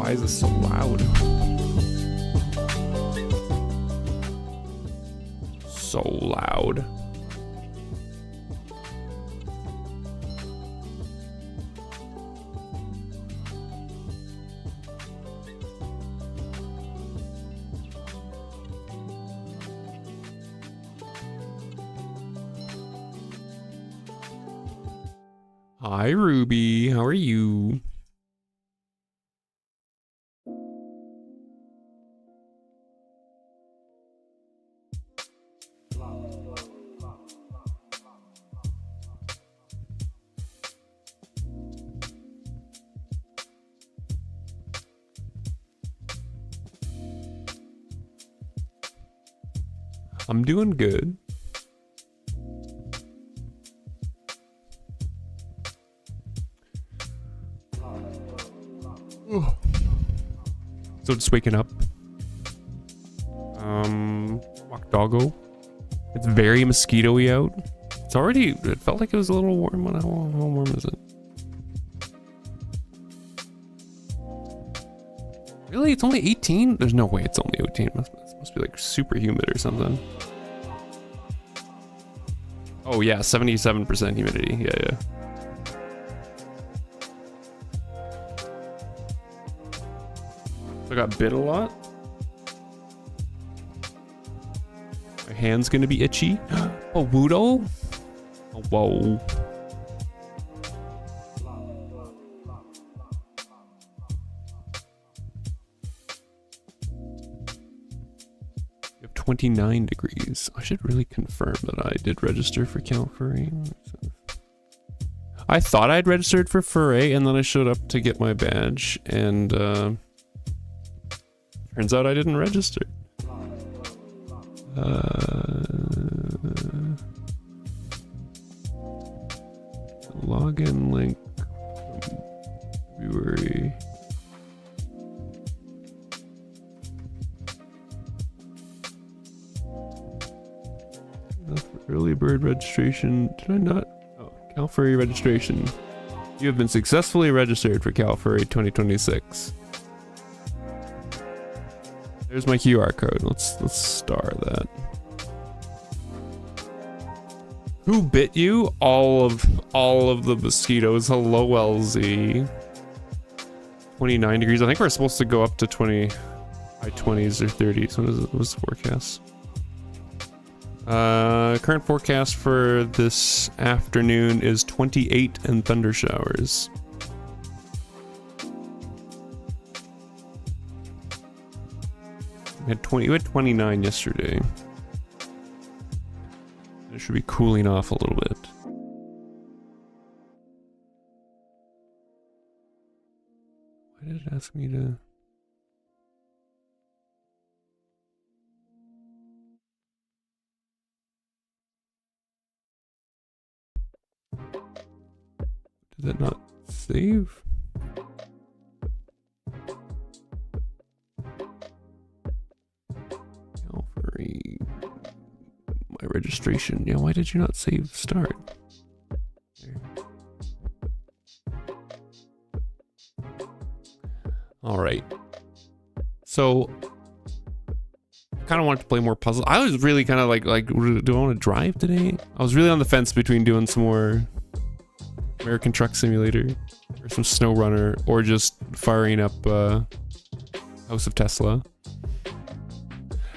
Why is this so loud? So loud. Hi, Ruby. How are you? I'm doing good. So just waking up. Walk doggo. It's very mosquito-y out. It's already, it felt like it was a little warm. How warm is it? Really? It's only 18? There's no way it's only 18. It must be like super humid or something. Oh yeah, 77% humidity. Yeah. I got bit a lot. My hand's gonna be itchy. Oh, Wudo? Oh, whoa. You have 29 degrees. I should really confirm that I did register for Calfurry. I thought I'd registered for Furry, and then I showed up to get my badge, and turns out I didn't register. Login link February. Early bird registration. Did I not? Oh, Calfurry registration. You have been successfully registered for Calfurry 2026. There's my QR code. Let's star that. Who bit you? All of the mosquitoes. Hello, LZ. 29 degrees. I think we're supposed to go up to 20, high 20s or 30s. What's the forecast? Current forecast for this afternoon is 28 and thunder showers. We had 29 yesterday. It should be cooling off a little bit. Why did it ask me to? Did that not save? Calfurry. My registration. Yeah, why did you not save start? There. All right. So, kind of wanted to play more puzzles. I was really kind of like, do I want to drive today? I was really on the fence between doing some more American Truck Simulator or some Snow Runner or just firing up House of Tesla.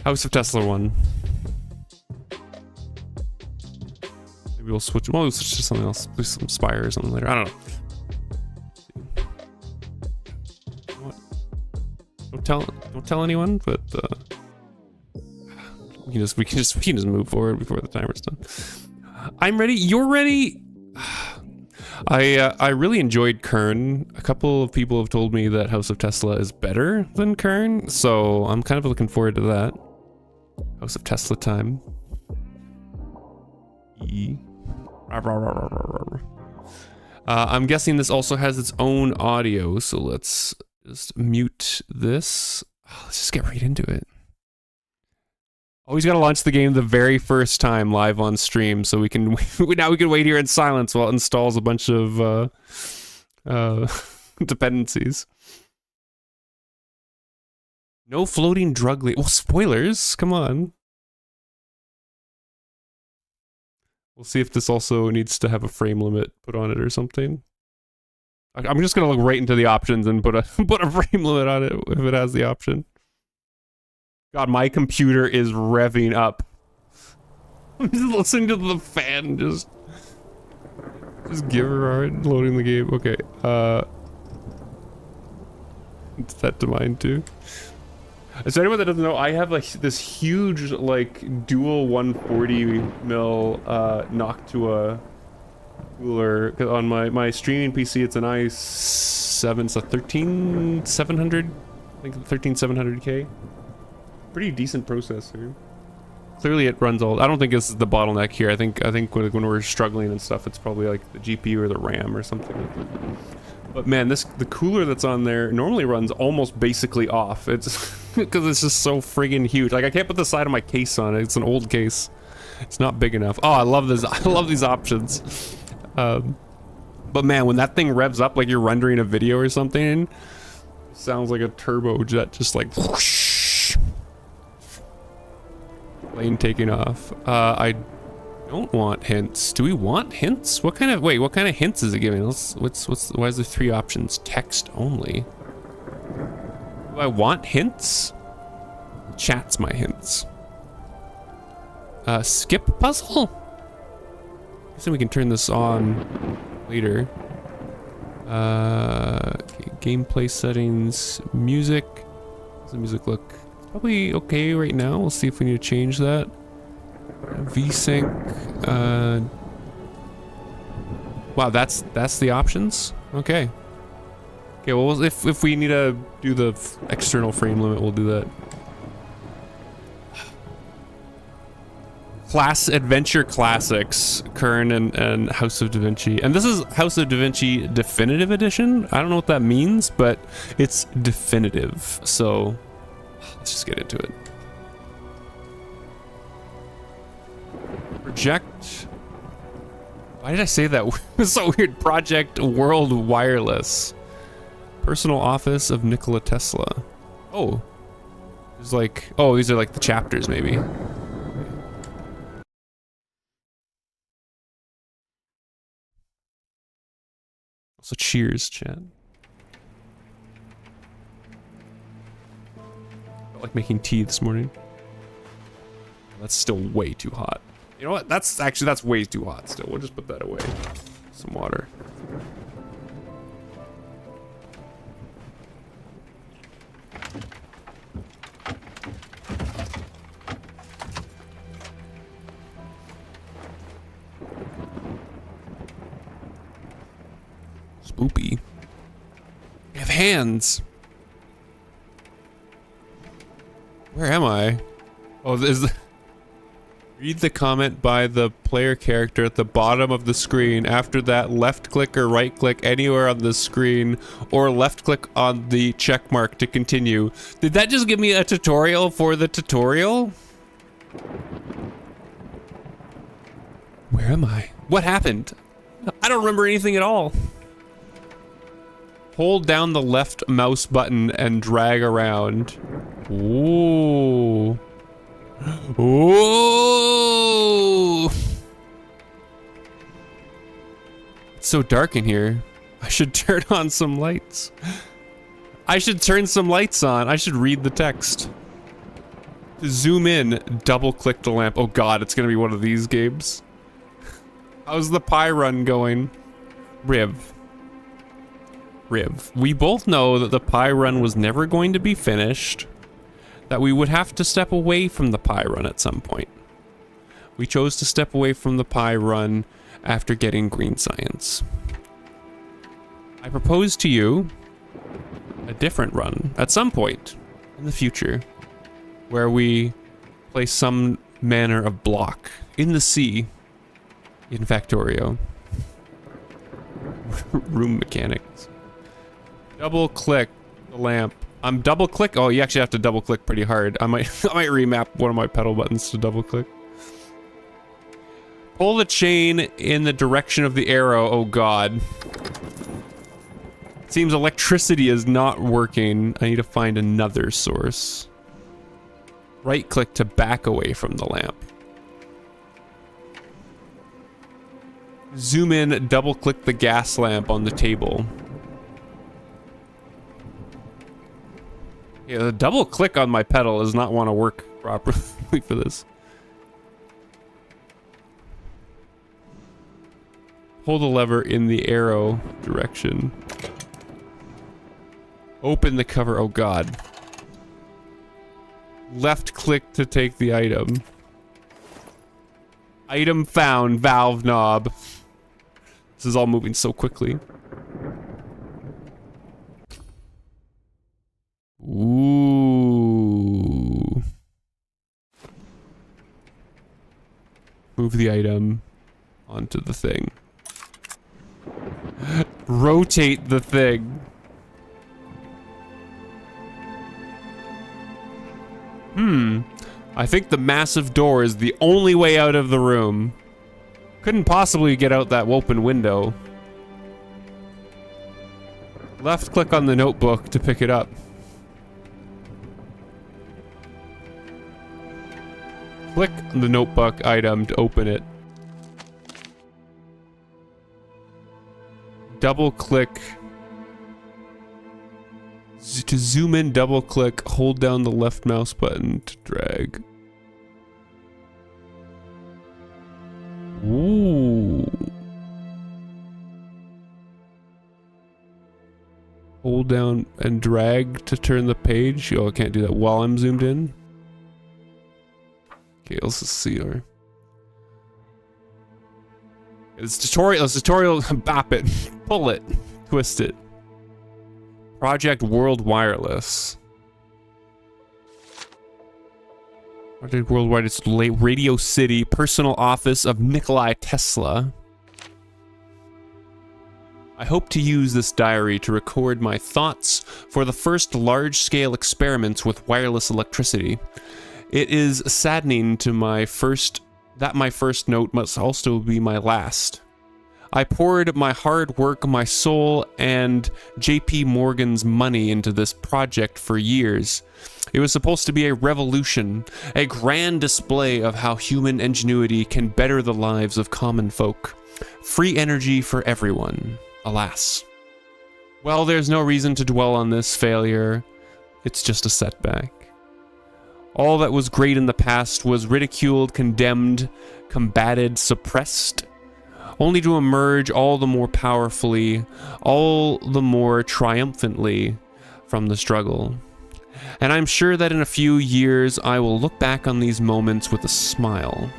House of Tesla 1. Maybe we'll switch. Well, we'll switch to something else. Do some Spire or something later. I don't know. What? Don't tell anyone. But we can just move forward before the timer's done. I'm ready. You're ready. I really enjoyed Kern. A couple of people have told me that House of Tesla is better than Kern, so I'm kind of looking forward to that. House of Tesla time. I'm guessing this also has its own audio, so let's just mute this. Let's just get right into it. Always got to launch the game the very first time live on stream, so we can now we can wait here in silence while it installs a bunch of dependencies. No floating drug well, spoilers, come on. We'll see if this also needs to have a frame limit put on it or something. I'm just gonna look right into the options and put a frame limit on it if it has the option. God, my computer is revving up. I'm just listening to the fan just give her hard loading the game. Okay, set to mine too. So anyone that doesn't know, I have like this huge like dual 140 mil Noctua cooler on my streaming PC. It's an i7, it's a 13700, I think 13700K. Pretty decent processor. Clearly it runs all. I don't think this is the bottleneck here. I think when we're struggling and stuff, it's probably like the GPU or the RAM or something. But man, the cooler that's on there normally runs almost basically off. It's because it's just so friggin' huge. Like I can't put the side of my case on it. It's an old case. It's not big enough. Oh, I love this. I love these options. But man, when that thing revs up like you're rendering a video or something, it sounds like a turbojet just like whoosh. Plane taking off. I don't want hints. Do we want hints? What kind of hints is it giving us? Why is there 3 options? Text only. Do I want hints? Chat's my hints. Skip puzzle? I guess we can turn this on later. Okay, gameplay settings, music. How's the music look? It's probably okay right now. We'll see if we need to change that. VSync. Wow, that's the options. Okay. Okay. Well, if we need to do the external frame limit, we'll do that. Adventure Classics, Kern and House of Da Vinci. And this is House of Da Vinci Definitive Edition. I don't know what that means, but it's definitive. So let's just get into it. Project. Why did I say that? It's so weird. Project World Wireless. Personal Office of Nikola Tesla. Oh. There's like, oh, these are like the chapters maybe. Also, cheers, chat. Felt like making tea this morning. That's still way too hot. You know what? That's way too hot still. We'll just put that away. Some water. Spoopy. I have hands. Where am I? Oh, read the comment by the player character at the bottom of the screen. After that, left click or right click anywhere on the screen, or left click on the check mark to continue. Did that just give me a tutorial for the tutorial? Where am I? What happened? I don't remember anything at all. Hold down the left mouse button and drag around. Ooh. Ooh. It's so dark in here. I should turn on some lights. I should turn some lights on. I should read the text. To zoom in, double click the lamp. Oh god, it's gonna be one of these games. How's the pie run going? Riv. We both know that the pie run was never going to be finished, that we would have to step away from the pie run at some point. We chose to step away from the pie run after getting green science. I propose to you a different run at some point in the future where we place some manner of block in the sea in Factorio. Room mechanics. Double click the lamp. I'm double click. Oh, you actually have to double click pretty hard. I might remap one of my pedal buttons to double click. Pull the chain in the direction of the arrow. Oh god. It seems electricity is not working. I need to find another source. Right click to back away from the lamp. Zoom in, double click the gas lamp on the table. Yeah, the double click on my pedal does not want to work properly for this. Pull the lever in the arrow direction. Open the cover. Oh god. Left click to take the item. Item found. Valve knob. This is all moving so quickly. Ooh. Move the item onto the thing. Rotate the thing. I think the massive door is the only way out of the room. Couldn't possibly get out that open window. Left click on the notebook to pick it up. Click the notebook item to open it. Double click. To zoom in, double click, hold down the left mouse button to drag. Ooh. Hold down and drag to turn the page. Oh, I can't do that while I'm zoomed in. Okay, let's just see her. This tutorial, bop it, pull it, twist it. Project World Wireless. Project Worldwide, it's Radio City, personal office of Nikolai Tesla. I hope to use this diary to record my thoughts for the first large-scale experiments with wireless electricity. It is saddening to my first note must also be my last. I poured my hard work, my soul, and JP Morgan's money into this project for years. It was supposed to be a revolution, a grand display of how human ingenuity can better the lives of common folk. Free energy for everyone. Alas. Well, there's no reason to dwell on this failure. It's just a setback. All that was great in the past was ridiculed, condemned, combated, suppressed, only to emerge all the more powerfully, all the more triumphantly from the struggle. And I'm sure that in a few years I will look back on these moments with a smile.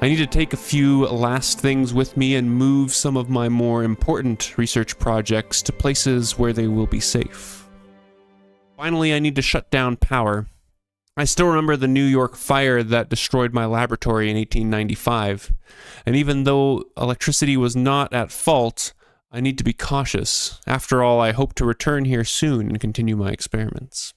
I need to take a few last things with me and move some of my more important research projects to places where they will be safe. Finally, I need to shut down power. I still remember the New York fire that destroyed my laboratory in 1895. And even though electricity was not at fault, I need to be cautious. After all, I hope to return here soon and continue my experiments.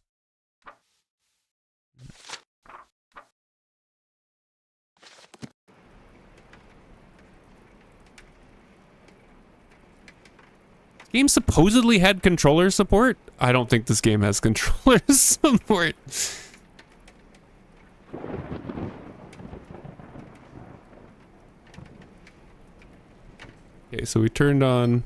This game supposedly had controller support? I don't think this game has controller support. Okay, so we turned on...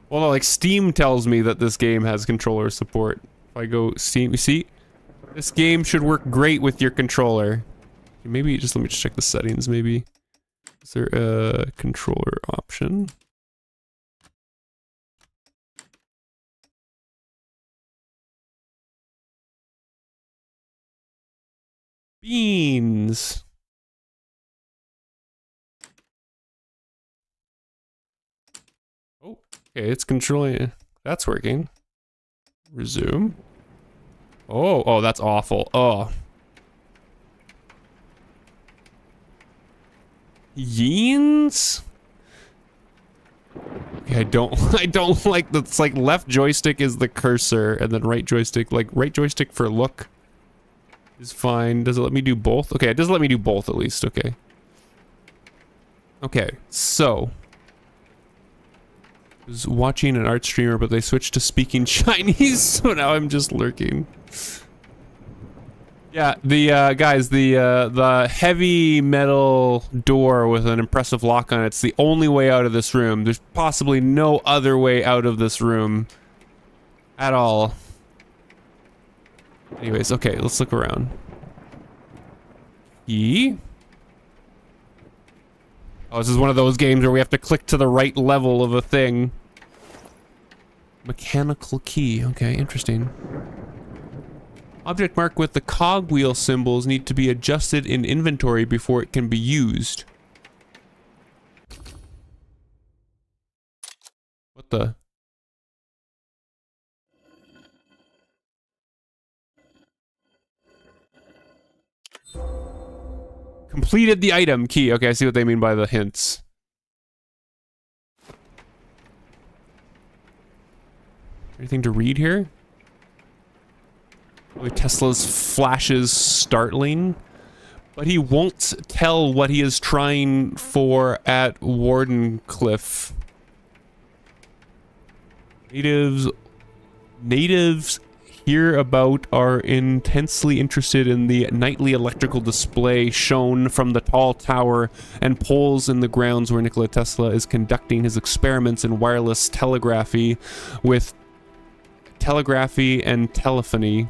Well, no, like Steam tells me that this game has controller support. If I go Steam, you see? This game should work great with your controller. Maybe just let me just check the settings, maybe. Is there a controller option? Beans. Oh, okay, it's controlling. That's working. Resume. Oh, that's awful. Oh. Yeens? Okay, I don't like that. It's like left joystick is the cursor and then right joystick, like right joystick for look is fine. Does it let me do both? Okay, it does let me do both at least. Okay. Okay, so was watching an art streamer, but they switched to speaking Chinese, so now I'm just lurking. Yeah, the guys, the heavy metal door with an impressive lock on it's the only way out of this room. There's possibly no other way out of this room at all. Anyways, okay, let's look around. E? Oh, this is one of those games where we have to click to the right level of a thing. Mechanical key. Okay, interesting. Object marked with the cogwheel symbols need to be adjusted in inventory before it can be used. What the? Completed the item key. Okay, I see what they mean by the hints. Anything to read here? Tesla's flashes startling, but he won't tell what he is trying for at Wardenclyffe. Natives hereabout are intensely interested in the nightly electrical display shown from the tall tower and poles in the grounds where Nikola Tesla is conducting his experiments in wireless telegraphy with telegraphy and telephony.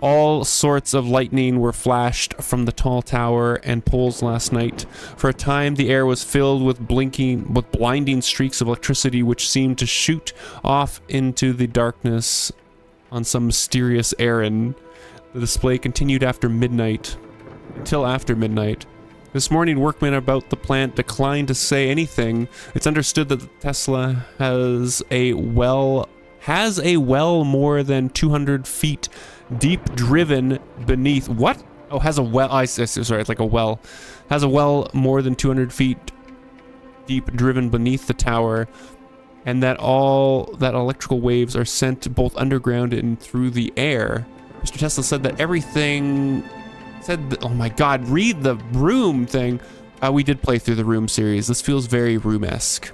All sorts of lightning were flashed from the tall tower and poles last night. For a time, the air was filled with blinding streaks of electricity which seemed to shoot off into the darkness on some mysterious errand. The display continued after midnight, until after midnight. This morning, workmen about the plant declined to say anything. It's understood that Tesla has a well more than 200 feet deep driven beneath. What? Oh, has a well. Sorry, it's like a well. Has a well more than 200 feet deep driven beneath the tower, and that electrical waves are sent both underground and through the air. Mr. Tesla said that everything. Oh my God! Read the room thing. We did play through the Room series. This feels very Room-esque.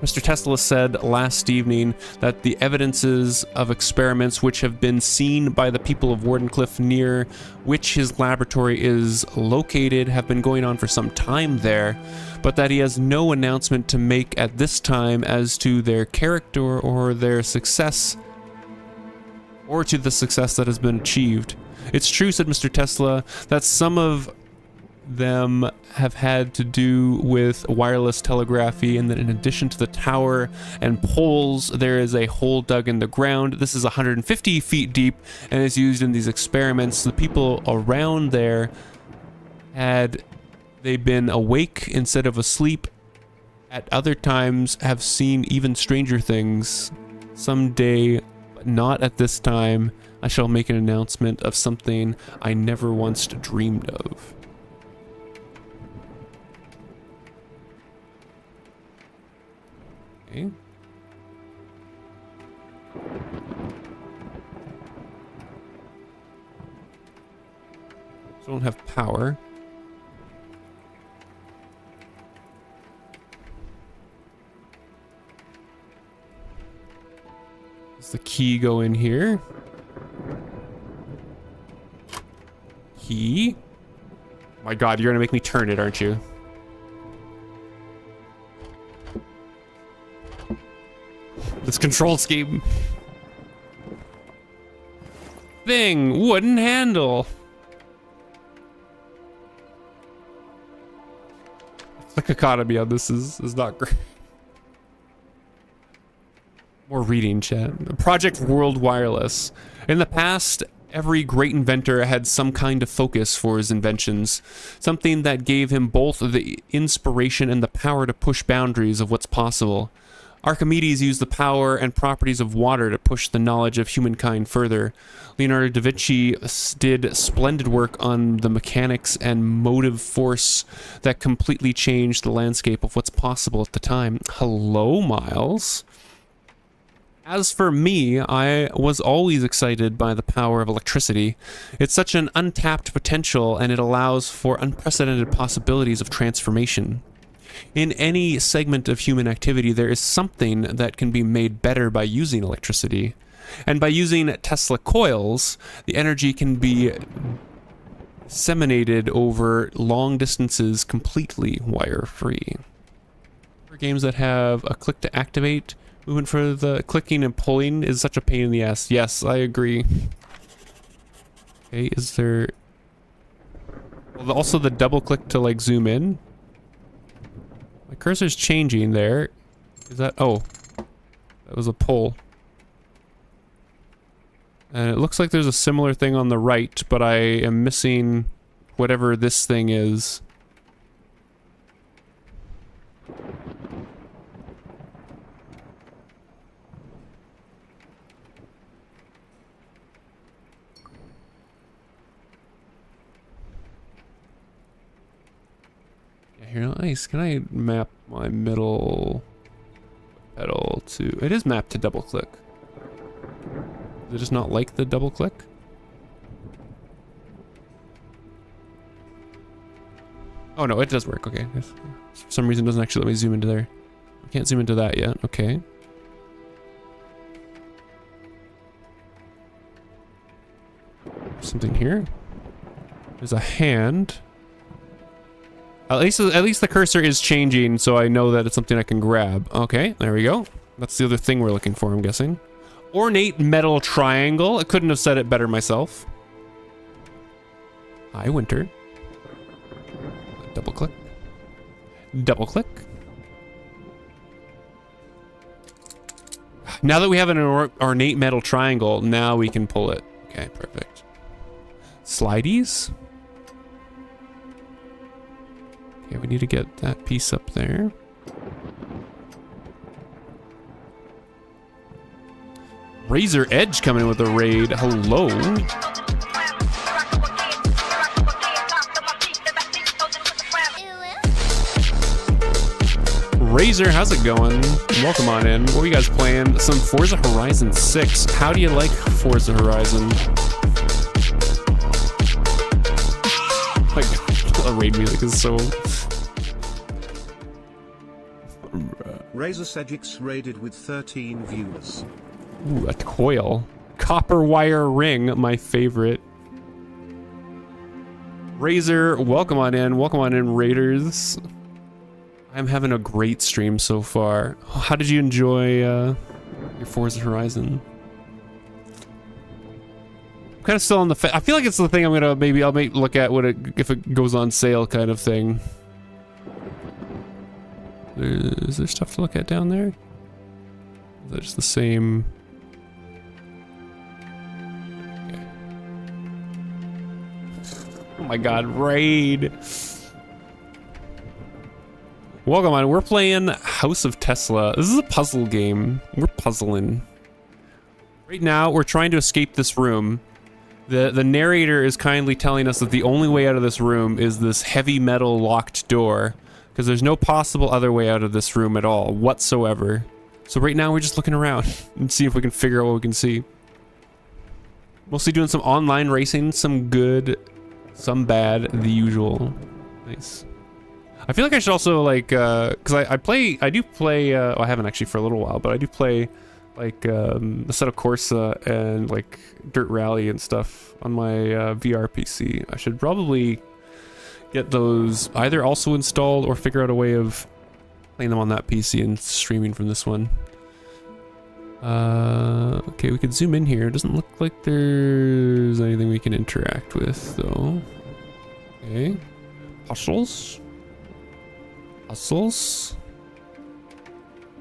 Mr. Tesla said last evening that the evidences of experiments which have been seen by the people of Wardenclyffe, near which his laboratory is located, have been going on for some time there, but that he has no announcement to make at this time as to their character or their success, or to the success that has been achieved. It's true, said Mr. Tesla, that some of them have had to do with wireless telegraphy, and that in addition to the tower and poles, there is a hole dug in the ground. This is 150 feet deep and is used in these experiments. The people around there, had they been awake instead of asleep, at other times have seen even stranger things. Someday, but not at this time, I shall make an announcement of something I never once dreamed of. Okay. So don't have power. Does the key go in here? Key? Oh my God, you're gonna make me turn it, aren't you? This control scheme. Thing, wooden handle. The economy on this is not great. More reading, chat. Project World Wireless. In the past, every great inventor had some kind of focus for his inventions, something that gave him both the inspiration and the power to push boundaries of what's possible. Archimedes used the power and properties of water to push the knowledge of humankind further. Leonardo da Vinci did splendid work on the mechanics and motive force that completely changed the landscape of what's possible at the time. Hello, Miles. As for me, I was always excited by the power of electricity. It's such an untapped potential, and it allows for unprecedented possibilities of transformation. In any segment of human activity, there is something that can be made better by using electricity. And by using Tesla coils, the energy can be disseminated over long distances completely wire-free. For games that have a click to activate, movement for the clicking and pulling is such a pain in the ass. Yes, I agree. Okay, is there... Well, also the double click to like zoom in. My cursor's changing there. Is that... Oh. That was a pull. And it looks like there's a similar thing on the right, but I am missing whatever this thing is. Yeah, here, nice. Can I map my middle pedal to... It is mapped to double click. Does it just not like the double click? Oh no, it does work. Okay. For some reason it doesn't actually let me zoom into there. I can't zoom into that yet. Okay. Something here. There's a hand. At least the cursor is changing, so I know that it's something I can grab. Okay, there we go. That's the other thing we're looking for, I'm guessing. Ornate metal triangle. I couldn't have said it better myself. Hi, Winter. Double click. Double click. Now that we have an ornate metal triangle, now we can pull it. Okay, perfect. Slideys. Okay, we need to get that piece up there. Razor Edge coming in with a raid. Hello. Razor, how's it going? Welcome on in. What are you guys playing? Some Forza Horizon 6. How do you like Forza Horizon? Like, the raid music is so... Razor Segix raided with 13 viewers. Ooh, a coil. Copper wire ring, my favorite. Razor, welcome on in, Raiders. I'm having a great stream so far. How did you enjoy your Forza Horizon? I'm kind of still on the I feel like it's the thing I'm gonna I'll look at what if it goes on sale kind of thing. Is there stuff to look at down there? Is that just the same? Okay. Oh my god, raid! Welcome on, we're playing House of Tesla. This is a puzzle game. We're puzzling. Right now, we're trying to escape this room. The narrator is kindly telling us that the only way out of this room is this heavy metal locked door, because there's no possible other way out of this room at all, whatsoever. So right now, we're just looking around and see if we can figure out what we can see. Mostly doing some online racing, some good, some bad, the usual. Nice. I feel like I should also like, cause I do play, well, I haven't actually for a little while, but I do play like, Assetto Corsa and like Dirt Rally and stuff on my, VR PC. I should probably get those either also installed or figure out a way of playing them on that PC and streaming from this one. Okay, we could zoom in here. It doesn't look like there's anything we can interact with though. Okay. Puzzles. Puzzles.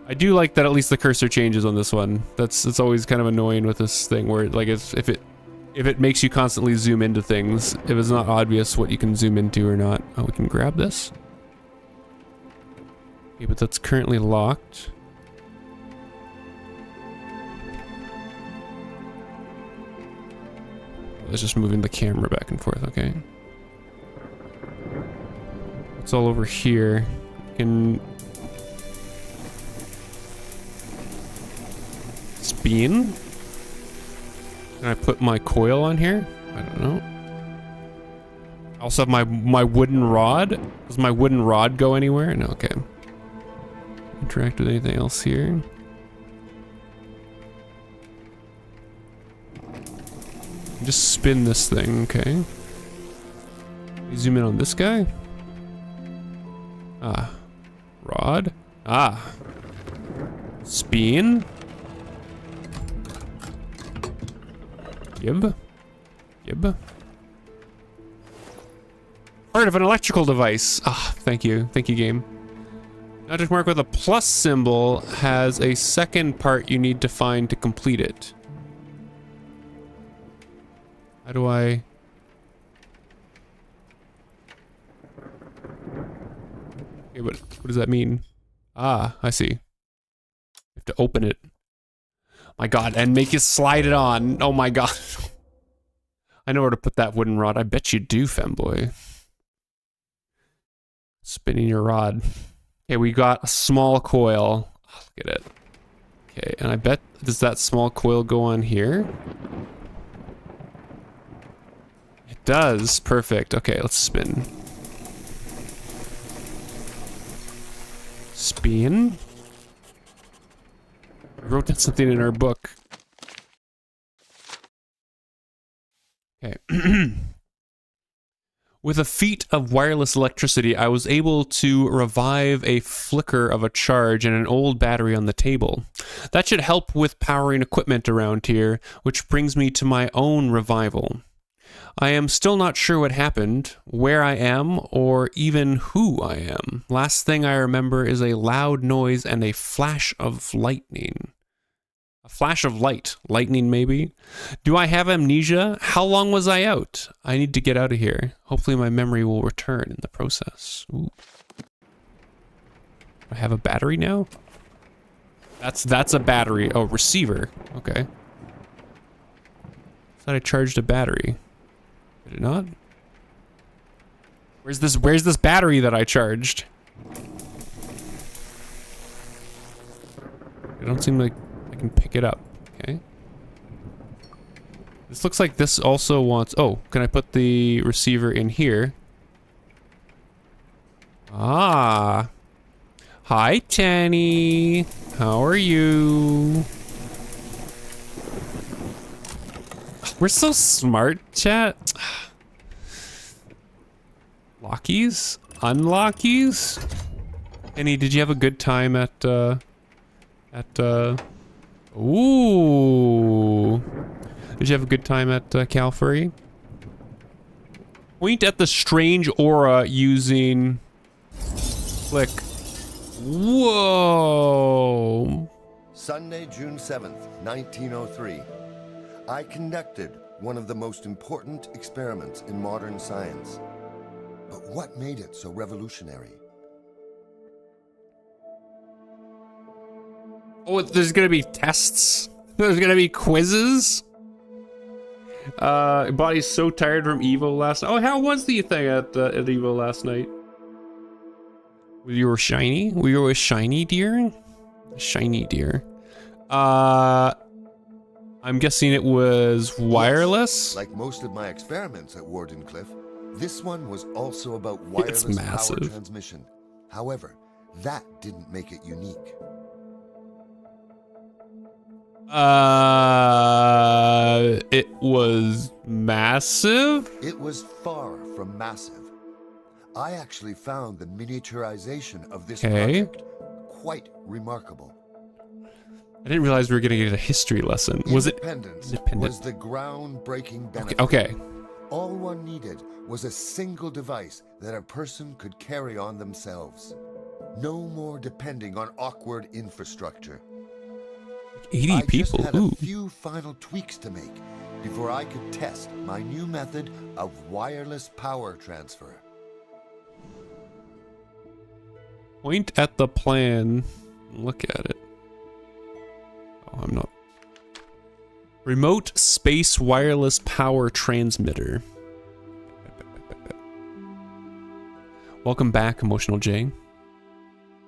I do like that at least the cursor changes on this one. It's always kind of annoying with this thing where like if it makes you constantly zoom into things, if it's not obvious what you can zoom into or not. Oh, we can grab this. Okay, but that's currently locked. It's just moving the camera back and forth, okay. It's all over here. Can spin? Can I put my coil on here? I don't know. Also have my wooden rod. Does my wooden rod go anywhere? No, okay. Interact with anything else here? Just spin this thing, okay. Zoom in on this guy. Ah. Rod. Ah. Spin. Gib. Part of an electrical device. Ah, thank you. Thank you, game. Magic mark with a plus symbol has a second part you need to find to complete it. How do I... Okay, what does that mean? Ah, I see. You have to open it. My god, and make you slide it on. Oh my god. I know where to put that wooden rod. I bet you do, femboy. Spinning your rod. Okay, we got a small coil. Oh, look at it. Okay, and I bet, does that small coil go on here? It does. Perfect. Okay, let's spin. Spin? I wrote down something in our book. Okay. With a feat of wireless electricity, I was able to revive a flicker of a charge in an old battery on the table. That should help with powering equipment around here, which brings me to my own revival. I am still not sure what happened, where I am, or even who I am. Last thing I remember is a loud noise and a flash of lightning. A flash of light. Lightning, maybe? Do I have amnesia? How long was I out? I need to get out of here. Hopefully my memory will return in the process. Ooh. I have a battery now? That's a battery. Oh, receiver. Okay. Thought I charged a battery. Did it not? Where's this battery that I charged? It don't seem like I can pick it up. Okay. This looks like this also wants... Oh, can I put the receiver in here? Ah. Hi, Tanny. How are you? We're so smart, chat. Lockies? Unlockies? Tanny, did you have a good time at Ooh. Did you have a good time at Calfurry? Point at the strange aura using... Click. Whoa. Sunday, June 7th, 1903. I conducted one of the most important experiments in modern science. But what made it so revolutionary? Oh, there's gonna be tests. There's gonna be quizzes. Body's so tired from Evo last night. Oh, how was the thing at Evo last night? You were shiny? We were a shiny deer? Shiny deer. I'm guessing it was wireless? Yes, like most of my experiments at Wardenclyffe, this one was also about wireless power transmission. However, that didn't make it unique. It was massive? It was far from massive. I actually found the miniaturization of this project quite remarkable. I didn't realize we were going to get a history lesson. Was it independent? Was the groundbreaking benefit. Okay. All one needed was a single device that a person could carry on themselves. No more depending on awkward infrastructure. 80 people. I just had Ooh. a few final tweaks to make before I could test my new method of wireless power transfer. Point at the plan. Look at it. Oh, I'm not. Remote space wireless power transmitter. Welcome back, Emotional J.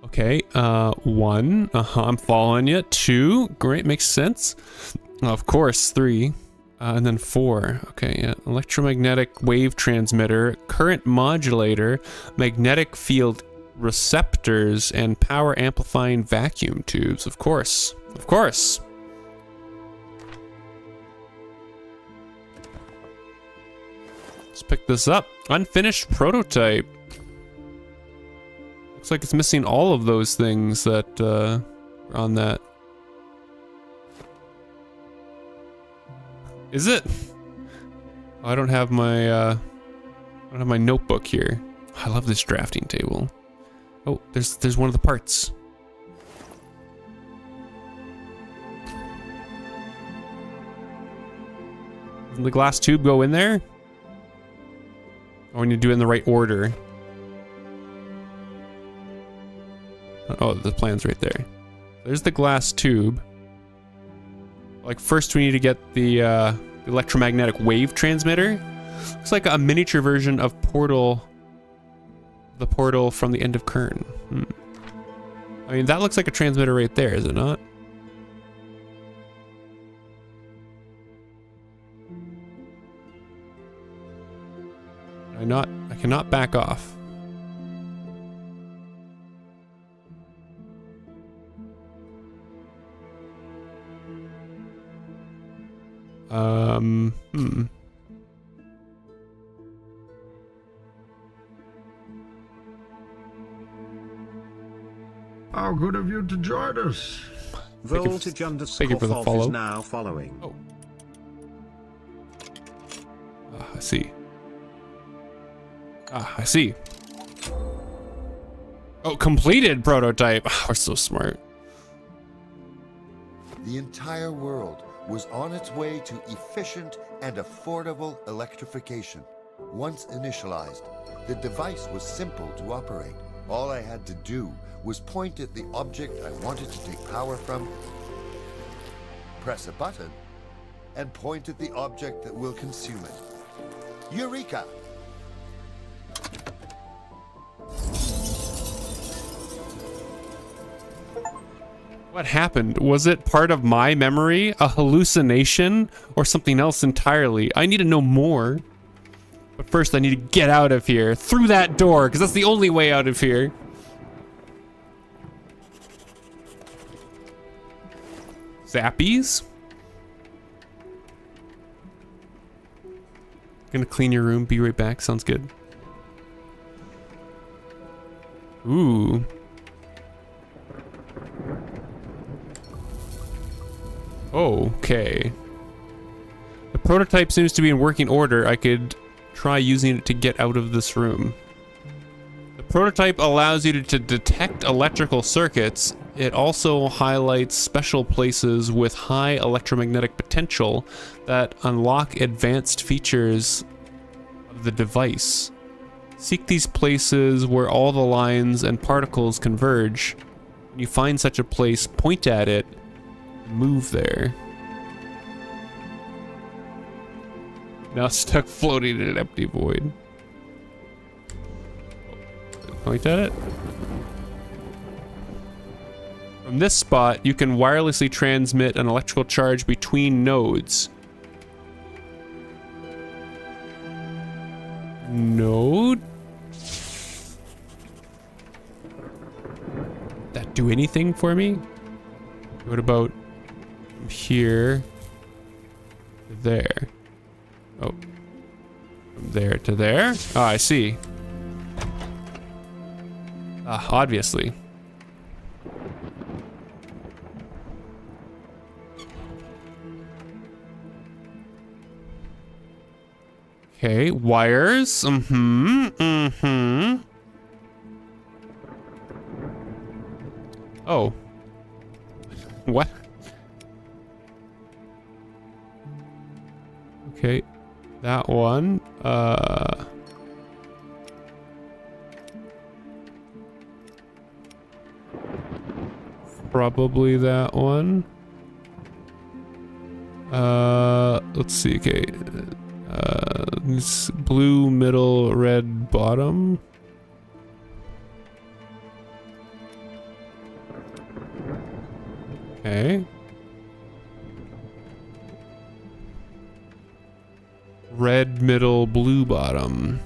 Okay, 1. I'm following you. 2. Great, makes sense. Of course, 3. And then 4. Okay, yeah. Electromagnetic wave transmitter, current modulator, magnetic field receptors, and power amplifying vacuum tubes. Of course. Of course. Let's pick this up. Unfinished prototype. Looks like it's missing all of those things that are on that. Is it? Oh, I don't have my notebook here. I love this drafting table. Oh, there's one of the parts. Doesn't the glass tube go in there? Or when you do it in the right order? Oh, the plan's right there. There's the glass tube. Like, first we need to get the electromagnetic wave transmitter. Looks like a miniature version of Portal. The portal from the end of Kern. I mean, that looks like a transmitter right there, is it not? I cannot back off. How good of you to join us. Voltage Thank you for the _ follow. is now following. Oh. I see. I see. Oh, completed prototype. We're so smart. The entire world was on its way to efficient and affordable electrification. Once initialized, the device was simple to operate. All I had to do was point at the object I wanted to take power from, press a button, and point at the object that will consume it. Eureka! What happened? Was it part of my memory, a hallucination, or something else entirely? I need to know more. But first I need to get out of here, through that door, because that's the only way out of here. Zappies? Gonna clean your room, be right back, sounds good. Ooh. Okay. The prototype seems to be in working order. I could try using it to get out of this room. The prototype allows you to detect electrical circuits. It also highlights special places with high electromagnetic potential that unlock advanced features of the device. Seek these places where all the lines and particles converge. When you find such a place, point at it. Move there. Now stuck floating in an empty void. Point at it. From this spot, you can wirelessly transmit an electrical charge between nodes. Node? That do anything for me? What about here to there? Oh, from there to there? Oh, I see. Obviously. Okay, wires. Oh. What? Okay, that one. Probably that one. Let's see. Okay, this blue middle, red bottom. Okay. red middle, blue bottom.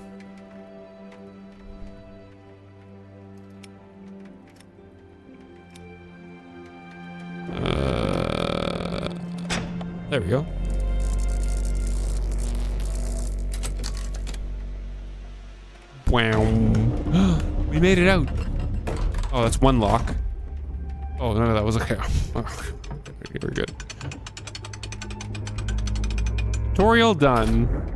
There we go. Wow. We made it out. Oh, that's one lock. Oh, no, that was okay. Okay, we're good. Tutorial done.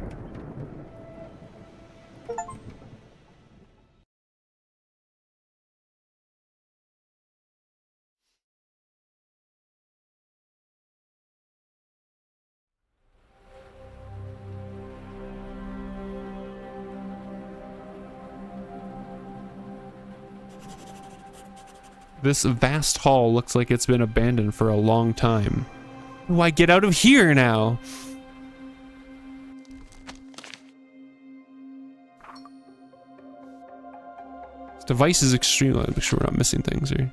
This vast hall looks like it's been abandoned for a long time. How do I get out of here now? This device is extremely... Make sure we're not missing things here.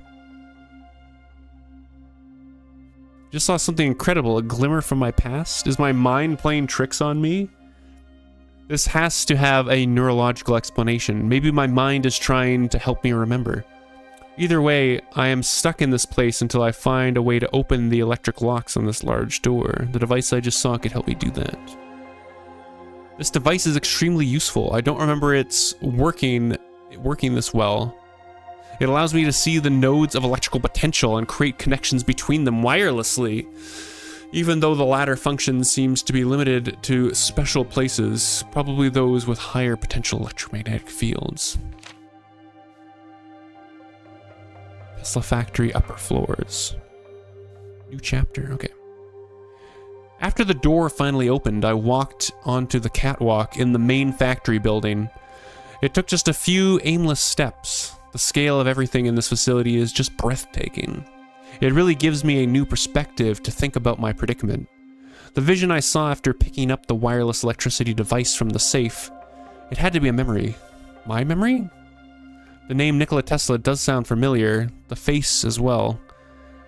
Just saw something incredible, a glimmer from my past. Is my mind playing tricks on me? This has to have a neurological explanation. Maybe my mind is trying to help me remember. Either way, I am stuck in this place until I find a way to open the electric locks on this large door. The device I just saw could help me do that. This device is extremely useful. I don't remember it's working this well. It allows me to see the nodes of electrical potential and create connections between them wirelessly, even though the latter function seems to be limited to special places, probably those with higher potential electromagnetic fields. Tesla factory upper floors. New chapter, okay. After the door finally opened, I walked onto the catwalk in the main factory building. It took just a few aimless steps. The scale of everything in this facility is just breathtaking. It really gives me a new perspective to think about my predicament. The vision I saw after picking up the wireless electricity device from the safe, it had to be a memory. My memory? The name Nikola Tesla does sound familiar, the face as well.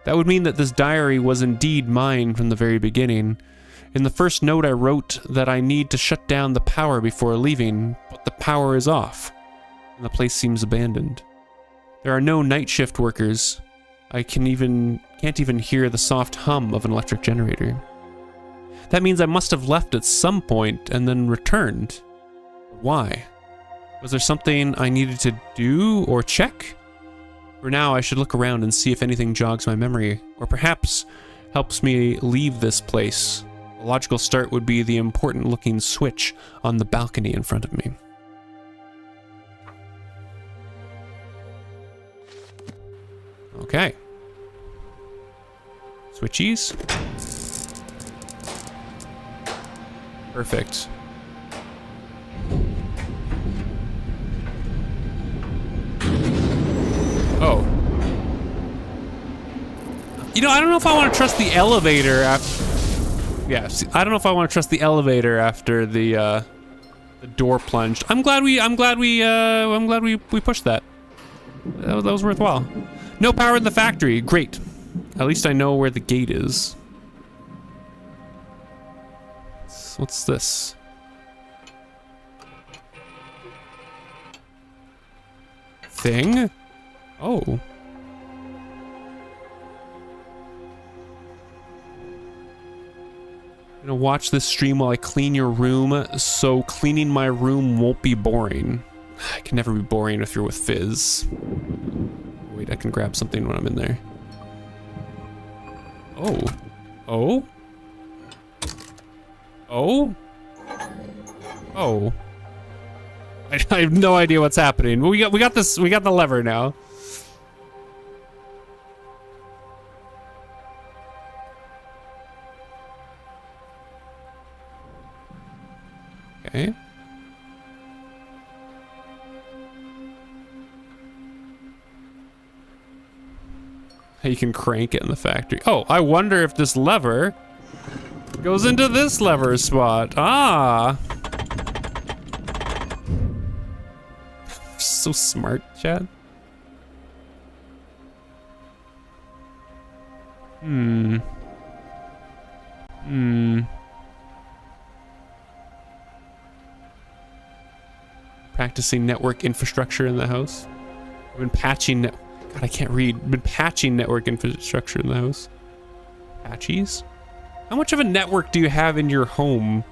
That would mean that this diary was indeed mine from the very beginning. In the first note I wrote that I need to shut down the power before leaving, but the power is off, and the place seems abandoned. There are no night shift workers. I can't even hear the soft hum of an electric generator. That means I must have left at some point and then returned. Why? Was there something I needed to do or check? For now, I should look around and see if anything jogs my memory, or perhaps helps me leave this place. A logical start would be the important-looking switch on the balcony in front of me. Okay. Switchies. Perfect. Oh. You know, I don't know if I want to trust the elevator after... Yeah, see, I don't know if I want to trust the elevator after the door plunged. I'm glad we pushed that. That was worthwhile. No power in the factory. Great. At least I know where the gate is. What's this? Thing? Oh. I'm gonna watch this stream while I clean your room, so cleaning my room won't be boring. It can never be boring if you're with Fizz. Wait, I can grab something when I'm in there. Oh. Oh? Oh? Oh. I have no idea what's happening. We got this. We got the lever now. Okay. You can crank it in the factory. Oh, I wonder if this lever goes into this lever spot. Ah. So smart, Chad. Practicing network infrastructure in the house. I've been patching God, I can't read. Been patching network infrastructure in the house. Patchies? How much of a network do you have in your home?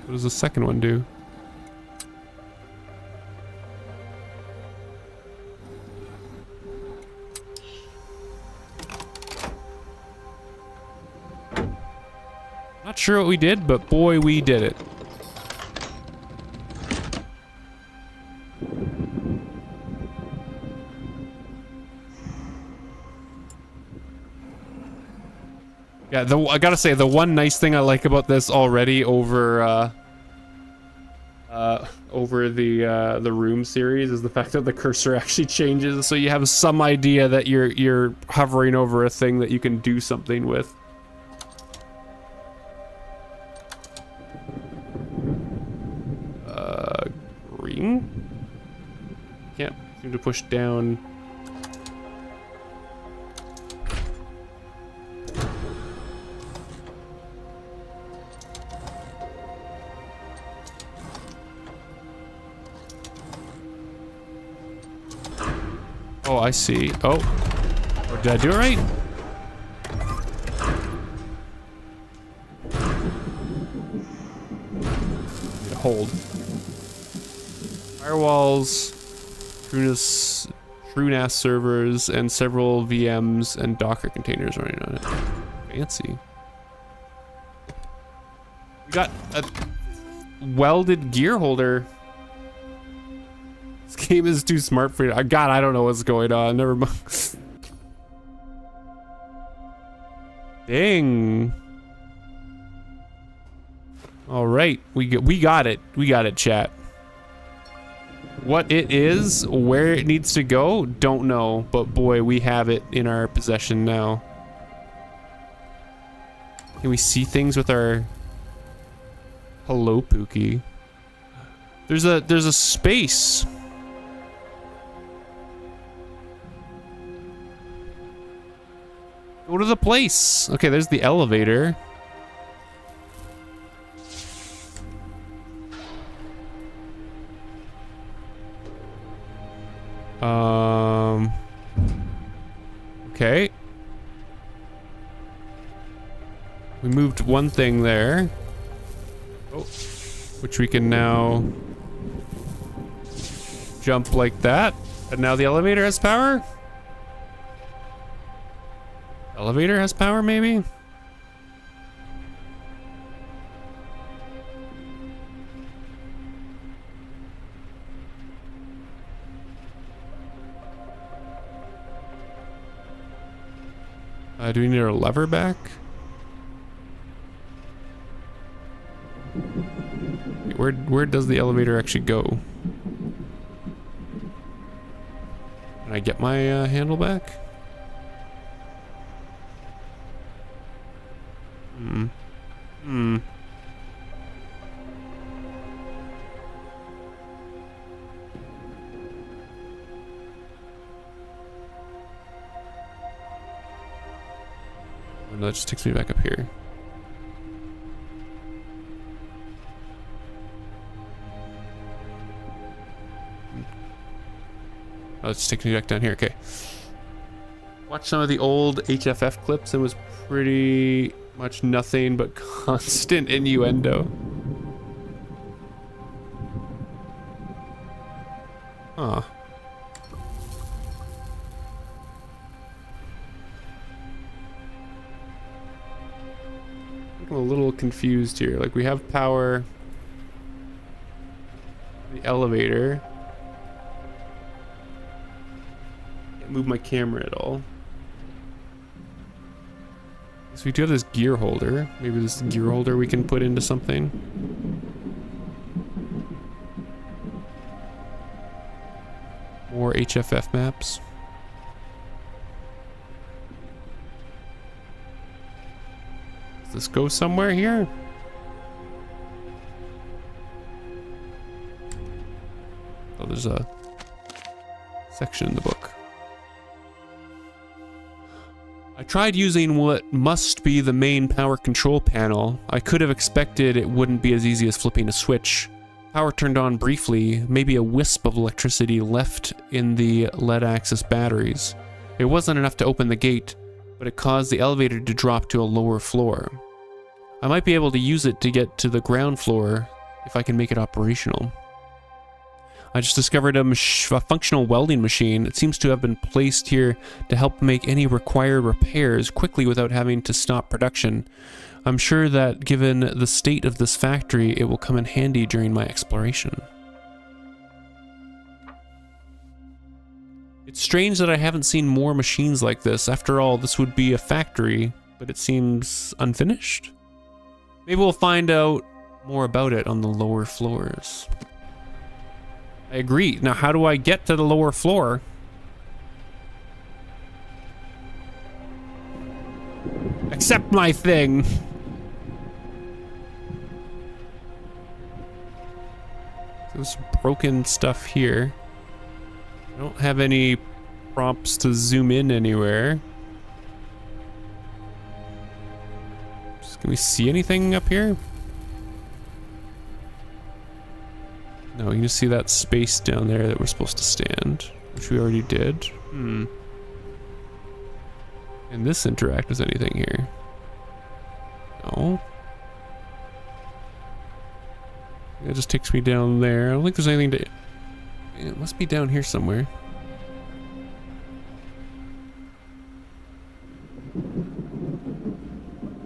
What does the second one do? Not sure what we did, but boy, we did it. Yeah, I gotta say, the one nice thing I like about this already over the Room series is the fact that the cursor actually changes, so you have some idea that you're hovering over a thing that you can do something with. Green? Can't seem to push down. Oh, I see. Oh, did I do it right? Hold. Firewalls, TrueNAS servers, and several VMs and Docker containers running on it. Fancy. We got a welded gear holder. This game is too smart for you. God, I don't know what's going on. Never mind. Dang. All right, we got it. We got it, chat. What it is, where it needs to go, don't know, but boy, we have it in our possession now. Can we see things with our... Hello, Pookie. There's a space. Go to the place. Okay, there's the elevator. Okay. We moved one thing there. Oh, which we can now jump like that. And now the elevator has power? Elevator has power, maybe? Do we need our lever back? Where does the elevator actually go? Can I get my handle back? And that just takes me back up here. Oh, it just takes me back down here. Okay. Watched some of the old HFF clips and was pretty much nothing but constant innuendo. Huh. I'm a little confused here. Like, we have power. The elevator. Can't move my camera at all. So we do have this gear holder. Maybe this gear holder we can put into something. More HFF maps. Does this go somewhere here? Oh, there's a section in the book. Tried using what must be the main power control panel. I could have expected it wouldn't be as easy as flipping a switch. Power turned on briefly, maybe a wisp of electricity left in the lead-acid batteries. It wasn't enough to open the gate, but it caused the elevator to drop to a lower floor. I might be able to use it to get to the ground floor if I can make it operational. I just discovered a functional welding machine. It seems to have been placed here to help make any required repairs quickly without having to stop production. I'm sure that given the state of this factory, it will come in handy during my exploration. It's strange that I haven't seen more machines like this. After all, this would be a factory, but it seems unfinished. Maybe we'll find out more about it on the lower floors. I agree. Now, how do I get to the lower floor? Accept my thing. There's broken stuff here. I don't have any prompts to zoom in anywhere. Can we see anything up here? No, you can just see that space down there that we're supposed to stand, which we already did. And this interact with anything here? No. It just takes me down there. I don't think there's anything to... It must be down here somewhere.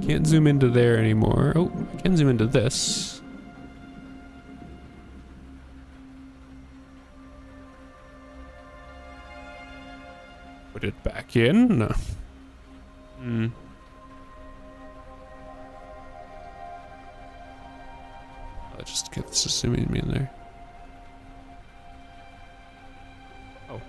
Can't zoom into there anymore. Oh, I can zoom into this. Put it back in. No. Just get this zooming me in there. Oh.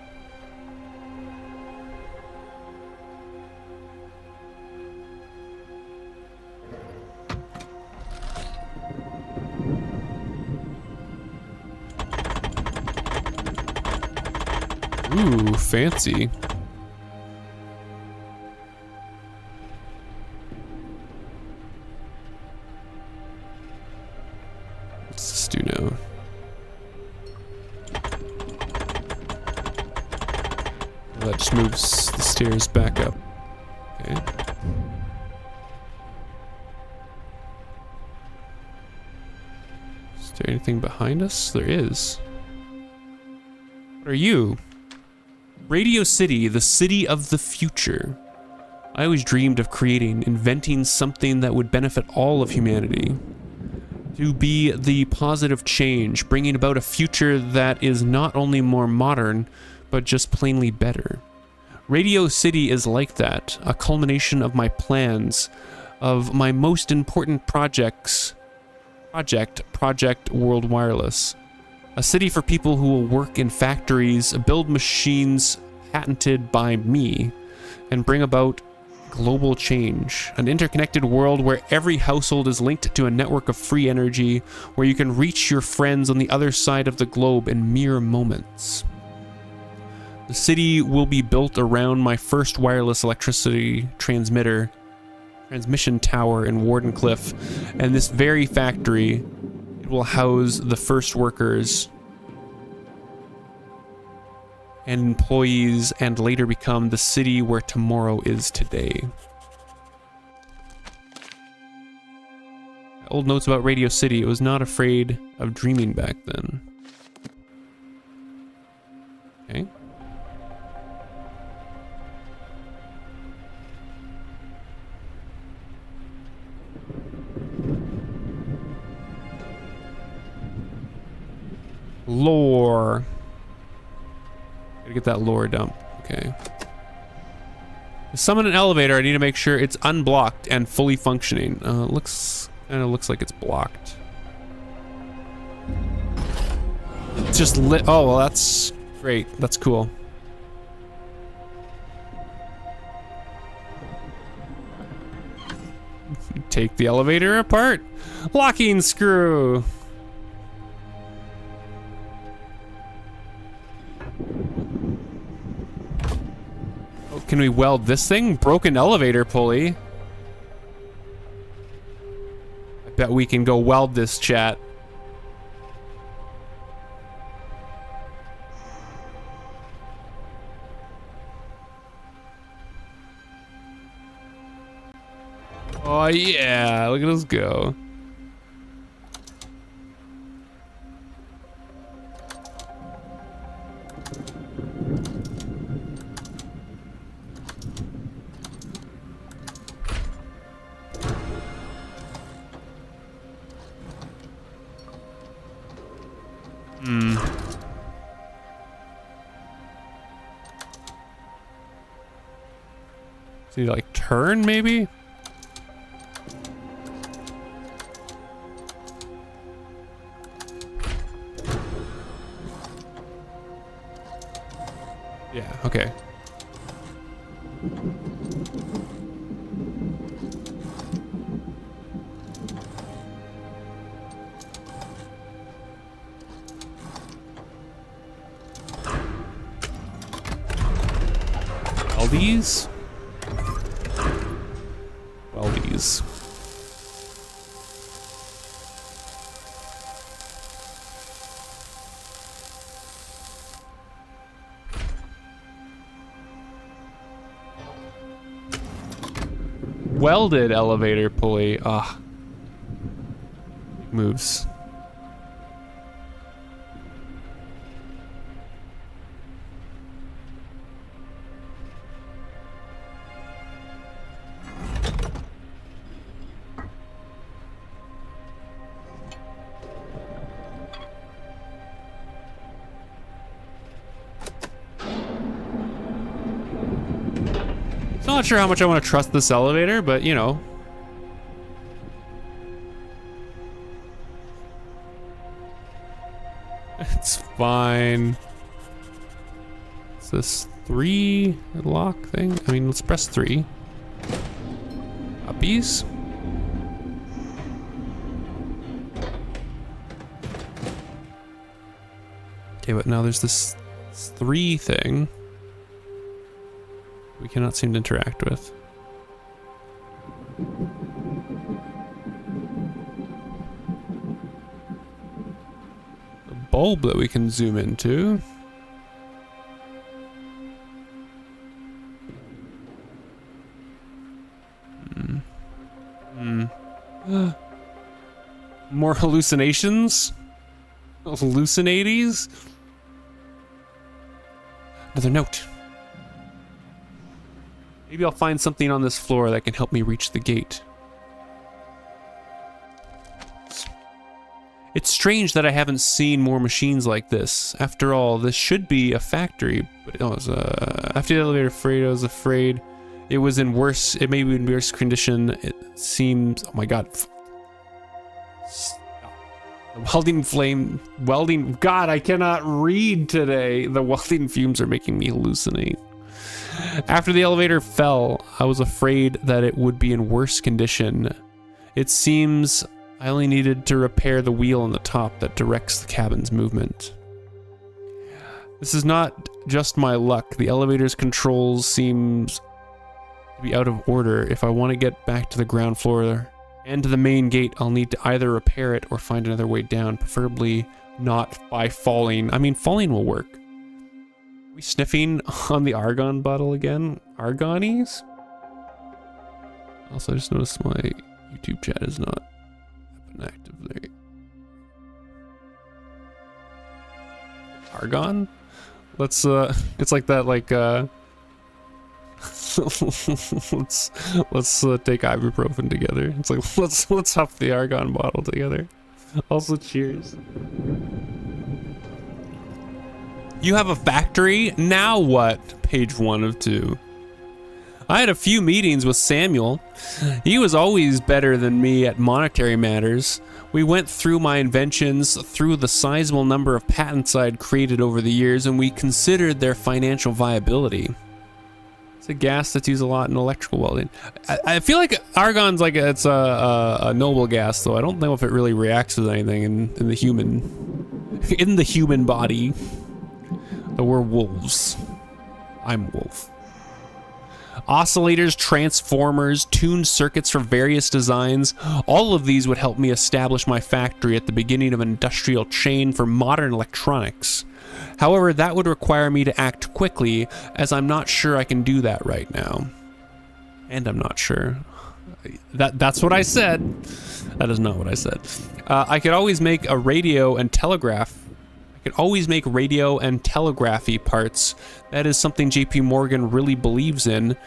Ooh, fancy. What's this do now? Well, that just moves the stairs back up. Okay. Is there anything behind us? There is. What are you? Radio City, the city of the future. I always dreamed of inventing something that would benefit all of humanity. To be the positive change, bringing about a future that is not only more modern, but just plainly better. Radio City is like that, a culmination of my plans, of my most important Project World Wireless. A city for people who will work in factories, build machines patented by me, and bring about global change. An interconnected world where every household is linked to a network of free energy, where you can reach your friends on the other side of the globe in mere moments. The city will be built around my first wireless electricity transmission tower in Wardenclyffe, and this very factory, it will house the first workers and employees, and later become the city where tomorrow is today. Old notes about Radio City. It was not afraid of dreaming back then. Okay. Lore. Gotta get that lore dump. Okay. To summon an elevator, I need to make sure it's unblocked and fully functioning. Looks like it's blocked. It's just lit. Oh, well, that's great. That's cool. Take the elevator apart. Locking screw. Can we weld this thing? Broken elevator pulley. I bet we can go weld this, chat. Oh yeah, look at us go. So you like turn maybe? Yeah, okay. Weldies? Weldies. Welded elevator pulley. Ah. Moves. Not sure how much I want to trust this elevator, but you know. It's fine. Is this 3 lock thing? I mean, let's press 3. Uppies. Okay, but now there's this 3 thing we cannot seem to interact with. A bulb that we can zoom into. More hallucinations? Hallucinaties? Another note. Maybe I'll find something on this floor that can help me reach the gate. It's strange that I haven't seen more machines like this. After all, this should be a factory, but it was after the elevator freight, I was afraid it was in worse, it may be in worse condition. It seems, oh my god. The welding, god, I cannot read today. The welding fumes are making me hallucinate. After the elevator fell, I was afraid that it would be in worse condition. It seems I only needed to repair the wheel on the top that directs the cabin's movement. This is not just my luck. The elevator's controls seems to be out of order. If I want to get back to the ground floor and to the main gate, I'll need to either repair it or find another way down, preferably not by falling. I mean, falling will work. We sniffing on the argon bottle again? Argonies? Also, I just noticed my YouTube chat is not active there. Argon? Let's it's like that, like let's take ibuprofen together. It's like let's huff the argon bottle together. Also, cheers. You have a factory? Now what? Page 1 of 2. I had a few meetings with Samuel. He was always better than me at monetary matters. We went through my inventions, through the sizable number of patents I'd created over the years, and we considered their financial viability. It's a gas that's used a lot in electrical welding. I feel like argon's like it's a noble gas, though. I don't know if it really reacts with anything in the human body. But we're wolves. I'm wolf. Oscillators, transformers, tuned circuits for various designs, all of these would help me establish my factory at the beginning of an industrial chain for modern electronics. However, that would require me to act quickly, as I'm not sure I can do that right now. And I'm not sure. That's what I said. That is not what I said. I could always make a radio and telegraph. I could always make radio and telegraphy parts. That is something JP Morgan really believes in.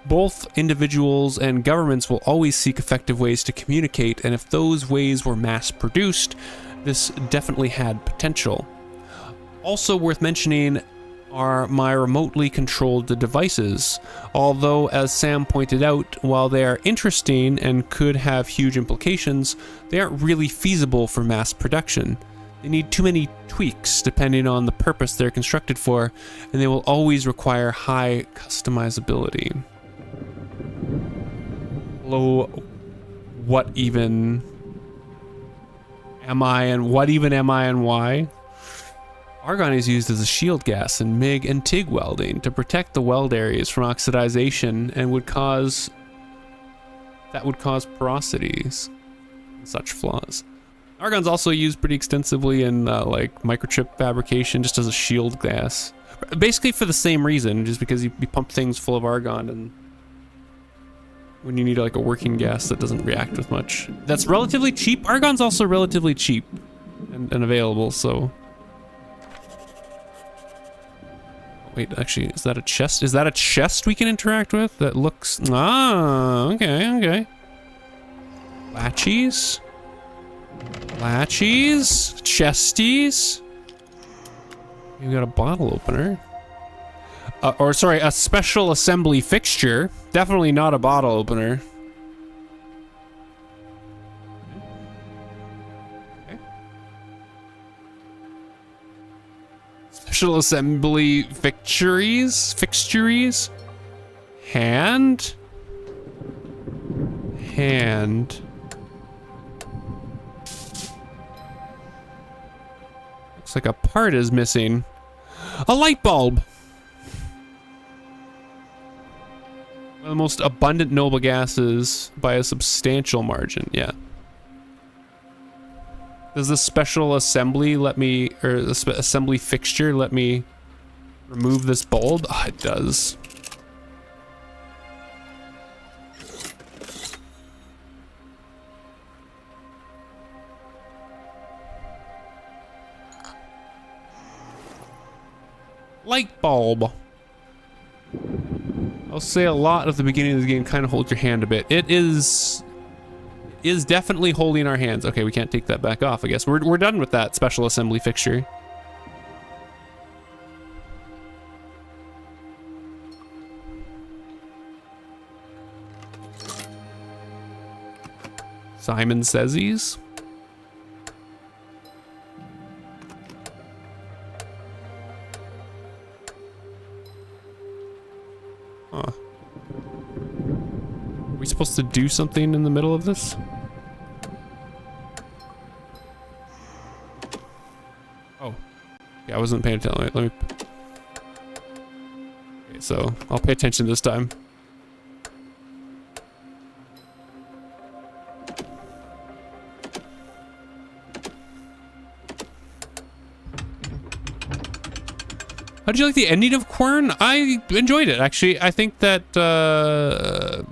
Both individuals and governments will always seek effective ways to communicate, and if those ways were mass-produced, this definitely had potential. Also worth mentioning are my remotely controlled devices. Although, as Sam pointed out, while they are interesting and could have huge implications, they aren't really feasible for mass production. They need too many tweaks depending on the purpose they're constructed for, and they will always require high customizability. Hello, what even am I and why? Argon is used as a shield gas in MIG and TIG welding to protect the weld areas from oxidization and would cause porosities and such flaws. Argon's also used pretty extensively in like microchip fabrication, just as a shield gas. Basically for the same reason, just because you pump things full of argon and when you need like a working gas that doesn't react with much. That's relatively cheap. Argon's also relatively cheap and available, so. Wait, actually, is that a chest? Is that a chest we can interact with? That looks... Ah, okay. Latchies? Chesties? You got a bottle opener. Sorry, a special assembly fixture. Definitely not a bottle opener. Special assembly fixtures. Hand. Looks like a part is missing. A light bulb. One of the most abundant noble gases by a substantial margin, yeah. Does this special assembly let me, or the assembly fixture let me remove this bulb? Oh, it does. Light bulb. I'll say a lot at the beginning of the game, kind of hold your hand a bit. It is definitely holding our hands. Okay, we can't take that back off, I guess. We're done with that special assembly fixture. Simon Says. Huh. Are we supposed to do something in the middle of this? Oh. Yeah, I wasn't paying attention. Let me... Okay, so I'll pay attention this time. How did you like the ending of Quern? I enjoyed it, actually. I think that there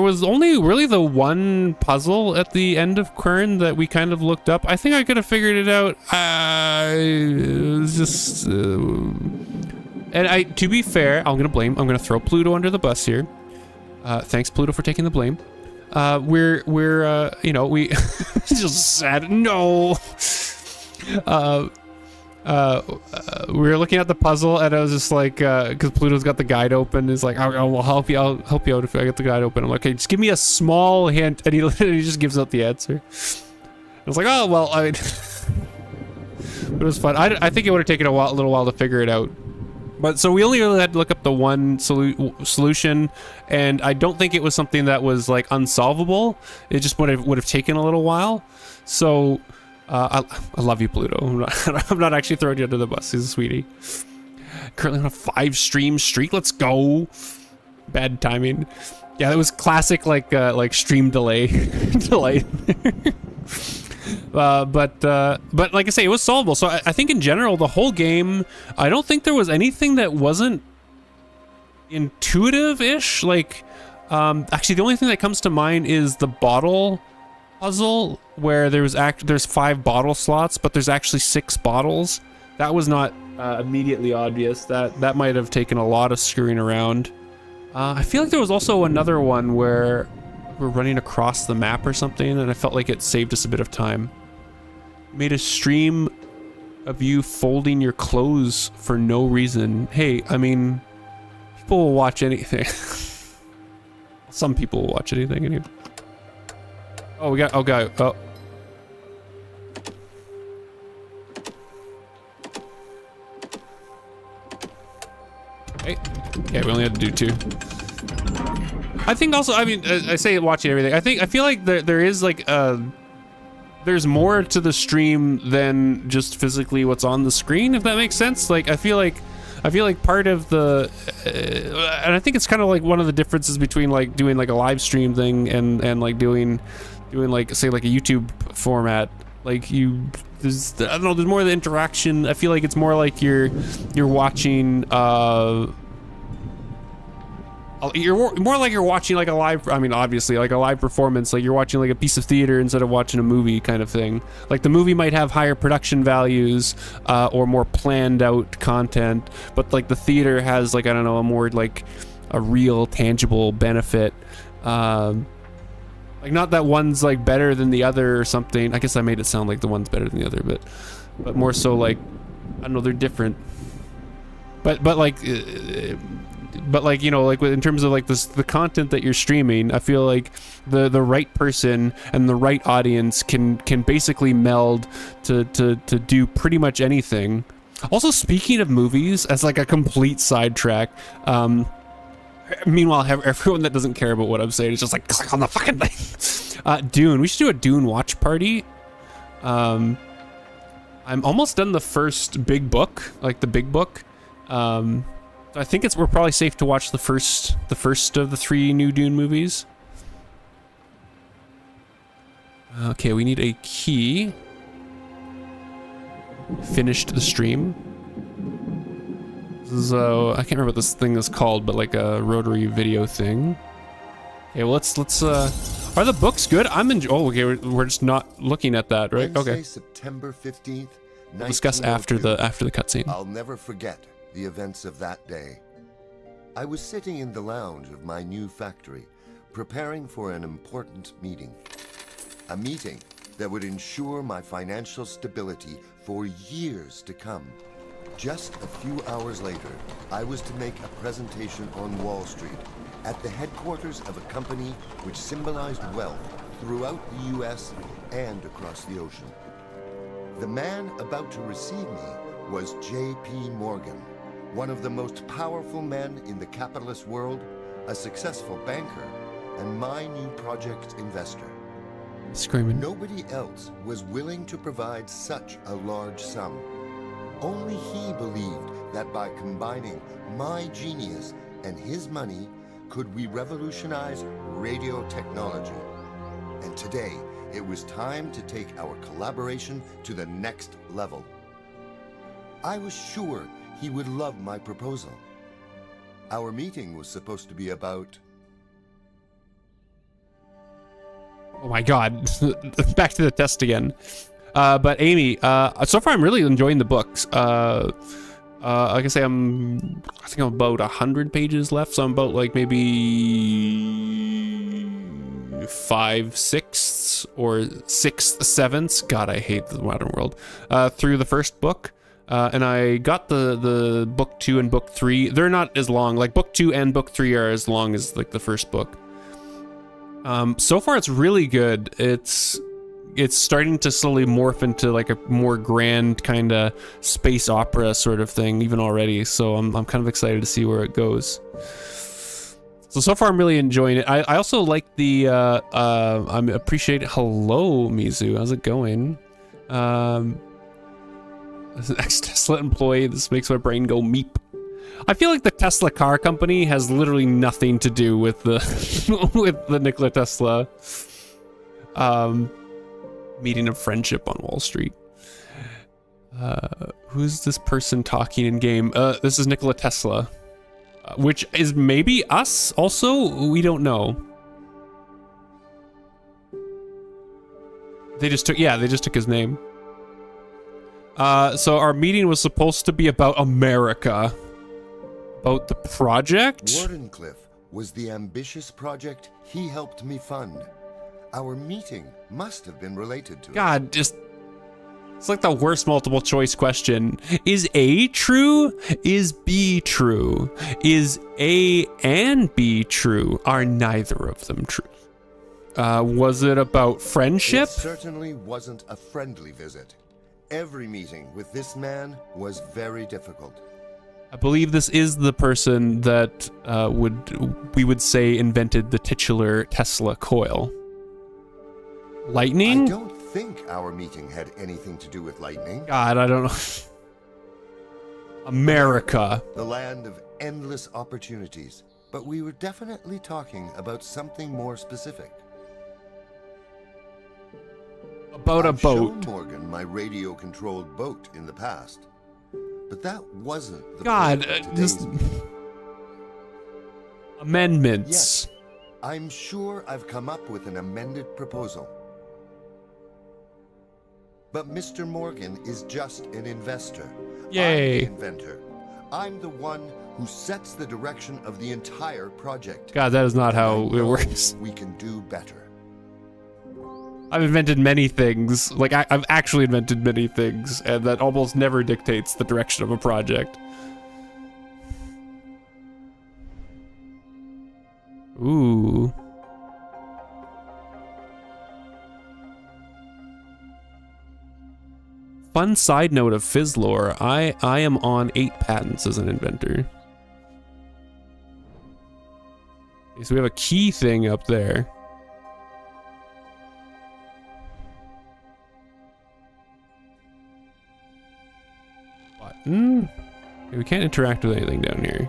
was only really the one puzzle at the end of Quern that we kind of looked up. I think I could have figured it out. It was just... and to be fair, I'm gonna throw Pluto under the bus here. Thanks, Pluto, for taking the blame. We're you know, we just sad. No. We were looking at the puzzle and I was just like, because Pluto's got the guide open, he's like, I'll help you out if I get the guide open. I'm like, okay, just give me a small hint, and he just gives out the answer. I was like, oh well, I mean, but it was fun. I think it would have taken a little while to figure it out. But so we only really had to look up the one solution, and I don't think it was something that was like unsolvable. It just would have taken a little while. So. I love you, Pluto. I'm not actually throwing you under the bus. He's a sweetie. Currently on a 5-stream streak. Let's go. Bad timing. Yeah, that was classic like stream delay. delay. But like I say, it was solvable. So I think in general, the whole game, I don't think there was anything that wasn't intuitive-ish. Like, actually, the only thing that comes to mind is the bottle puzzle, where there's 5 bottle slots, but there's actually 6 bottles. That was not immediately obvious. That might have taken a lot of screwing around. I feel like there was also another one where we're running across the map or something, and I felt like it saved us a bit of time. Made a stream of you folding your clothes for no reason. Hey, I mean, people will watch anything. Some people will watch anything anyway. Oh, we got, oh. Okay, we only had to do 2. I think also, I mean, I say watching everything. I feel like there is like there's more to the stream than just physically what's on the screen, if that makes sense. Like I feel like part of the and I think it's kind of like one of the differences between like doing like a live stream thing and like doing like, say, like a YouTube format. Like there's, I don't know, there's more of the interaction. I feel like it's more like you're watching you're more like you're watching like a live, I mean, obviously like a live performance, like you're watching like a piece of theater instead of watching a movie kind of thing. Like the movie might have higher production values or more planned out content, but like the theater has like, I don't know, a more like a real tangible benefit. Like not that one's like better than the other or something. I guess I made it sound like the one's better than the other, but more so like, I don't know, they're different. But like, you know, like in terms of like the content that you're streaming, I feel like the right person and the right audience can basically meld to do pretty much anything. Also, speaking of movies, as like a complete sidetrack, meanwhile, everyone that doesn't care about what I'm saying is just like, click on the fucking thing. Dune. We should do a Dune watch party. I'm almost done the first big book, like the big book. I think we're probably safe to watch the first of the 3 new Dune movies. Okay, we need a key. Finished the stream. This is I can't remember what this thing is called, but like a rotary video thing. Okay, well let's are the books good? Oh, okay, we're just not looking at that, right? Wednesday, Okay. September 15th, We'll discuss after the cutscene. I'll never forget the events of that day. I was sitting in the lounge of my new factory, preparing for an important meeting. A meeting that would ensure my financial stability for years to come. Just a few hours later, I was to make a presentation on Wall Street at the headquarters of a company which symbolized wealth throughout the US and across the ocean. The man about to receive me was J.P. Morgan, one of the most powerful men in the capitalist world, a successful banker, and my new project investor. Screaming. Nobody else was willing to provide such a large sum. Only he believed that by combining my genius and his money, could we revolutionize radio technology. And today, it was time to take our collaboration to the next level. I was sure he would love my proposal. Our meeting was supposed to be about... Oh my god. Back to the test again. But Amy, so far I'm really enjoying the books. Like I say, I think I'm about 100 pages left, so I'm about like maybe 5/6 or 6/7. God, I hate the modern world. Through the first book. And I got the book 2 and book 3. They're not as long. Like book 2 and book 3 are as long as like the first book. So far it's really good. It's starting to slowly morph into like a more grand kind of space opera sort of thing even already. So I'm kind of excited to see where it goes. So far I'm really enjoying it. I also like the I appreciate hello Mizu. How's it going? As an excellent employee, this makes my brain go meep. I feel like the Tesla car company has literally nothing to do with the with the Nikola Tesla meeting of friendship on Wall Street. Who's this person talking in game? This is Nikola Tesla, which is maybe us also. We don't know. They just took his name. So our meeting was supposed to be about America. About the project? Wardenclyffe was the ambitious project he helped me fund. Our meeting must have been related to it. God, it's like the worst multiple choice question. Is A true? Is B true? Is A and B true? Are neither of them true? Was it about friendship? It certainly wasn't a friendly visit. Every meeting with this man was very difficult. I believe this is the person that we would say invented the titular Tesla coil. Lightning? I don't think our meeting had anything to do with lightning. God, I don't know. America. The land of endless opportunities. But we were definitely talking about something more specific. About a I've boat. shown Morgan my radio-controlled boat in the past. But that wasn't the God, point of this today's meeting. amendments. Yes, I'm sure I've come up with an amended proposal. But Mr. Morgan is just an investor. Yay. I'm the inventor. I'm the one who sets the direction of the entire project. God, that is not I how it know works. We can do better. I've invented many things. Like, I've actually invented many things, and that almost never dictates the direction of a project. Ooh. Fun side note of Fizzlore, I am on 8 patents as an inventor. Okay, so we have a key thing up there. Button? Okay, we can't interact with anything down here.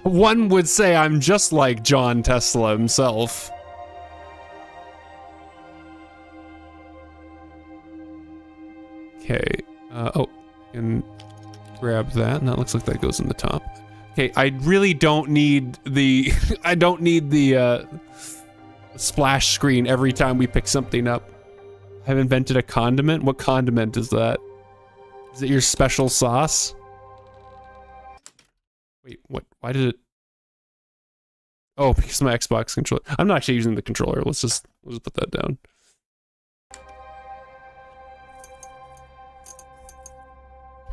One would say I'm just like John Tesla himself. Okay, oh, and grab that, and that looks like that goes in the top. Okay, I really don't need the, I don't need the splash screen every time we pick something up. I've invented a condiment? What condiment is that? Is it your special sauce? Wait, what? Why did it? Oh, because my Xbox controller. I'm not actually using the controller. Let's just put that down.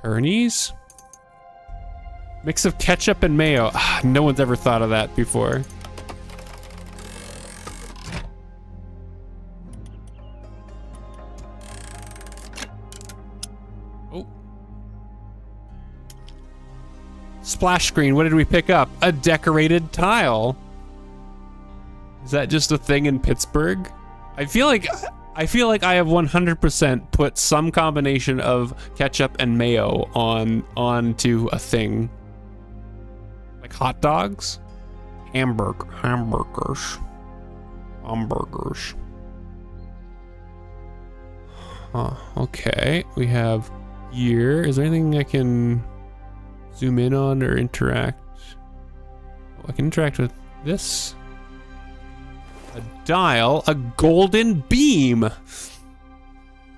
Pernies? Mix of ketchup and mayo. Ah, no one's ever thought of that before. Oh. Splash screen. What did we pick up? A decorated tile. Is that just a thing in Pittsburgh? I feel like I have 100% put some combination of ketchup and mayo onto a thing. Like hot dogs? Hamburgers. Huh, okay. We have here. Is there anything I can zoom in on or interact? Oh, I can interact with this. A dial, a golden beam.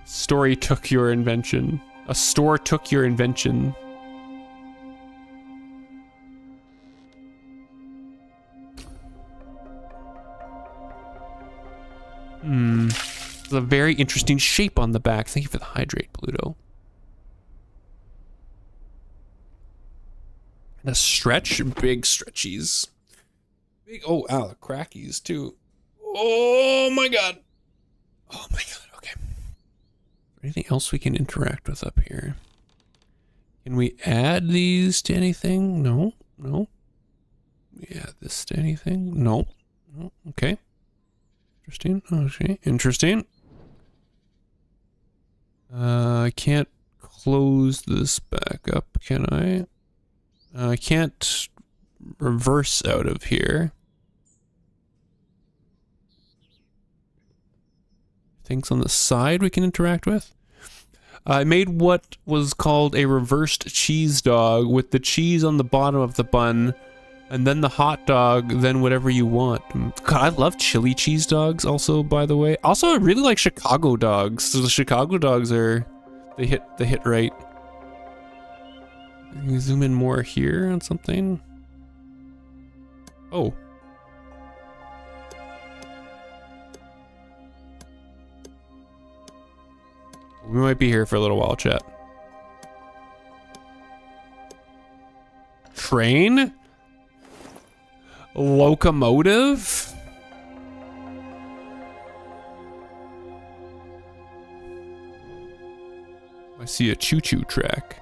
Story took your invention. A store took your invention. It's a very interesting shape on the back. Thank you for the hydrate, Pluto. And a stretch, big stretchies. Big, oh, ow, the crackies too. Oh my god. Oh my god, okay. Anything else we can interact with up here? Can we add these to anything? No, no. Yeah, this to anything? No. No, okay. Interesting, okay, interesting. I can't close this back up, can I? I can't reverse out of here. Things on the side we can interact with. I made what was called a reversed cheese dog with the cheese on the bottom of the bun and then the hot dog, then whatever you want. God, I love chili cheese dogs also, by the way. Also, I really like Chicago dogs. So the Chicago dogs are, they hit right. Can you zoom in more here on something? Oh. We might be here for a little while, chat. Train? Locomotive? I see a choo-choo track.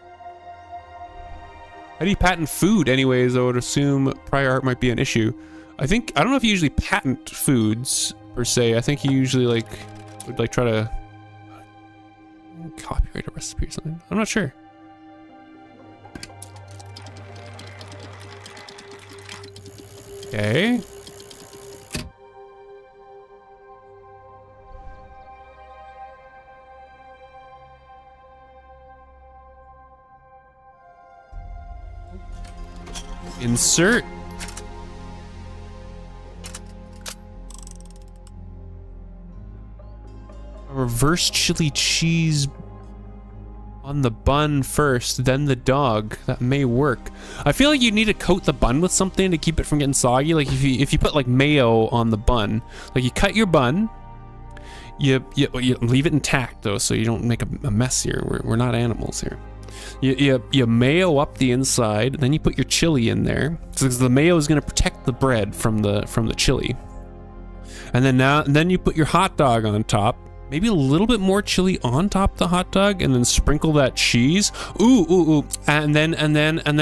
How do you patent food anyways? I would assume prior art might be an issue. I don't know if you usually patent foods per se. I think you usually would try to copyright a recipe or something. I'm not sure. Okay. Insert. A reverse chili cheese on the bun first, then the dog. That may work. I feel like you need to coat the bun with something to keep it from getting soggy. Like if you put like mayo on the bun, like you cut your bun, you leave it intact though, so you don't make a mess here. We're not animals here. You mayo up the inside, then you put your chili in there, because the mayo is going to protect the bread from the chili. And then you put your hot dog on top. Maybe a little bit more chili on top of the hot dog, and then sprinkle that cheese. Ooh. And then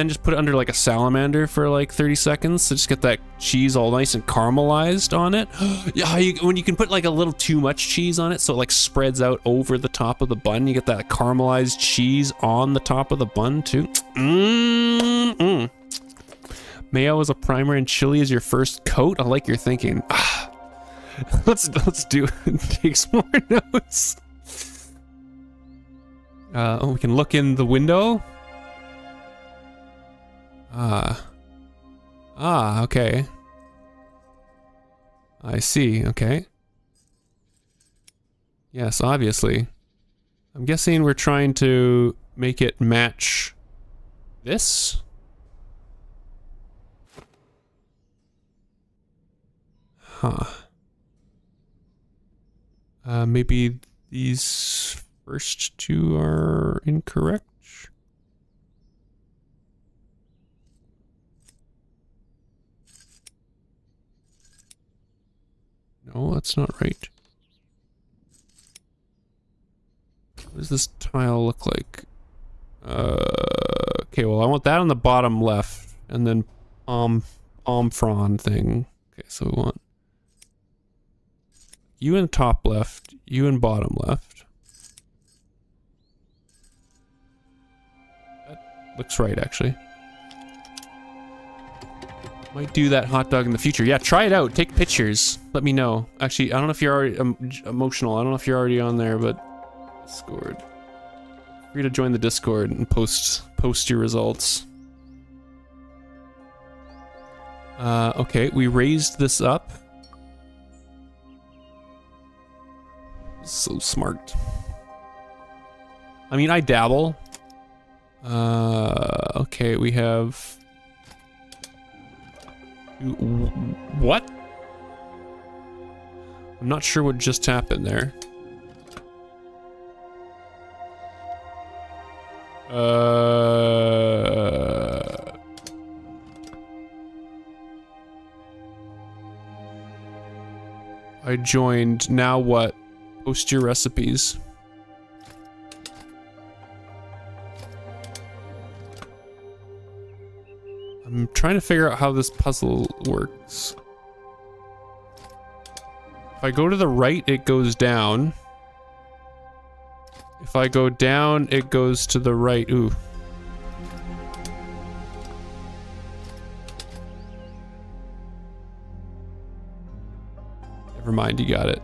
just put it under like a salamander for like 30 seconds to just get that cheese all nice and caramelized on it. Yeah, when you can put like a little too much cheese on it, so it like spreads out over the top of the bun, you get that caramelized cheese on the top of the bun too. Mayo as a primer and chili as your first coat. I like your thinking. Let's do take some more notes. We can look in the window. Okay. I see, okay. Yes, obviously. I'm guessing we're trying to make it match this. Huh. Maybe these first two are incorrect. No, that's not right. What does this tile look like? Okay, well I want that on the bottom left, and then palm frond thing. Okay, so we want you in top left, you in bottom left. That looks right, actually. Might do that hot dog in the future. Yeah, try it out. Take pictures. Let me know. Actually, I don't know if you're already emotional. I don't know if you're already on there, but Discord. Free to join the Discord and post your results. Okay, we raised this up. So smart. I mean, I dabble. Okay, we have... What? I'm not sure what just happened there. I joined. Now what? Post your recipes. I'm trying to figure out how this puzzle works. If I go to the right, it goes down. If I go down, it goes to the right. Ooh. Never mind, you got it.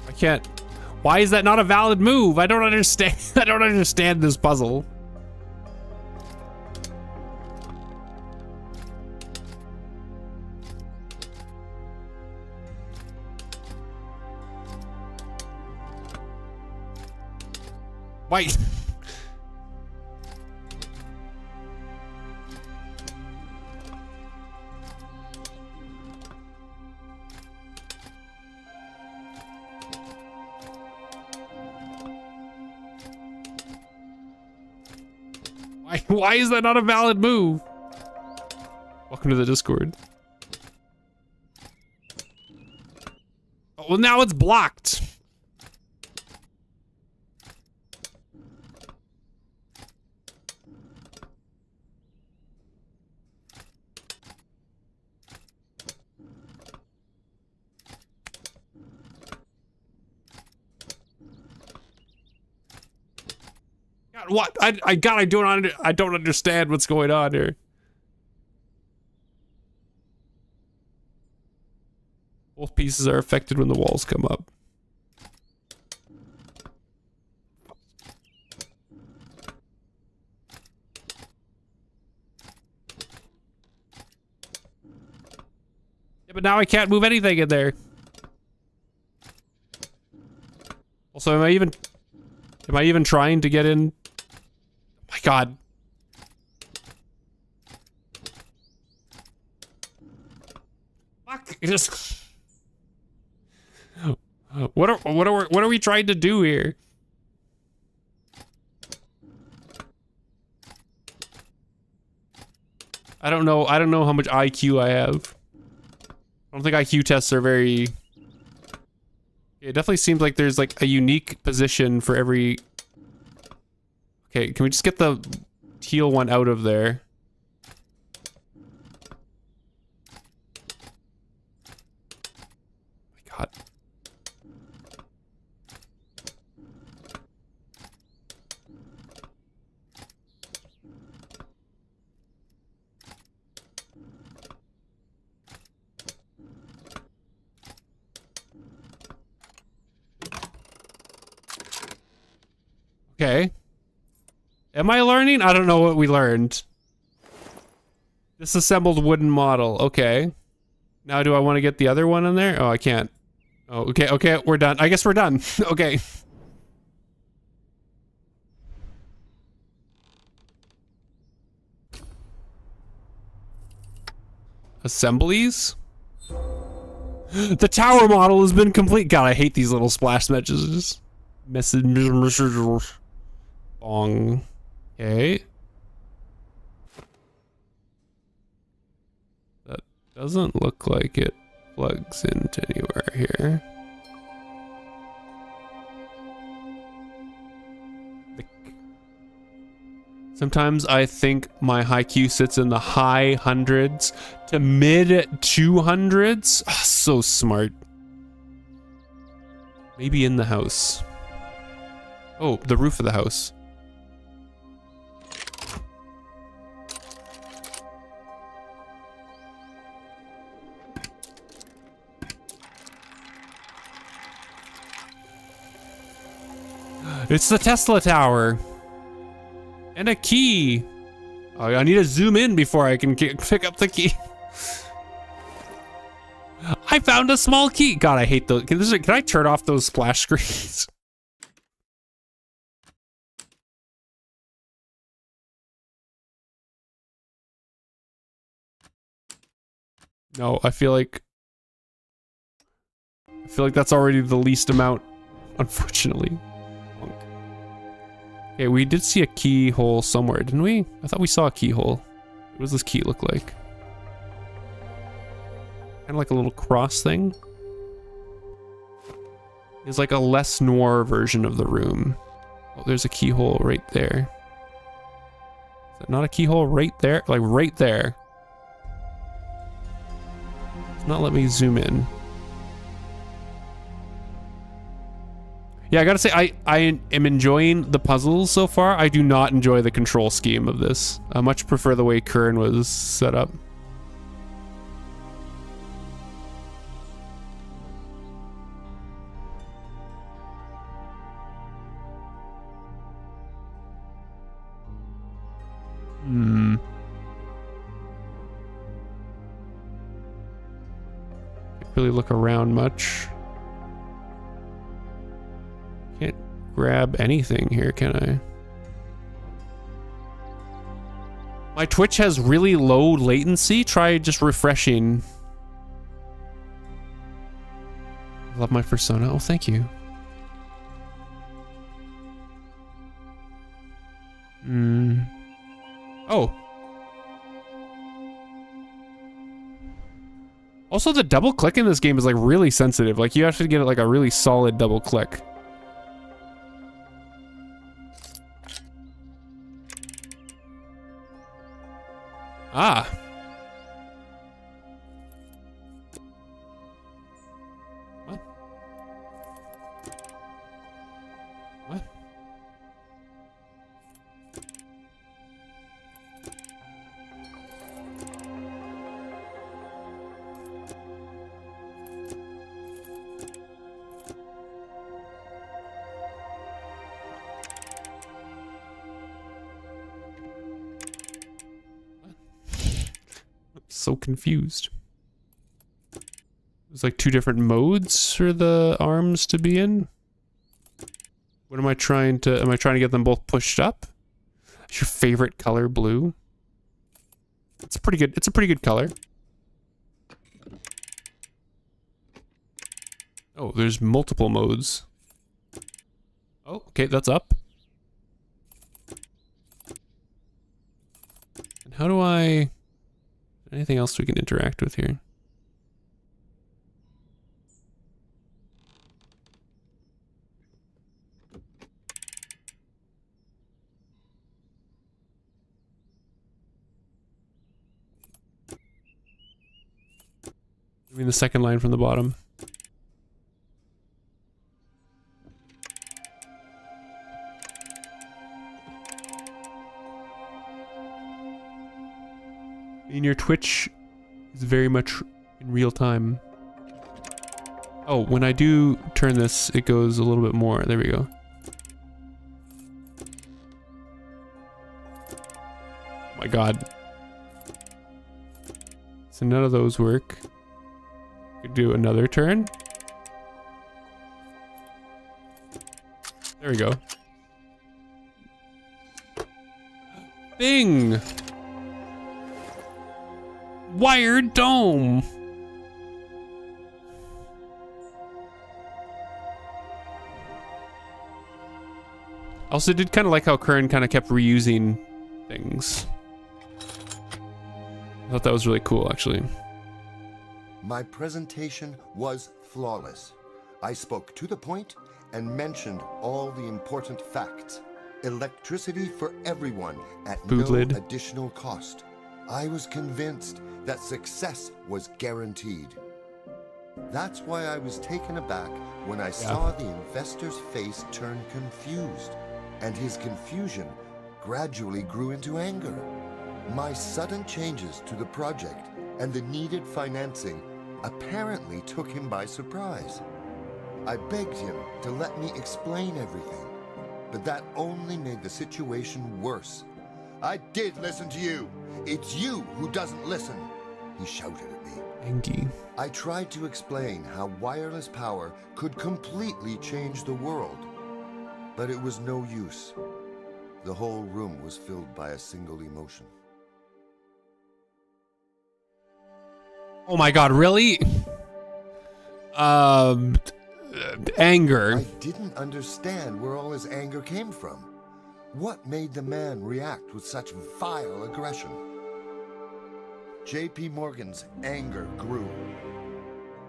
I can't. Why is that not a valid move? I don't understand. I don't understand this puzzle. Why? Why is that not a valid move? Welcome to the Discord. Oh, well, now it's blocked. What? I don't understand what's going on here. Both pieces are affected when the walls come up. Yeah, but now I can't move anything in there. Also, am I even trying to get in? My God. Fuck. Just. What are we trying to do here? I don't know how much IQ I have. I don't think IQ tests are very. It definitely seems like there's like a unique position for every. Okay, can we just get the teal one out of there? My God. Okay. Am I learning? I don't know what we learned. Disassembled wooden model. Okay. Now do I want to get the other one in there? Oh, I can't. Oh, okay, okay, we're done. I guess we're done. Okay. Assemblies? The tower model has been complete. God, I hate these little splash messages. Bong. Okay. That doesn't look like it plugs into anywhere here. Sometimes I think my IQ sits in the high hundreds to mid 200s. Oh, so smart. Maybe in the house. Oh, the roof of the house. It's the Tesla Tower. And a key. Oh, I need to zoom in before I can pick up the key. I found a small key. God, I hate those. Can I turn off those splash screens? No, I feel like that's already the least amount, unfortunately. Okay, we did see a keyhole somewhere, didn't we? I thought we saw a keyhole. What does this key look like? Kind of like a little cross thing. is like a less noir version of the room. Oh, there's a keyhole right there. Is that not a keyhole right there? Like right there. It's not let me zoom in. Yeah, I gotta say, I am enjoying the puzzles so far. I do not enjoy the control scheme of this. I much prefer the way Curran was set up. Can't really look around much. Can't grab anything here, can I? My Twitch has really low latency. Try just refreshing. Love my persona. Oh, thank you. Oh. Also, the double click in this game is like really sensitive. Like you have to get it like a really solid double click. Ah. What? What? So confused. There's like two different modes for the arms to be in. What am I trying to get them both pushed up? Is your favorite color blue? It's pretty good. It's a pretty good color. Oh, there's multiple modes. Oh, okay, that's up. And how do I... Anything else we can interact with here? I mean the second line from the bottom. And your Twitch is very much in real time. Oh, when I do turn this, it goes a little bit more. There we go. Oh my god. So none of those work. Could do another turn. There we go. Bing! Wired dome. Also did kind of like how Curran kind of kept reusing things. I thought that was really cool, actually. My presentation was flawless. I spoke to the point and mentioned all the important facts. Electricity for everyone at Food no lid. additional cost. I was convinced that success was guaranteed. That's why I was taken aback when I saw the investor's face turn confused, and his confusion gradually grew into anger. My sudden changes to the project and the needed financing apparently took him by surprise. I begged him to let me explain everything, but that only made the situation worse. I did listen to you. It's you who doesn't listen, he shouted at me. Angie. I tried to explain how wireless power could completely change the world, but it was no use. The whole room was filled by a single emotion. Oh my god, really? Anger. I didn't understand where all his anger came from. What made the man react with such vile aggression? J.P. Morgan's anger grew.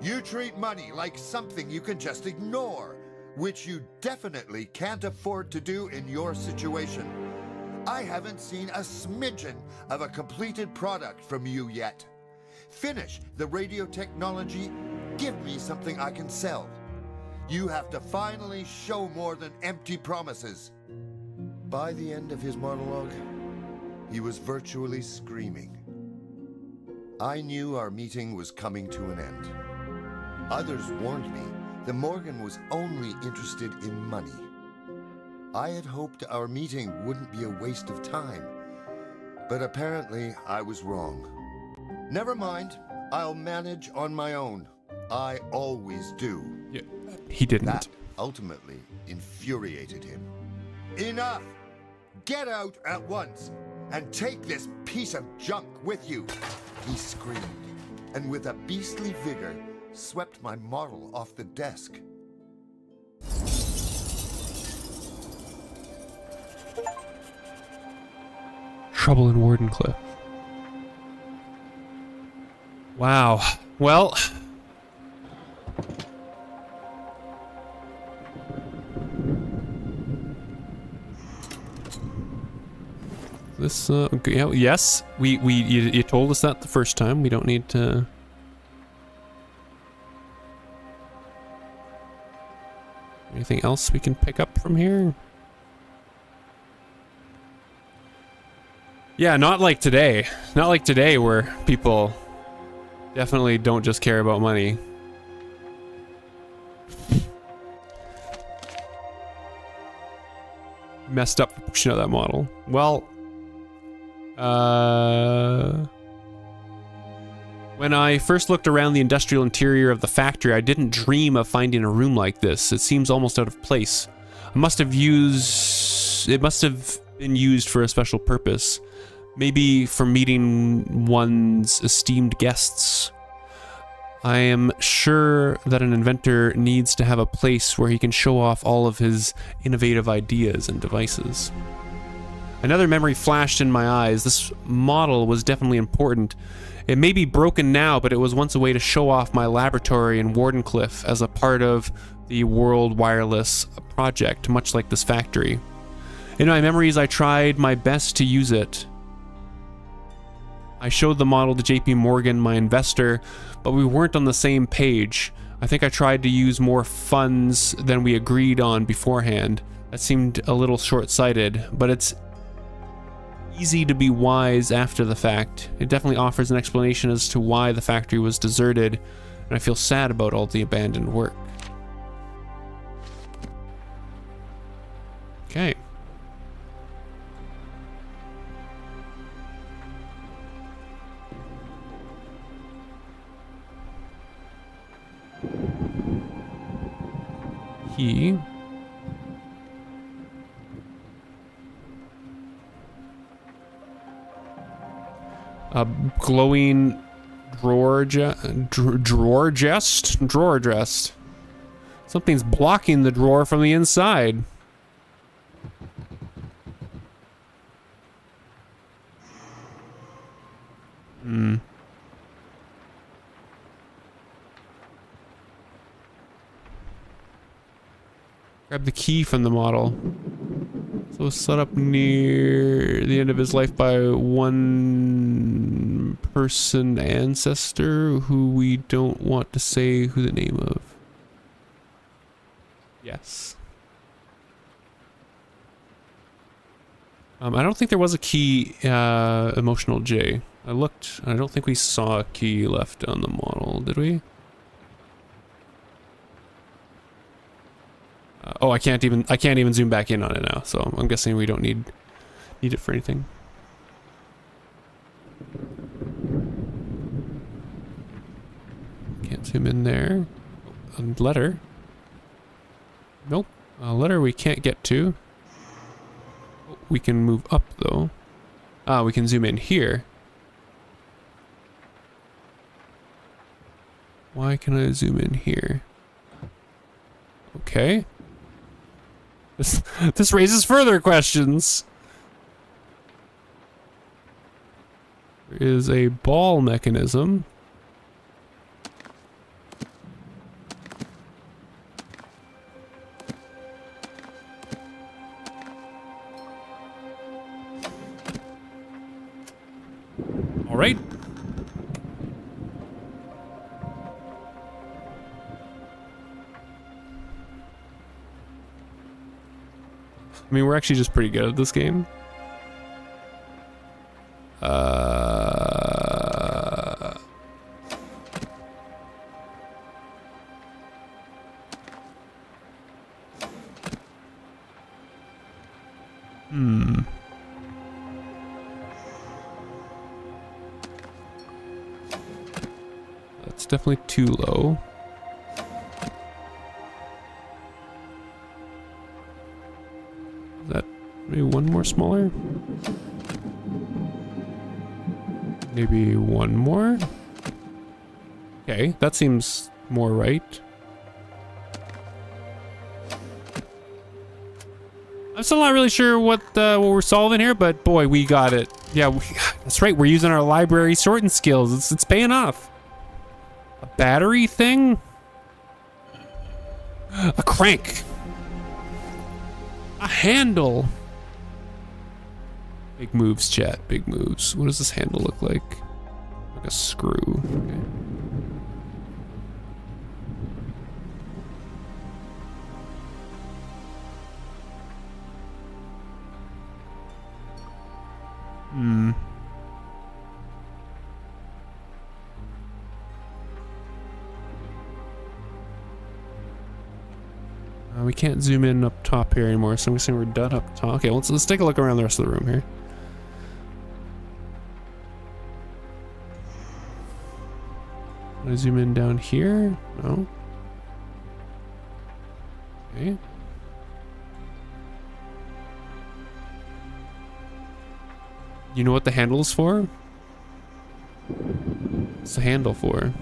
You treat money like something you can just ignore, which you definitely can't afford to do in your situation. I haven't seen a smidgen of a completed product from you yet. Finish the radio technology, give me something I can sell. You have to finally show more than empty promises. By the end of his monologue, he was virtually screaming. I knew our meeting was coming to an end. Others warned me that Morgan was only interested in money. I had hoped our meeting wouldn't be a waste of time, but apparently I was wrong. Never mind, I'll manage on my own. I always do. Yeah, he didn't. That ultimately infuriated him. Enough! Get out at once and take this piece of junk with you, he screamed, and with a beastly vigor swept my model off the desk. Trouble in Wardenclyffe. Wow. Well, this yeah, yes, you told us that the first time. We don't need to. Anything else we can pick up from here? Yeah, not like today. Not like today where people definitely don't just care about money. Messed up for pushing out that model. Well, when I first looked around the industrial interior of the factory, I didn't dream of finding a room like this. It seems almost out of place. It must have been used for a special purpose. Maybe for meeting one's esteemed guests. I am sure that an inventor needs to have a place where he can show off all of his innovative ideas and devices. Another memory flashed in my eyes. This model was definitely important. It may be broken now, but it was once a way to show off my laboratory in Wardenclyffe as a part of the World Wireless project, much like this factory. In my memories, I tried my best to use it. I showed the model to JP Morgan, my investor, but we weren't on the same page. I think I tried to use more funds than we agreed on beforehand. That seemed a little short-sighted, but it's easy to be wise after the fact. It definitely offers an explanation as to why the factory was deserted, and I feel sad about all the abandoned work. Okay. Key. A glowing drawer chest. Something's blocking the drawer from the inside. Grab the key from the model. So set up near the end of his life by one person ancestor who we don't want to say who the name of. Yes. I don't think there was a key, emotional J. I looked, I don't think we saw a key left on the model, did we? Oh, I can't even zoom back in on it now, so I'm guessing we don't need it for anything. Can't zoom in there. A letter. Nope. A letter we can't get to. We can move up though. Ah, we can zoom in here. Why can I zoom in here? Okay. This raises further questions. There is a ball mechanism. All right. I mean, we're actually just pretty good at this game. That's definitely too low. Is that maybe one more smaller? Maybe one more? Okay, that seems more right. I'm still not really sure what we're solving here, but boy, we got it. Yeah, that's right. We're using our library sorting skills. It's paying off. A battery thing? A crank. A handle. Big moves, chat. Big moves. What does this handle look like? Like a screw. Okay. We can't zoom in up top here anymore, so I'm guessing we're done up top. Okay, let's take a look around the rest of the room here. Can I zoom in down here? No. Okay. You know what the handle is for? What's the handle for?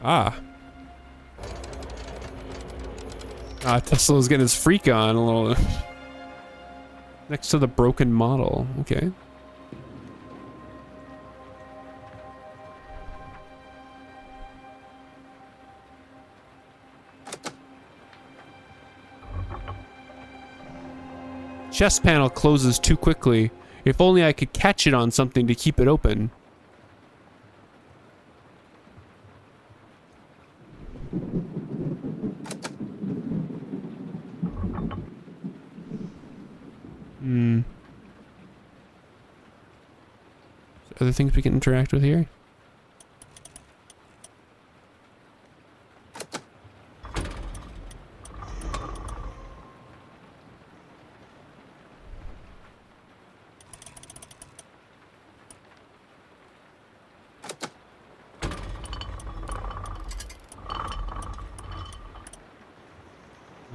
Ah. Tesla's getting his freak on a little. Next to the broken model. Okay. Chest panel closes too quickly. If only I could catch it on something to keep it open. Other things we can interact with here?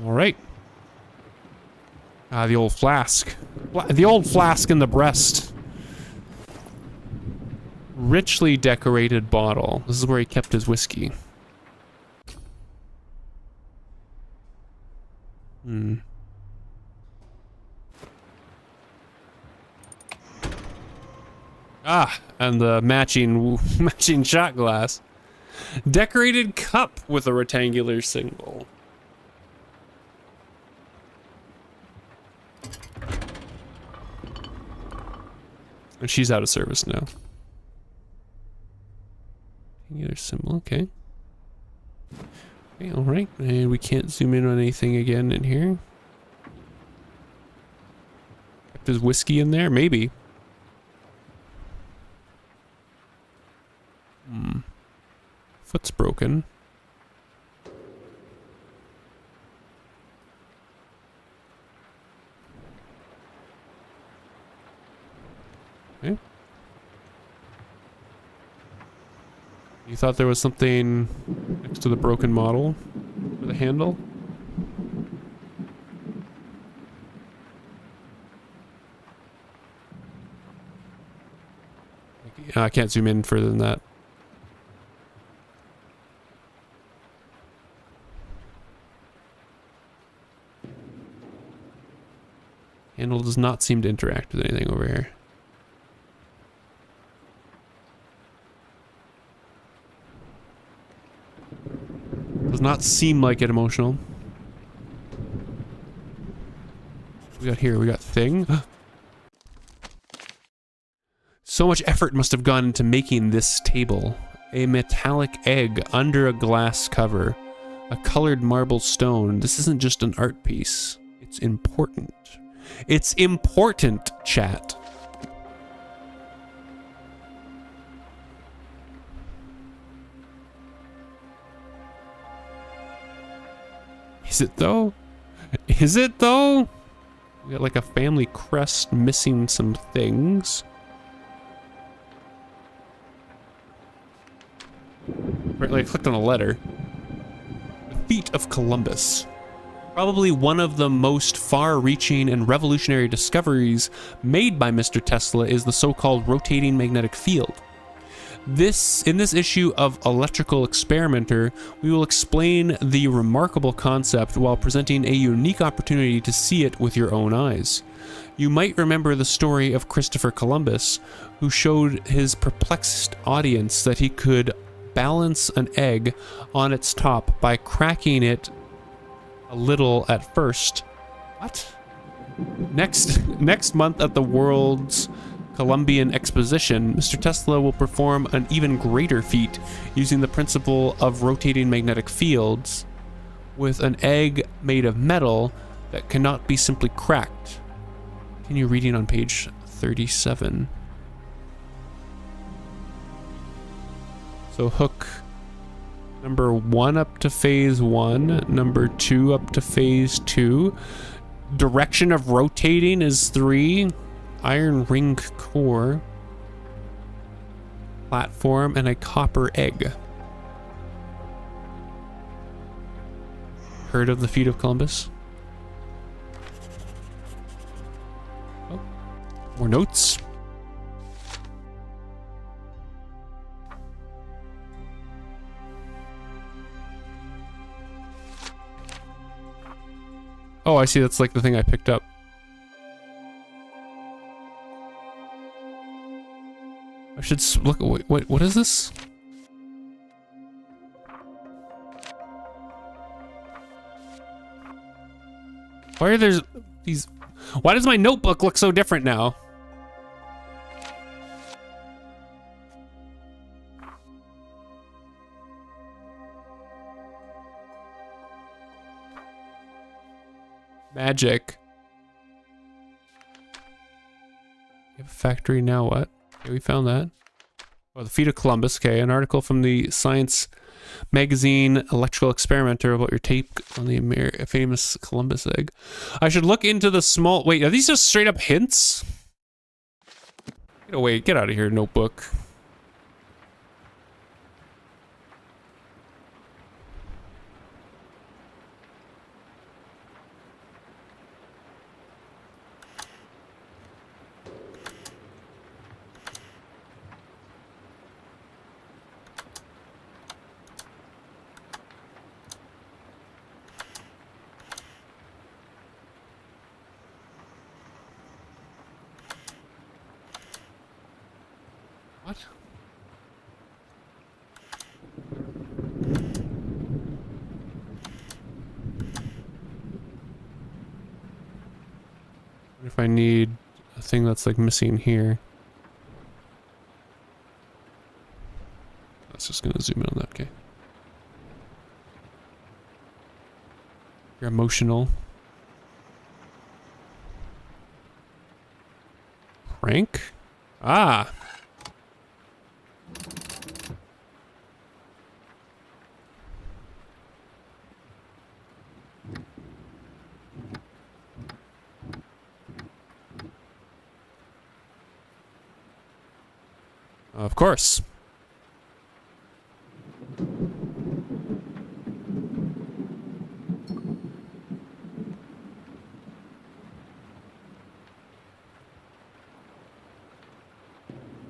All right. The old flask. The old flask in the breast. Richly decorated bottle. This is where he kept his whiskey. Ah, and the matching shot glass. Decorated cup with a rectangular symbol. And she's out of service now. Rectangular symbol, okay. Okay, alright. And we can't zoom in on anything again in here. If there's whiskey in there, maybe. Foot's broken. Okay. You thought there was something next to the broken model with a handle? I can't zoom in further than that. Handle does not seem to interact with anything over here. Does not seem like it emotional. We got here, we got thing. So much effort must have gone into making this table. A metallic egg under a glass cover. A colored marble stone. This isn't just an art piece. It's important. It's important, chat. Is it though? Is it though? We got like a family crest missing some things. Apparently I clicked on a letter. The Feet of Columbus. Probably one of the most far-reaching and revolutionary discoveries made by Mr. Tesla is the so-called rotating magnetic field. In this issue of Electrical Experimenter, we will explain the remarkable concept while presenting a unique opportunity to see it with your own eyes. You might remember the story of Christopher Columbus, who showed his perplexed audience that he could balance an egg on its top by cracking it a little at first. What? Next month at the World's Columbian Exposition, Mr. Tesla will perform an even greater feat using the principle of rotating magnetic fields with an egg made of metal that cannot be simply cracked. Continue reading on page 37. So hook number 1 up to phase 1, number 2 up to phase 2. Direction of rotating is 3. Iron ring core, platform, and a copper egg. Heard of the Feet of Columbus? Oh, more notes. Oh, I see. That's like the thing I picked up. I should look. Wait, what is this? Why are there these? Why does my notebook look so different now? Magic. We have a factory now. What? Okay, we found that. Oh, the Feet of Columbus. Okay, an article from the Science magazine Electrical Experimenter about your take on the famous Columbus egg. I should look into the small... Wait, are these just straight up hints? Get away. Get out of here, notebook. What? What if I need a thing that's like missing here? That's just gonna zoom in on that, okay. You're emotional. Prank? Ah! Of course.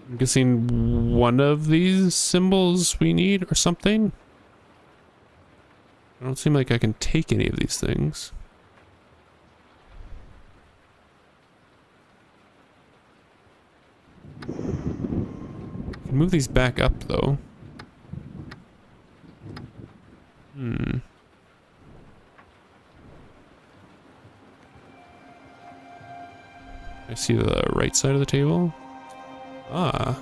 I'm guessing one of these symbols we need or something. I don't seem like I can take any of these things. Move these back up though. I see the right side of the table. Ah.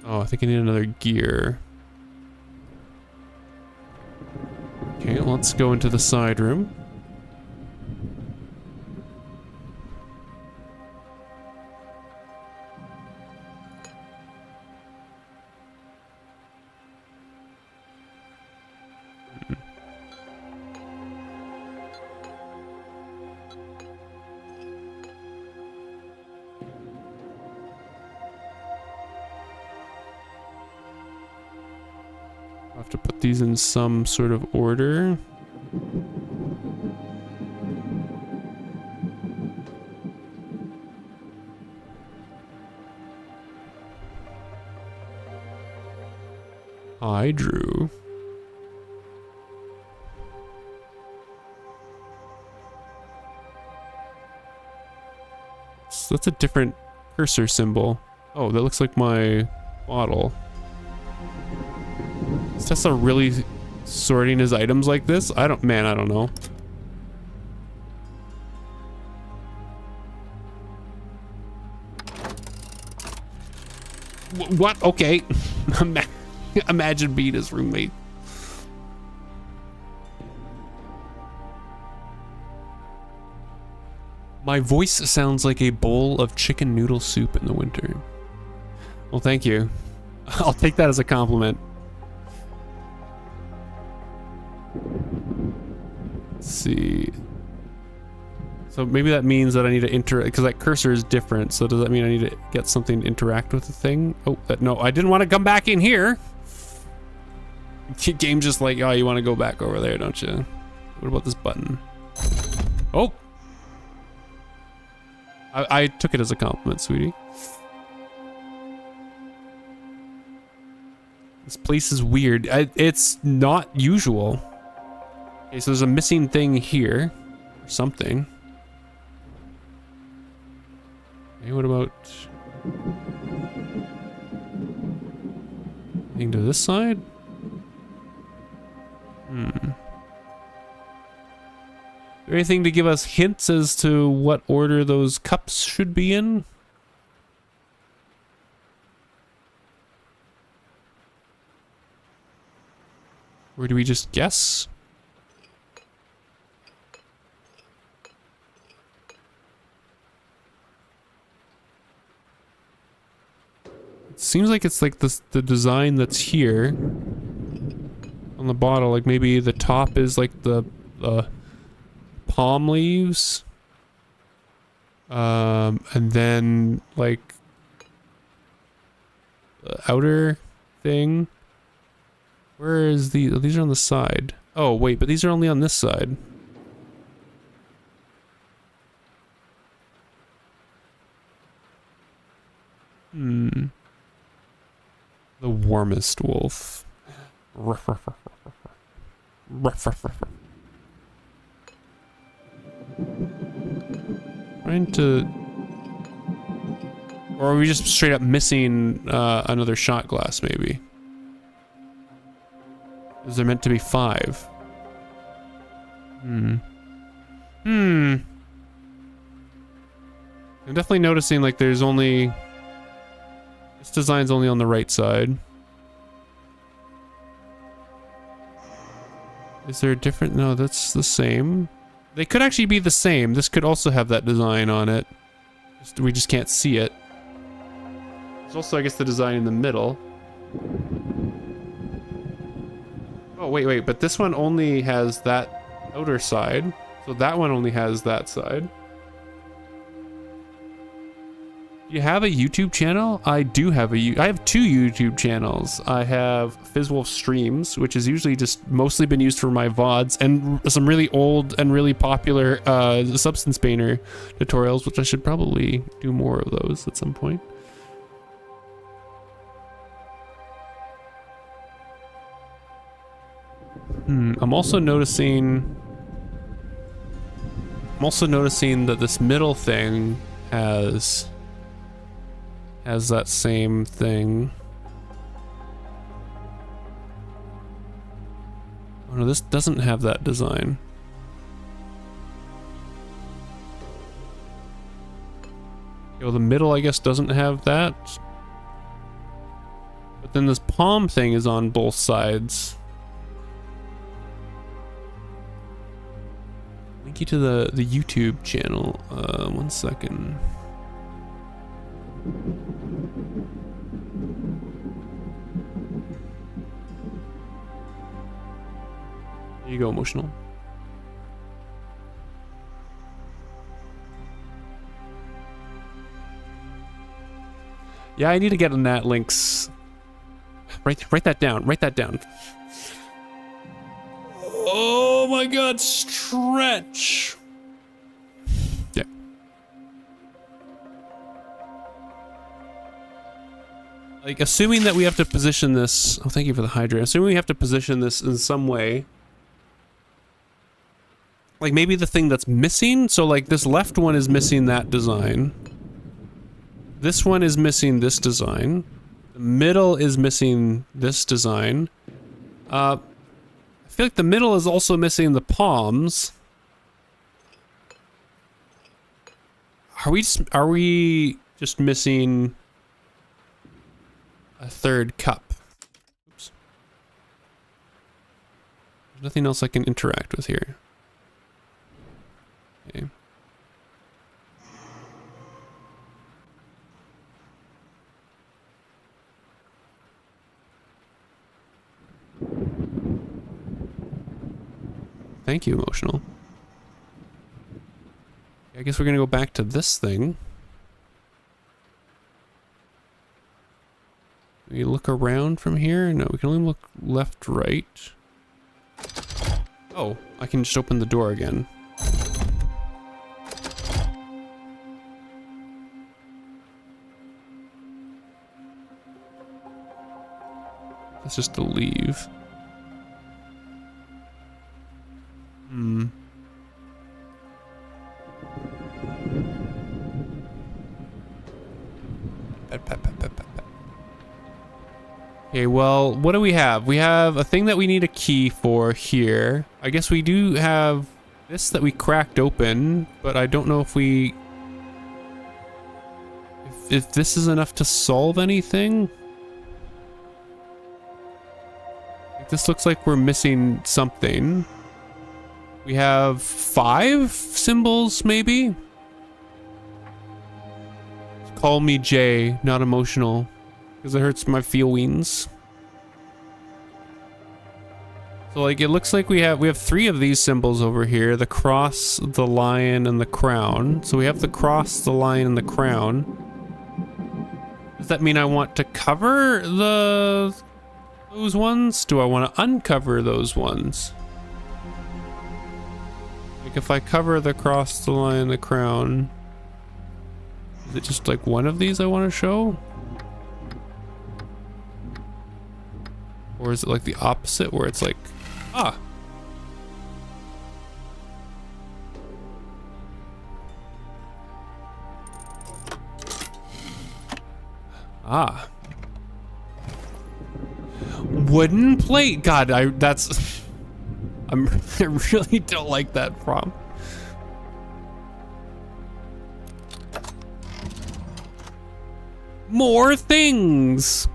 Oh, I think I need another gear. Okay, let's go into the side room. I'll have to put these in some sort of order. I drew. So that's a different cursor symbol. Oh, that looks like my bottle. Is Tessa really sorting his items like this? I don't know. What? Okay. Imagine being his roommate. My voice sounds like a bowl of chicken noodle soup in the winter. Well, thank you. I'll take that as a compliment. Let's see. So maybe that means that I need to because that cursor is different. So does that mean I need to get something to interact with the thing? Oh, no, I didn't want to come back in here. Game just like, oh, you want to go back over there, don't you? What about this button? Oh. I took it as a compliment, sweetie. This place is weird. It's not usual. Okay, so there's a missing thing here. Or something. Okay, what about... anything to this side? Is there anything to give us hints as to what order those cups should be in? Or do we just guess? It seems like it's like the design that's here on the bottle. Like maybe the top is like the palm leaves, and then like the outer thing. Where is these are on the side. Oh wait, but these are only on this side. The warmest wolf. Trying to... or are we just straight up missing another shot glass, maybe? Is there meant to be 5? I'm definitely noticing like there's only... this design's only on the right side. Is there a different... no, that's the same. They could actually be the same. This could also have that design on it. We just can't see it. There's also, I guess, the design in the middle. Oh, wait, but this one only has that outer side. So that one only has that side. You have a YouTube channel? I do have I have 2 YouTube channels. I have Fizzwolf Streams, which has usually just mostly been used for my VODs, and some really old and really popular Substance Painter tutorials, which I should probably do more of those at some point. I'm also noticing that this middle thing has that same thing. Oh no, this doesn't have that design. Well, the middle, I guess, doesn't have that. But then this palm thing is on both sides. Link you to the YouTube channel. 1 second. There you go, emotional. Yeah, I need to get on that links. Write that down. Write that down. Oh my god, stretch. Yeah. Like, assuming that we have to position this. Oh, thank you for the hydrate. Assuming we have to position this in some way. Like, maybe the thing that's missing. So, like, this left one is missing that design. This one is missing this design. The middle is missing this design. I feel like the middle is also missing the palms. Are we just missing a third cup? Oops. There's nothing else I can interact with here. Okay. Thank you, emotional. I guess we're gonna go back to this thing. We look around from here? No, we can only look left, right. Oh, I can just open the door again. That's just to leave. Hmm. Okay, well, what do we have? We have a thing that we need a key for here. I guess we do have this that we cracked open, but I don't know if we... If this is enough to solve anything? This looks like we're missing something. We have 5 symbols, maybe? Call me Jay, not emotional, because it hurts my feelings. So, like, it looks like we have 3 of these symbols over here: the cross, the lion, and the crown. So we have the cross, the lion, and the crown. Does that mean I want to cover those ones? Do I want to uncover those ones? Like, if I cover the cross, the lion, the crown, is it just like one of these I want to show? Or is it like the opposite where it's like, ah. Ah. Wooden plate. God, I really don't like that prompt. More things.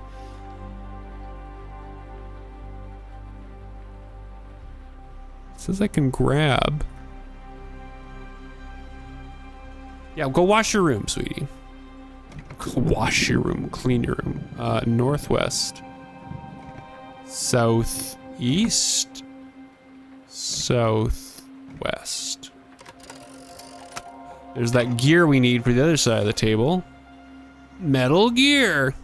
It says I can grab. Yeah, go wash your room, sweetie. Go wash your room, clean your room. Northwest. Southeast. Southwest. There's that gear we need for the other side of the table. Metal Gear.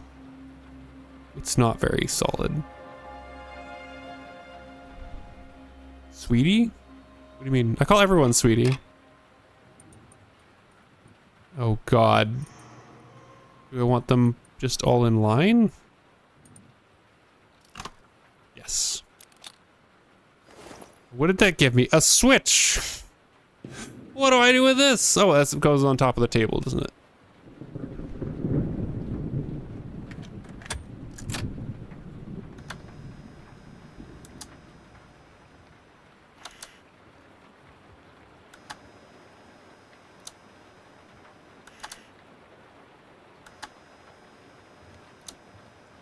It's not very solid. Sweetie? What do you mean? I call everyone sweetie. Oh god. Do I want them just all in line? Yes. What did that give me? A switch! What do I do with this? Oh, that goes on top of the table, doesn't it?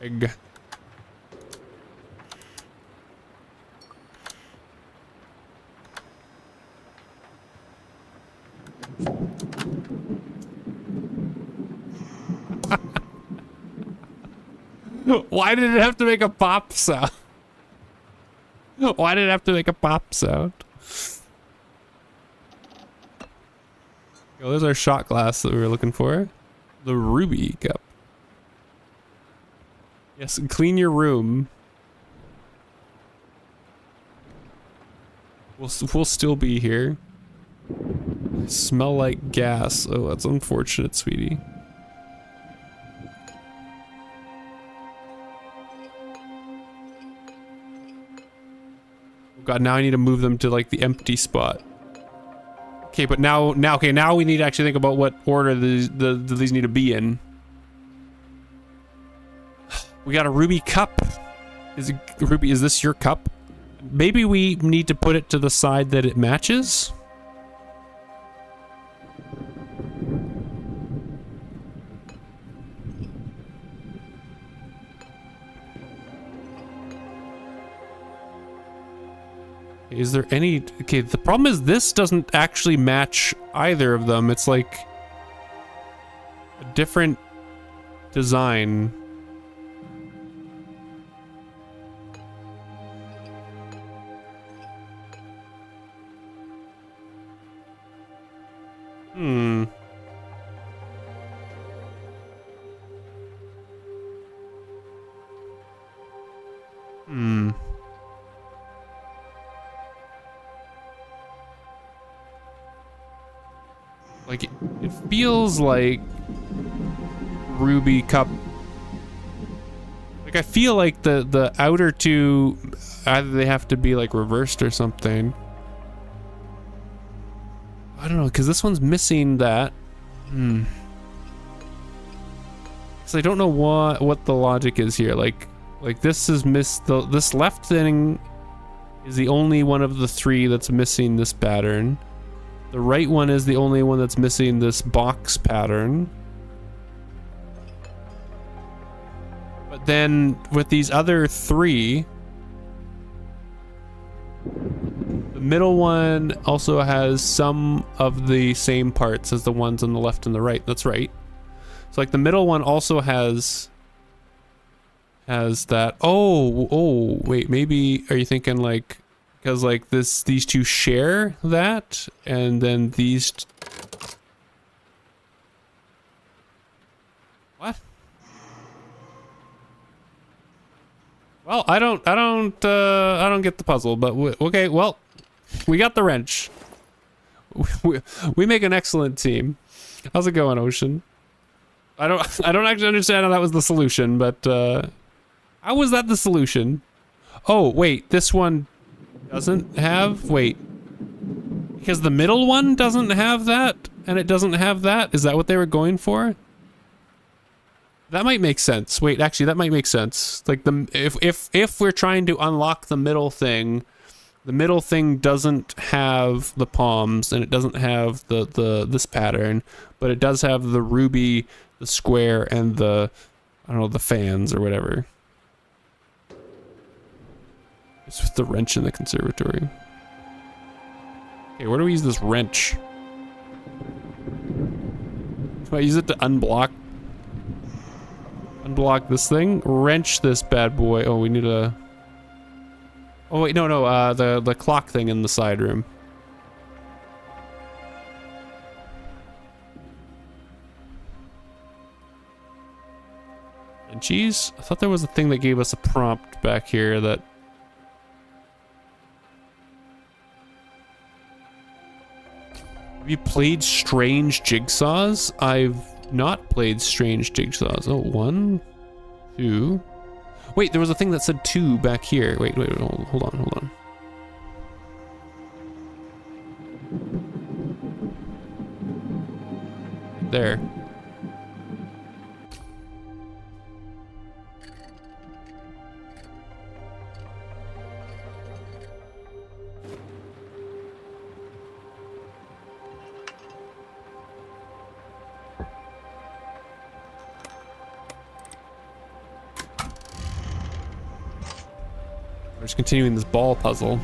Egg. Why did it have to make a pop sound? Why did it have to make a pop sound? Oh, there's our shot glass that we were looking for. The ruby cup. Yes, clean your room. We'll still be here. Smell like gas. Oh, that's unfortunate, sweetie. God, now I need to move them to like the empty spot. Okay, but now we need to actually think about what order these need to be in. We got a ruby cup. Ruby, is this your cup? Maybe we need to put it to the side that it matches. Is there any... Okay, the problem is this doesn't actually match either of them. It's like a different design. Hmm. Hmm. Like, it feels like ruby cup. Like, I feel like the outer two, either they have to be like reversed or something. I don't know, because this one's missing that. Hmm. So I don't know what the logic is here. Like this is this left thing is the only one of the three that's missing this pattern. The right one is the only one that's missing this box pattern. But then with these other three, the middle one also has some of the same parts as the ones on the left and the right. That's right. So like the middle one also has that. Oh, wait, maybe are you thinking like, because like these two share that, and then these what? Well, I don't get the puzzle, but okay, well, we got the wrench. We make an excellent team. How's it going, Ocean? I don't actually understand how that was the solution, but how was that the solution? Oh, wait, this one doesn't have, wait, because the middle one doesn't have that and it doesn't have that. Is that what they were going for? That might make sense. Wait, actually that might make sense. Like if we're trying to unlock the middle thing doesn't have the palms and it doesn't have this pattern, but it does have the ruby, the square, and the, I don't know, the fans or whatever. It's with the wrench in the conservatory. Okay, where do we use this wrench? Do I use it to unblock this thing? Wrench this bad boy. Oh, we need a... Oh wait, no, the clock thing in the side room. And cheese? I thought there was a thing that gave us a prompt back here that... Have you played Strange Jigsaws? I've not played Strange Jigsaws. Oh, 1, 2. Wait, there was a thing that said 2 back here. Wait, hold on. There. We're just continuing this ball puzzle.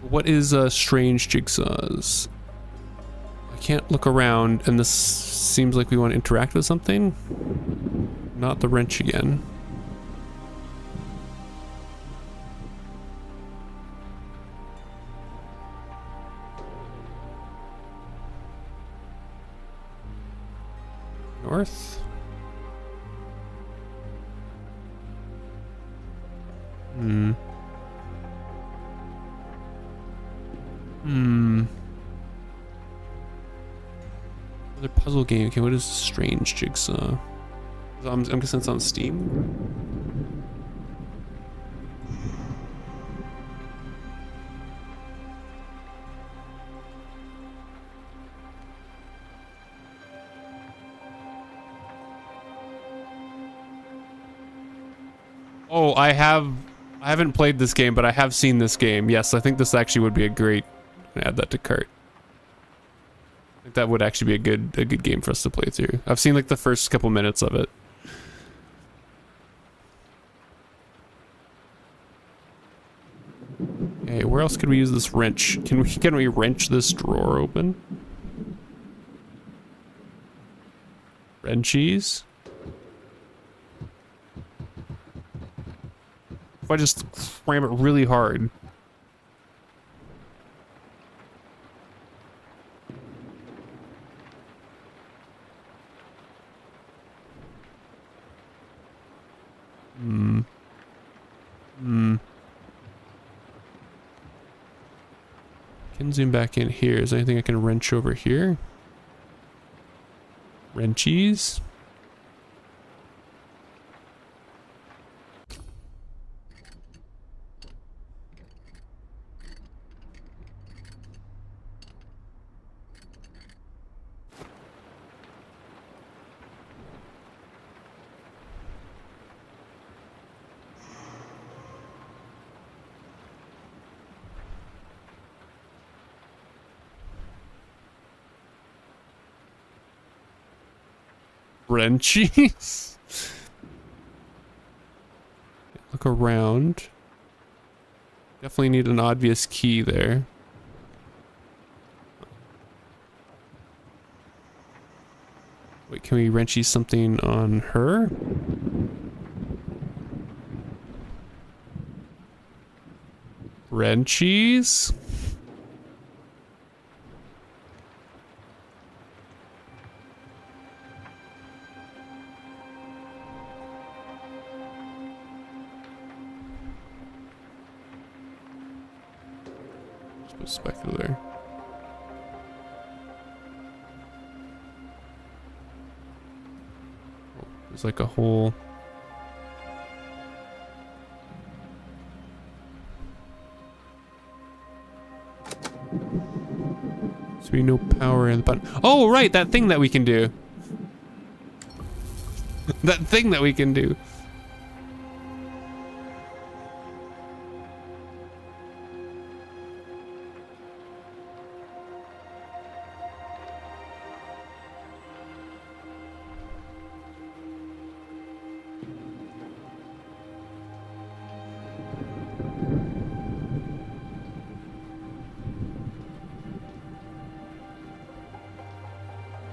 What is strange jigsaws? I can't look around, and this seems like we want to interact with something. Not the wrench again. North. Another puzzle game. Okay, what is strange jigsaw? I'm guessing it's on Steam. Oh, I haven't played this game, but I have seen this game. Yes, I think this actually would be a great. I'm gonna add that to cart. I think that would actually be a good game for us to play through. I've seen like the first couple minutes of it. Okay, where else could we use this wrench? Can we wrench this drawer open? Wrenchies? If I just cram it really hard. Can zoom back in here. Is there anything I can wrench over here? Wrenchies? Wrenchies? Look around. Definitely need an obvious key there. Wait, can we wrenchie something on her? Wrenchies? Specular there. Oh, there's like a whole. There's be no power in the button. Oh, right, that thing that we can do. That thing that we can do.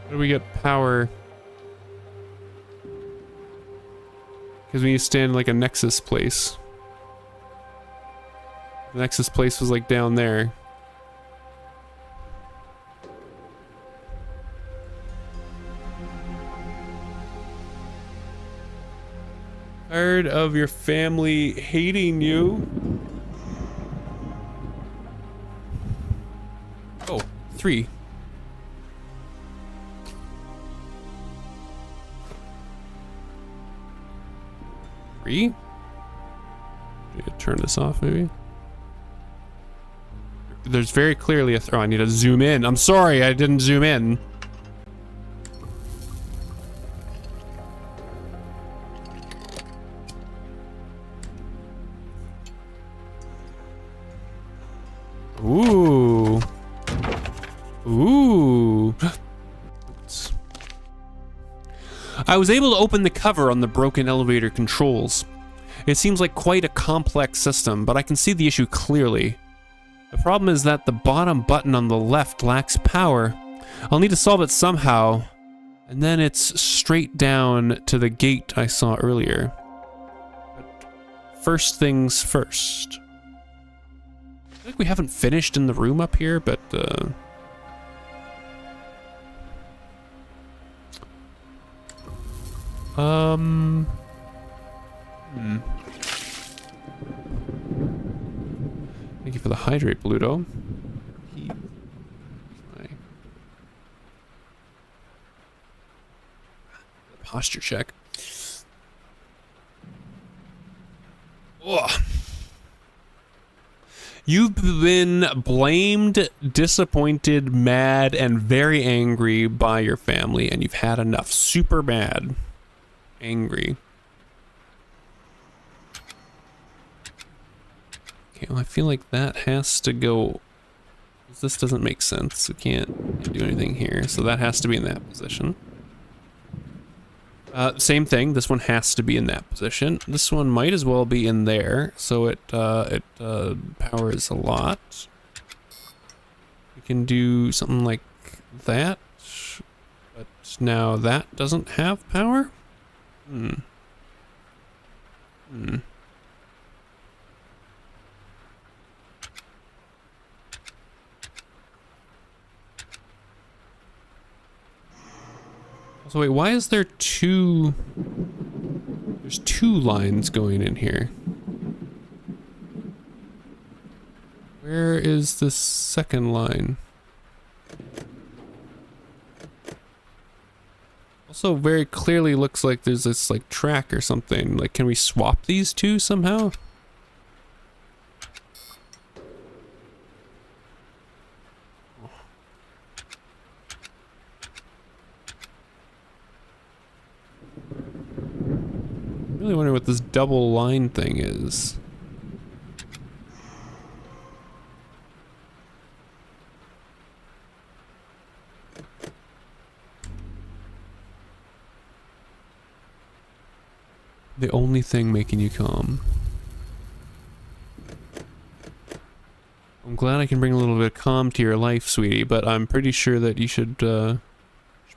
How do we get power? Because we need to stand in like a Nexus place. The Nexus place was like down there. Tired of your family hating you. Oh, 3. Need to turn this off, maybe. There's very clearly a throw. I need to zoom in. I'm sorry, I didn't zoom in. Ooh. Ooh. I was able to open the cover on the broken elevator controls. It seems like quite a complex system, but I can see the issue clearly. The problem is that the bottom button on the left lacks power. I'll need to solve it somehow, and then it's straight down to the gate I saw earlier. But first things first. I feel like we haven't finished in the room up here, but Thank you for the hydrate, Bluto. Posture check. Ugh. You've been blamed, disappointed, mad, and very angry by your family, and you've had enough. Super mad. Angry. Okay, well, I feel like that has to go. This doesn't make sense. We can't do anything here, so that has to be in that position. Same thing. This one has to be in that position. This one might as well be in there, so it powers a lot. We can do something like that, but now that doesn't have power. So wait, why is there two... There's two lines going in here. Where is the second line? Also very clearly looks like there's this like track or something. Like, can we swap these two somehow? I really wonder what this double line thing is. The only thing making you calm. I'm glad I can bring a little bit of calm to your life, sweetie, but I'm pretty sure that you should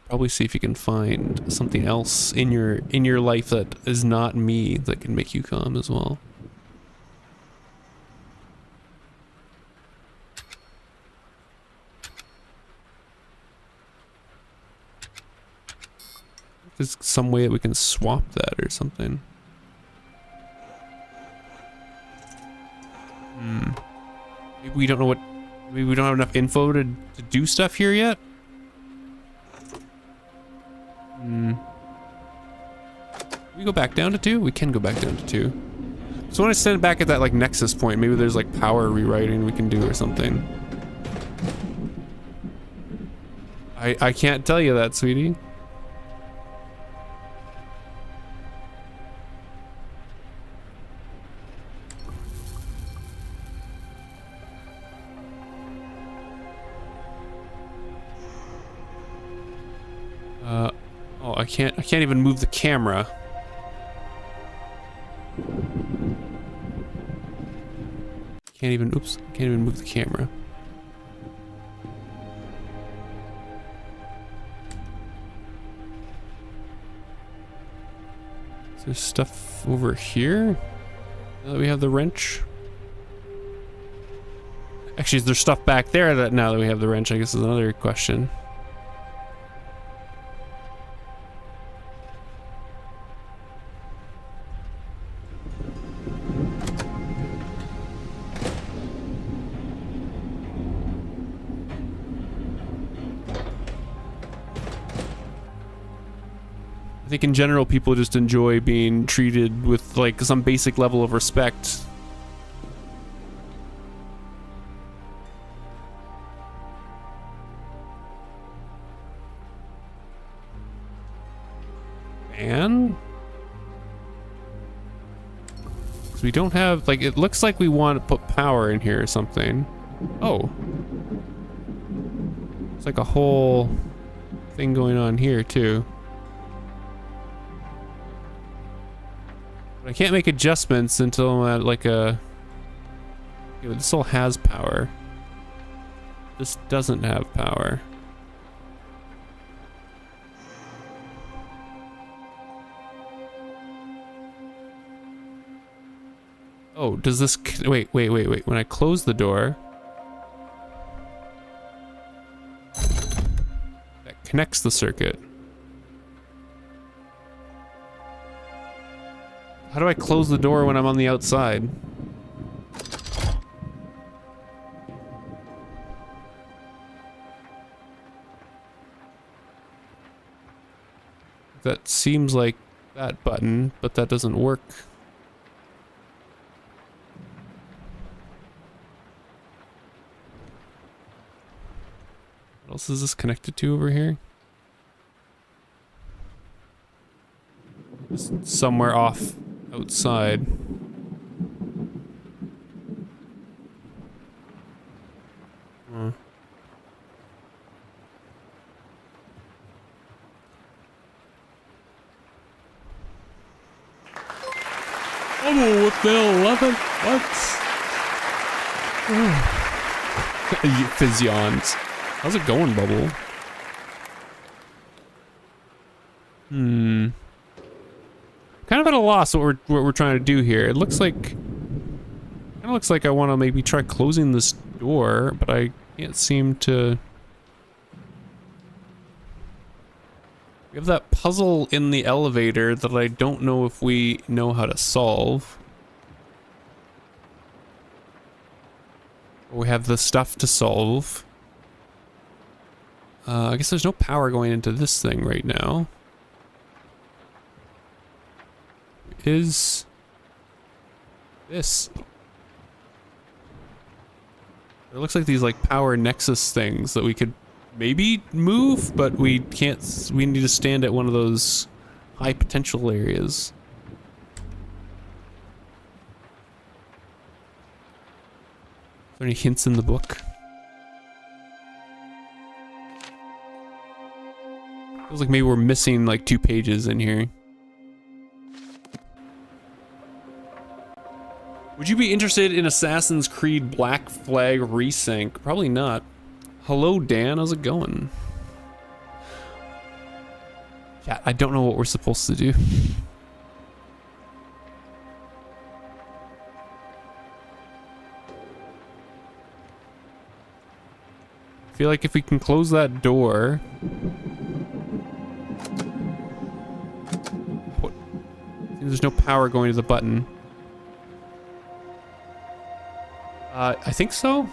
probably see if you can find something else in your life that is not me that can make you calm as well. There's some way that we can swap that or something. Maybe we don't know what... Maybe we don't have enough info to do stuff here yet? Can we go back down to 2? We can go back down to 2. So when I stand back at that like nexus point, maybe there's like power rewriting we can do or something. I can't tell you that, sweetie. Oh, I can't even move the camera. Can't even move the camera. Is there stuff over here? Now that we have the wrench? Actually, is there stuff back there that now that we have the wrench, I guess is another question. I think in general people just enjoy being treated with like some basic level of respect. And because we don't have like, it looks like we want to put power in here or something. Oh, it's like a whole thing going on here too. I can't make adjustments until I'm at like a... Okay, this all has power. This doesn't have power. Oh, does this... Wait. When I close the door... That connects the circuit. How do I close the door when I'm on the outside? That seems like that button, but that doesn't work. What else is this connected to over here? Just somewhere off outside. Oh, what the hell? 11? What? Fizz yawns. How's it going, Bubble? Kind of at a loss what we're trying to do here. It looks like... Kind of looks like I want to maybe try closing this door, but I can't seem to... We have that puzzle in the elevator that I don't know if we know how to solve. We have the stuff to solve. I guess there's no power going into this thing right now. Is this? It looks like these like power nexus things that we could maybe move, but we can't. We need to stand at one of those high potential areas. Are there any hints in the book? Feels like maybe we're missing like 2 pages in here. Would you be interested in Assassin's Creed Black Flag Resync? Probably not. Hello, Dan. How's it going? Yeah, I don't know what we're supposed to do. I feel like if we can close that door... What? There's no power going to the button. I think so.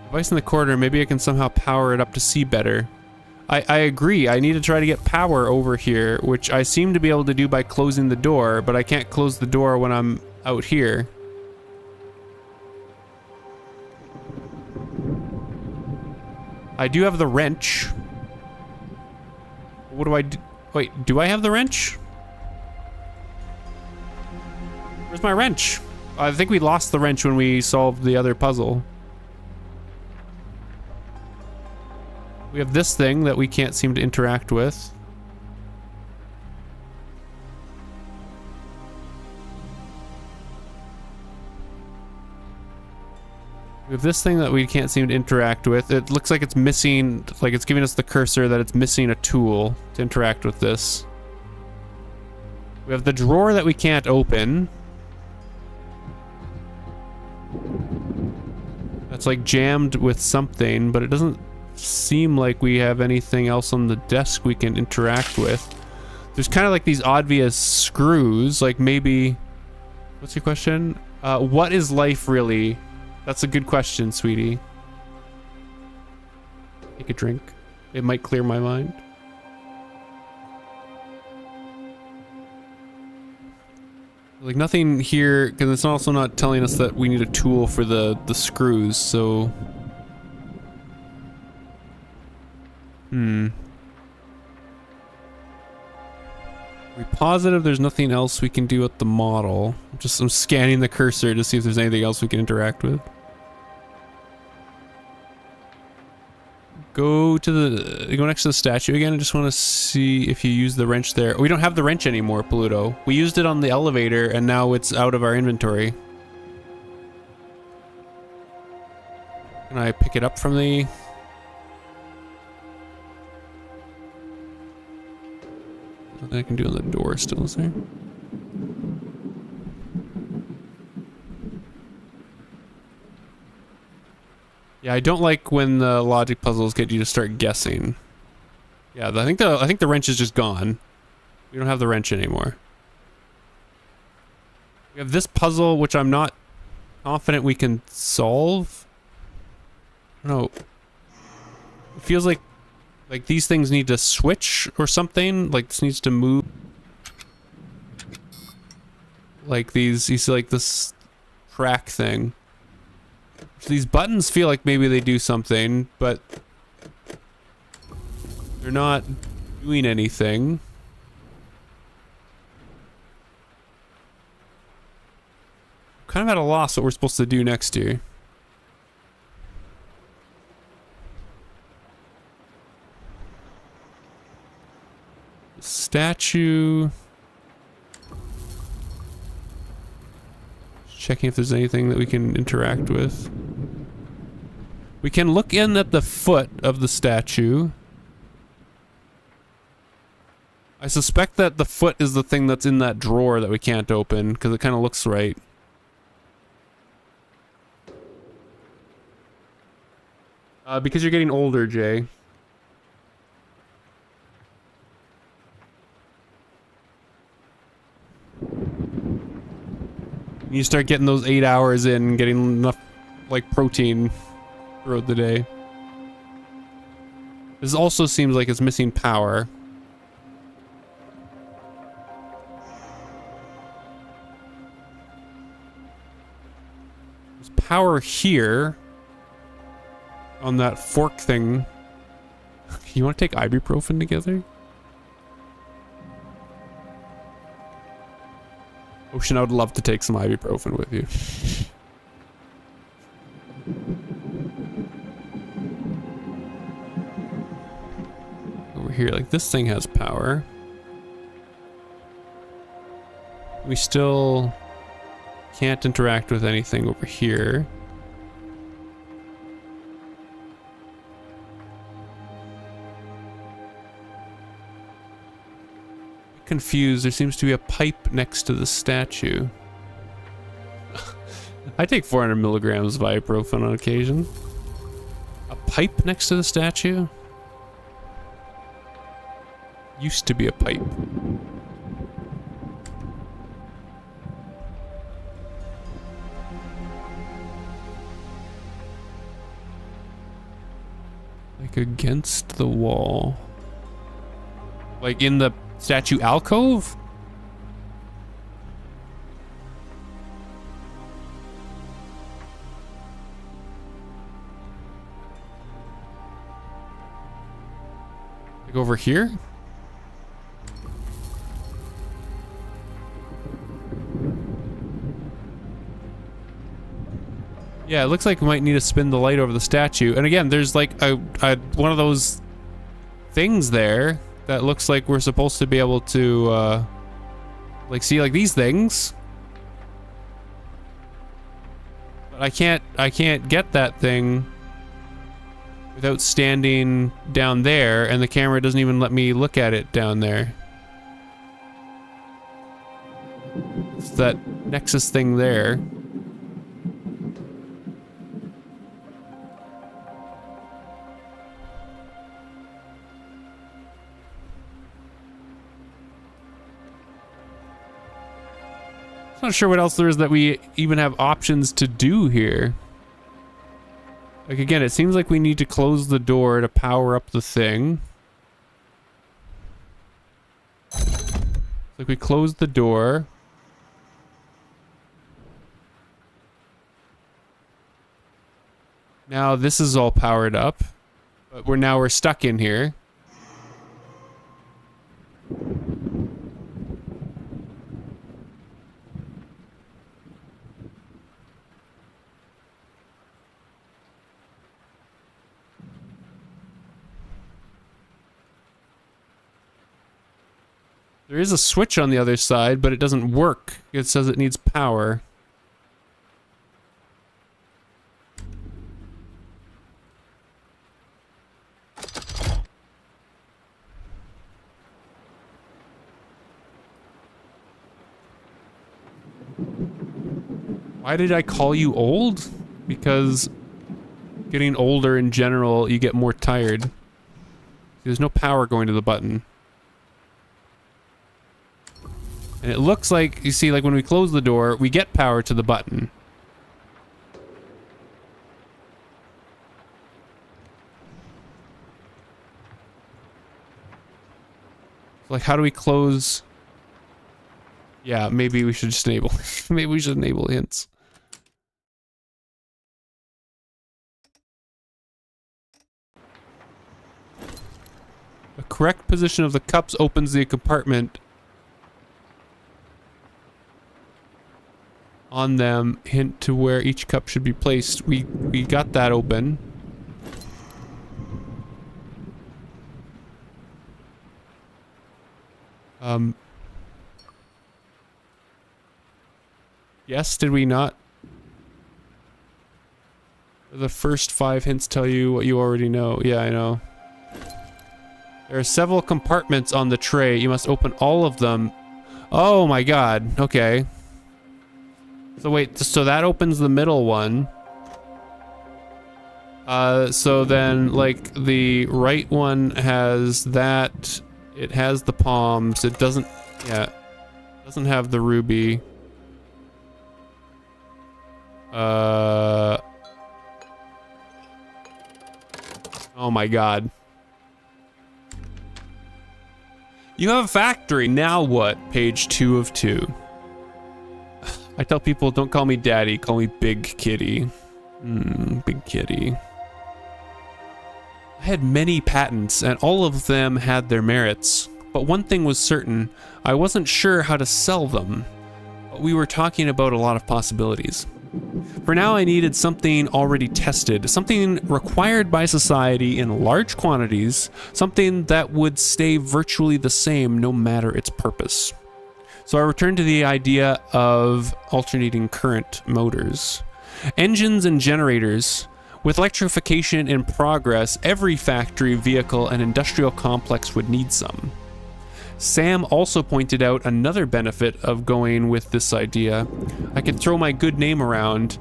Device in the corner, maybe I can somehow power it up to see better. I agree, I need to try to get power over here, which I seem to be able to do by closing the door, but I can't close the door when I'm out here. I do have the wrench. What do I do? Wait, do I have the wrench? Where's my wrench? I think we lost the wrench when we solved the other puzzle. We have this thing that we can't seem to interact with. We have this thing that we can't seem to interact with. It looks like it's missing, like it's giving us the cursor that it's missing a tool to interact with this. We have the drawer that we can't open. That's like jammed with something, but it doesn't seem like we have anything else on the desk we can interact with. There's kind of like these obvious screws, like maybe... What's your question? What is life really? That's a good question, sweetie. Take a drink. It might clear my mind. Like nothing here, because it's also not telling us that we need a tool for the screws, so... Are we positive there's nothing else we can do with the model? I'm scanning the cursor to see if there's anything else we can interact with. go to the, go next to the statue again. I just want to see if you use the wrench there. We don't have the wrench anymore, Pluto. We used it on the elevator and now it's out of our inventory. Can I pick it up from the... Nothing I can do on the door still, is there? Yeah, I don't like when the logic puzzles get you to start guessing. Yeah, I think the wrench is just gone. We don't have the wrench anymore. We have this puzzle, which I'm not confident we can solve. No. It feels like these things need to switch or something. Like this needs to move. Like these, you see like this track thing. So these buttons feel like maybe they do something, but they're not doing anything. I'm kind of at a loss what we're supposed to do next here. Statue. Checking if there's anything that we can interact with. We can look in at the foot of the statue. I suspect that the foot is the thing that's in that drawer that we can't open, because it kind of looks right. Because you're getting older, Jay. You start getting those 8 hours in, getting enough, like, protein throughout the day. This also seems like it's missing power. There's power here on that fork thing. You want to take ibuprofen together? Ocean, I would love to take some ibuprofen with you. Over here, like this thing has power. We still can't interact with anything over here. Confused. There seems to be a pipe next to the statue. I take 400 milligrams of ibuprofen on occasion. A pipe next to the statue? Used to be a pipe. Like against the wall. Like in the statue alcove? Like over here? Yeah, it looks like we might need to spin the light over the statue. And again, there's like a one of those things there that looks like we're supposed to be able to, like, see, like, these things. But I can't get that thing without standing down there, and the camera doesn't even let me look at it down there. It's that Nexus thing there. Not sure what else there is that we even have options to do here. Like again, it seems like we need to close the door to power up the thing. Like we close the door. Now this is all powered up, but we're stuck in here. There is a switch on the other side, but it doesn't work. It says it needs power. Why did I call you old? Because getting older in general, you get more tired. There's no power going to the button. And it looks like, you see, like when we close the door, we get power to the button. Like, how do we close? Yeah, maybe we should just enable. Maybe we should enable hints. The correct position of the cups opens the compartment on them. Hint to where each cup should be placed. We got that open. Yes, did we not? The first 5 hints tell you what you already know. Yeah, I know. There are several compartments on the tray. You must open all of them. Oh my god. Okay. So wait, so that opens the middle one. So then, like, the right one has that. It has the palms. It doesn't, yeah. It doesn't have the ruby. Oh my god. You have a factory, now what? Page 2 of 2. I tell people, don't call me daddy, call me Big Kitty. Big Kitty. I had many patents, and all of them had their merits. But one thing was certain, I wasn't sure how to sell them. We were talking about a lot of possibilities. For now, I needed something already tested, something required by society in large quantities, something that would stay virtually the same no matter its purpose. So I returned to the idea of alternating current motors. Engines and generators. With electrification in progress, every factory, vehicle, and industrial complex would need some. Sam also pointed out another benefit of going with this idea. I could throw my good name around.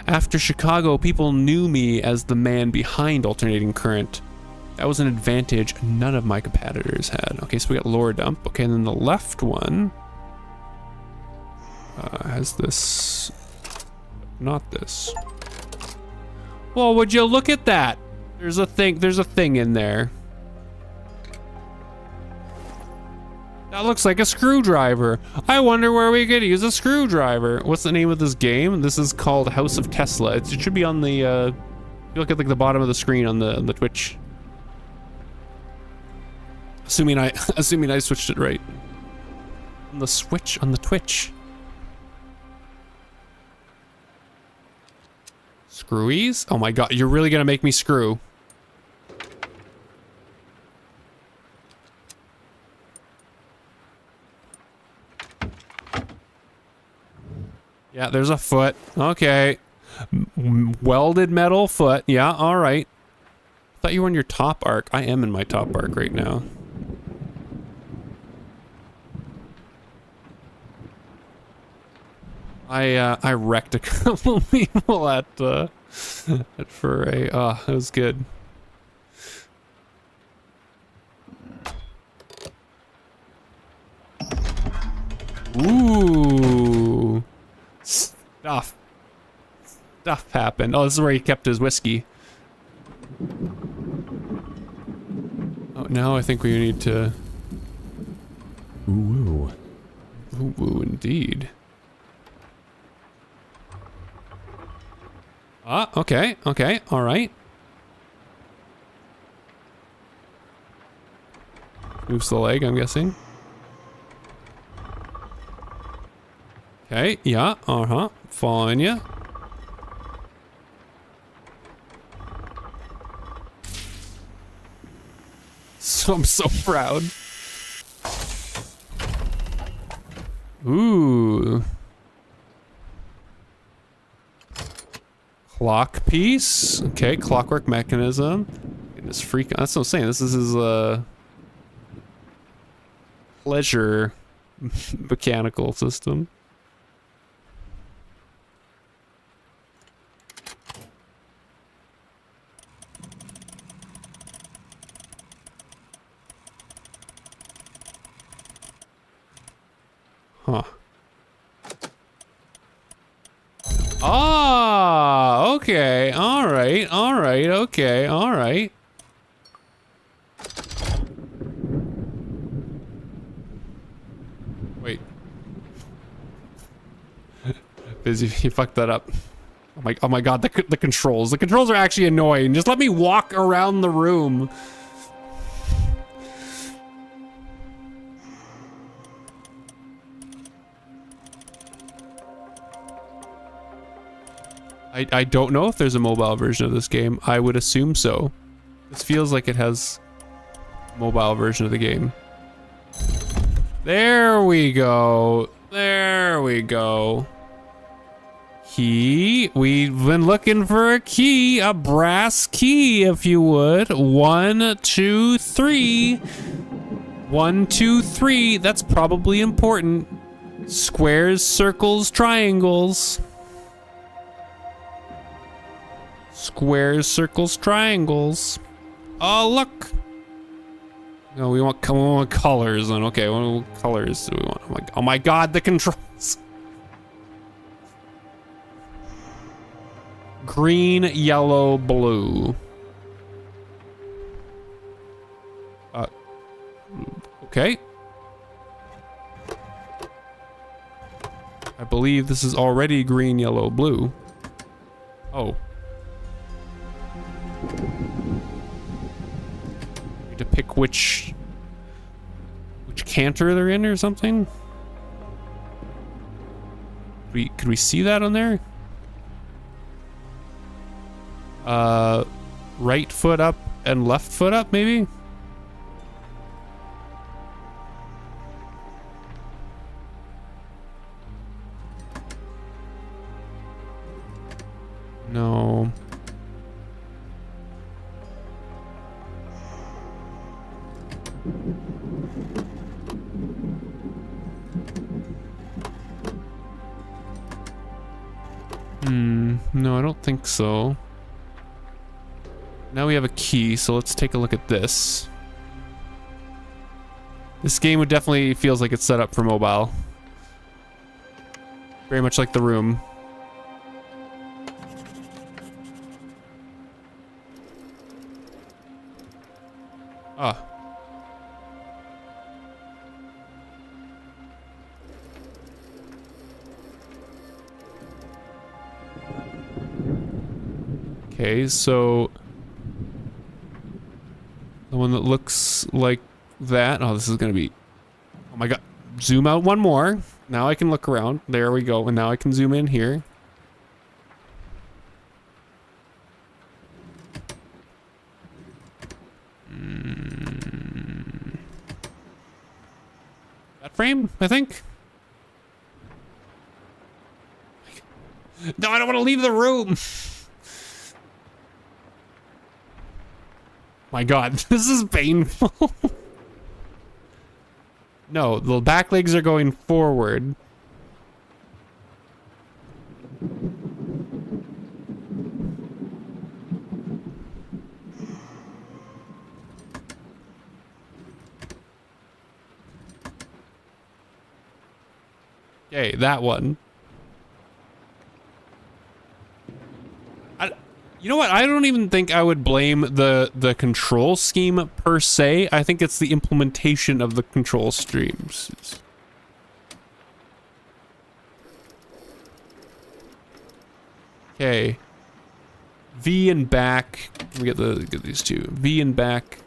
After Chicago, people knew me as the man behind alternating current. That was an advantage none of my competitors had. Okay, so we got lower dump. Okay, and then the left one has this, not this. Well, would you look at that? There's a thing in there. That looks like a screwdriver. I wonder where we could use a screwdriver. What's the name of this game? This is called House of Tesla. It should be on the, you look at like the bottom of the screen on the Twitch. Assuming I switched it right. On the switch, on the Twitch. Screwies? Oh my god, you're really gonna make me screw. Yeah, there's a foot. Okay. Welded metal foot. Yeah, alright. Thought you were on your top arc. I am in my top arc right now. I wrecked a couple people at Foray. Oh, that was good. Ooh. Stuff happened. Oh, this is where he kept his whiskey. Oh, now I think we need to... Ooh. Ooh, indeed. Ah, okay, alright. Moves the leg, I'm guessing. Okay, yeah, following ya. So I'm so proud. Ooh. Clock piece. Okay, clockwork mechanism. Goodness freak. That's what I'm saying. This is his pleasure mechanical system. Huh. Ah, okay. All right. All right. Okay. All right. Wait. Busy, you fucked that up. Oh my god, the controls. The controls are actually annoying. Just let me walk around the room. I don't know if there's a mobile version of this game. I would assume so. This feels like it has a mobile version of the game. There we go. There we go. Key. We've been looking for a key, a brass key, if you would. 1, 2, 3. 1, 2, 3. That's probably important. Squares, circles, triangles. Squares, circles, triangles. Oh, look. No, we want colors. And okay, what colors do we want? I'm like, oh my god, the controls. Green, yellow, blue. Okay. I believe this is already green, yellow, blue. Oh. Need to pick which canter they're in or something? Could we see that on there? Right foot up and left foot up, maybe? No. No, I don't think so. Now we have a key, so let's take a look at this. This game would definitely feels like it's set up for mobile. Very much like The Room. Ah. Okay, so the one that looks like that. Oh, this is gonna be. Oh my god! Zoom out one more. Now I can look around. There we go. And now I can zoom in here. That frame, I think. No, I don't want to leave the room. My god, this is painful. No, the back legs are going forward. Okay, that one. You know what? I don't even think I would blame the control scheme per se. I think it's the implementation of the control streams. Okay. V and back. Let me get these two. V and back.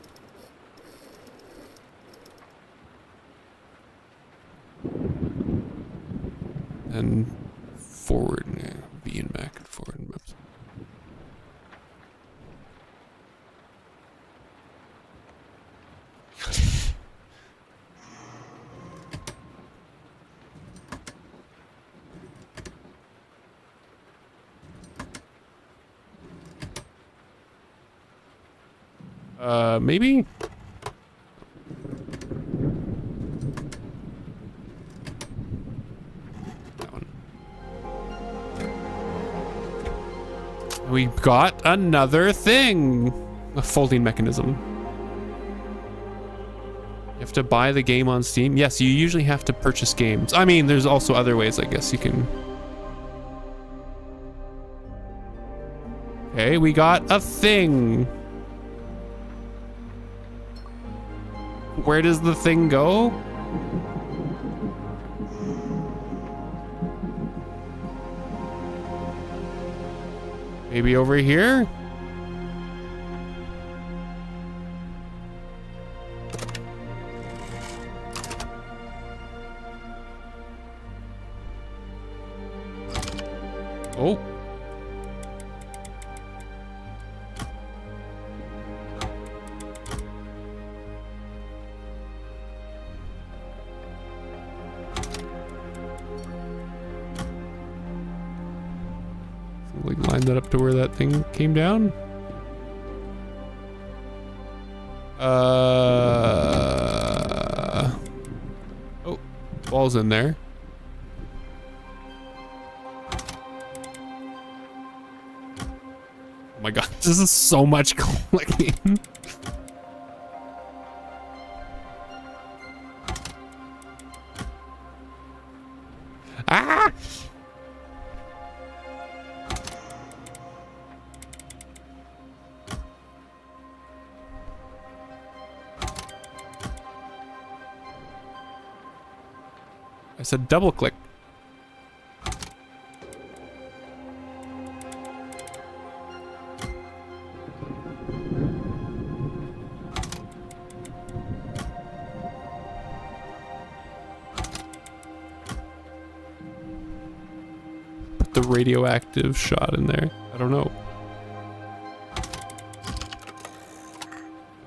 And forward. Yeah, V and back and forward. Maybe? That one. We got another thing. A folding mechanism. You have to buy the game on Steam. Yes, you usually have to purchase games. I mean, there's also other ways, I guess you can. Okay, we got a thing. Where does the thing go? Maybe over here? Oh. Like line that up to where that thing came down. Oh, ball's in there. Oh my god, this is so much clicking. Ah! I said double click. Put the radioactive shot in there. I don't know.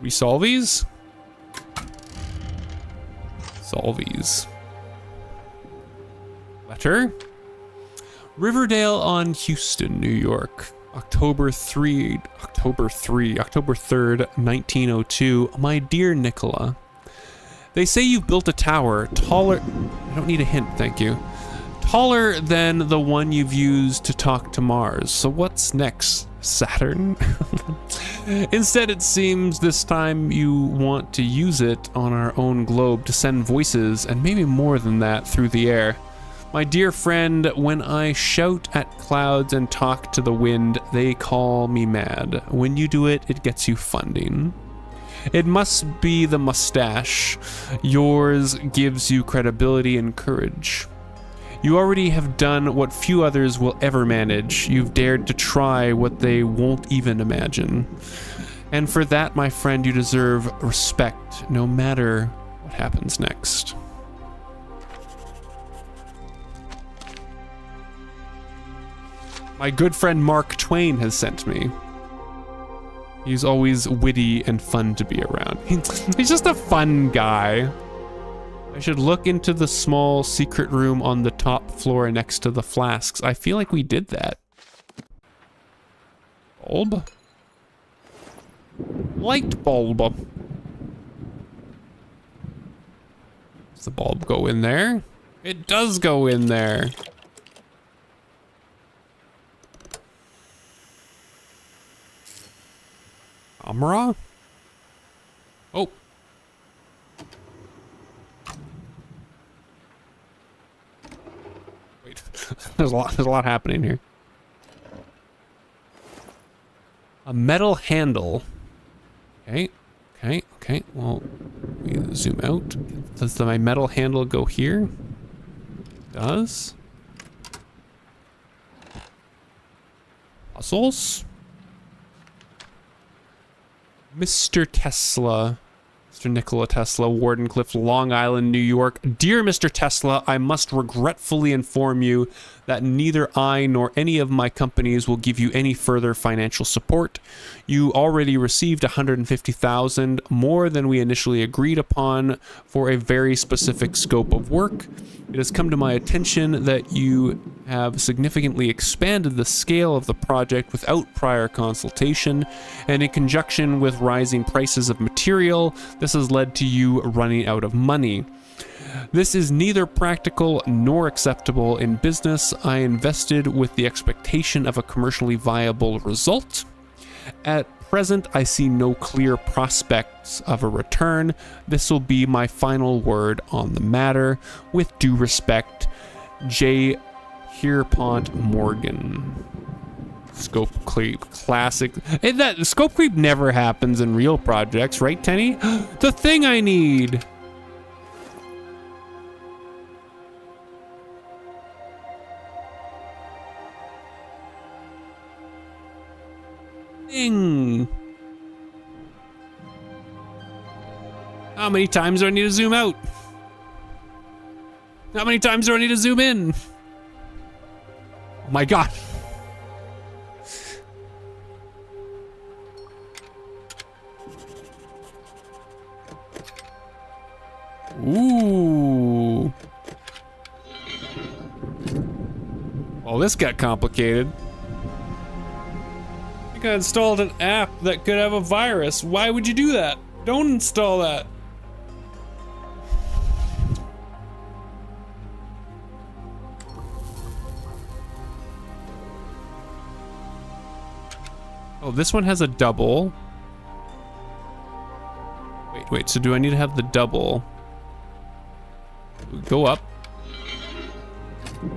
We solve these? Solve these. Letter. Riverdale on Houston, New York. October 3rd, 1902. My dear Nicola, they say you've built a tower taller. I don't need a hint, thank you. Taller than the one you've used to talk to Mars. So what's next? Saturn? Instead, it seems this time you want to use it on our own globe to send voices and maybe more than that through the air. My dear friend, when I shout at clouds and talk to the wind, they call me mad. When you do it, it gets you funding. It must be the mustache. Yours gives you credibility and courage. You already have done what few others will ever manage. You've dared to try what they won't even imagine. And for that, my friend, you deserve respect, no matter what happens next. My good friend Mark Twain has sent me. He's always witty and fun to be around. He's just a fun guy. I should look into the small secret room on the top floor next to the flasks. I feel like we did that. Bulb? Light bulb. Does the bulb go in there? It does go in there. Camera? Oh. Wait. there's a lot happening here. A metal handle. Okay. Well, we zoom out. Does my metal handle go here? Does. Puzzles? Mr. Tesla Mr. Nikola Tesla, Wardenclyffe, Long Island, New York. Dear Mr. Tesla, I must regretfully inform you that neither I nor any of my companies will give you any further financial support. You already received $150,000, more than we initially agreed upon, for a very specific scope of work. It has come to my attention that you have significantly expanded the scale of the project without prior consultation, and in conjunction with rising prices of material, this has led to you running out of money. This is neither practical nor acceptable in business. I invested with the expectation of a commercially viable result. At present, I see no clear prospects of a return. This will be my final word on the matter. With due respect, J. Pierpont Morgan. Scope creep, classic. And that scope creep never happens in real projects, right, Tenny? The thing I need. Thing. How many times do I need to zoom out? How many times do I need to zoom in? Oh my god. Ooh. Well, this got complicated. I think I installed an app that could have a virus. Why would you do that? Don't install that. Oh, this one has a double. Wait, so do I need to have the double? Go up.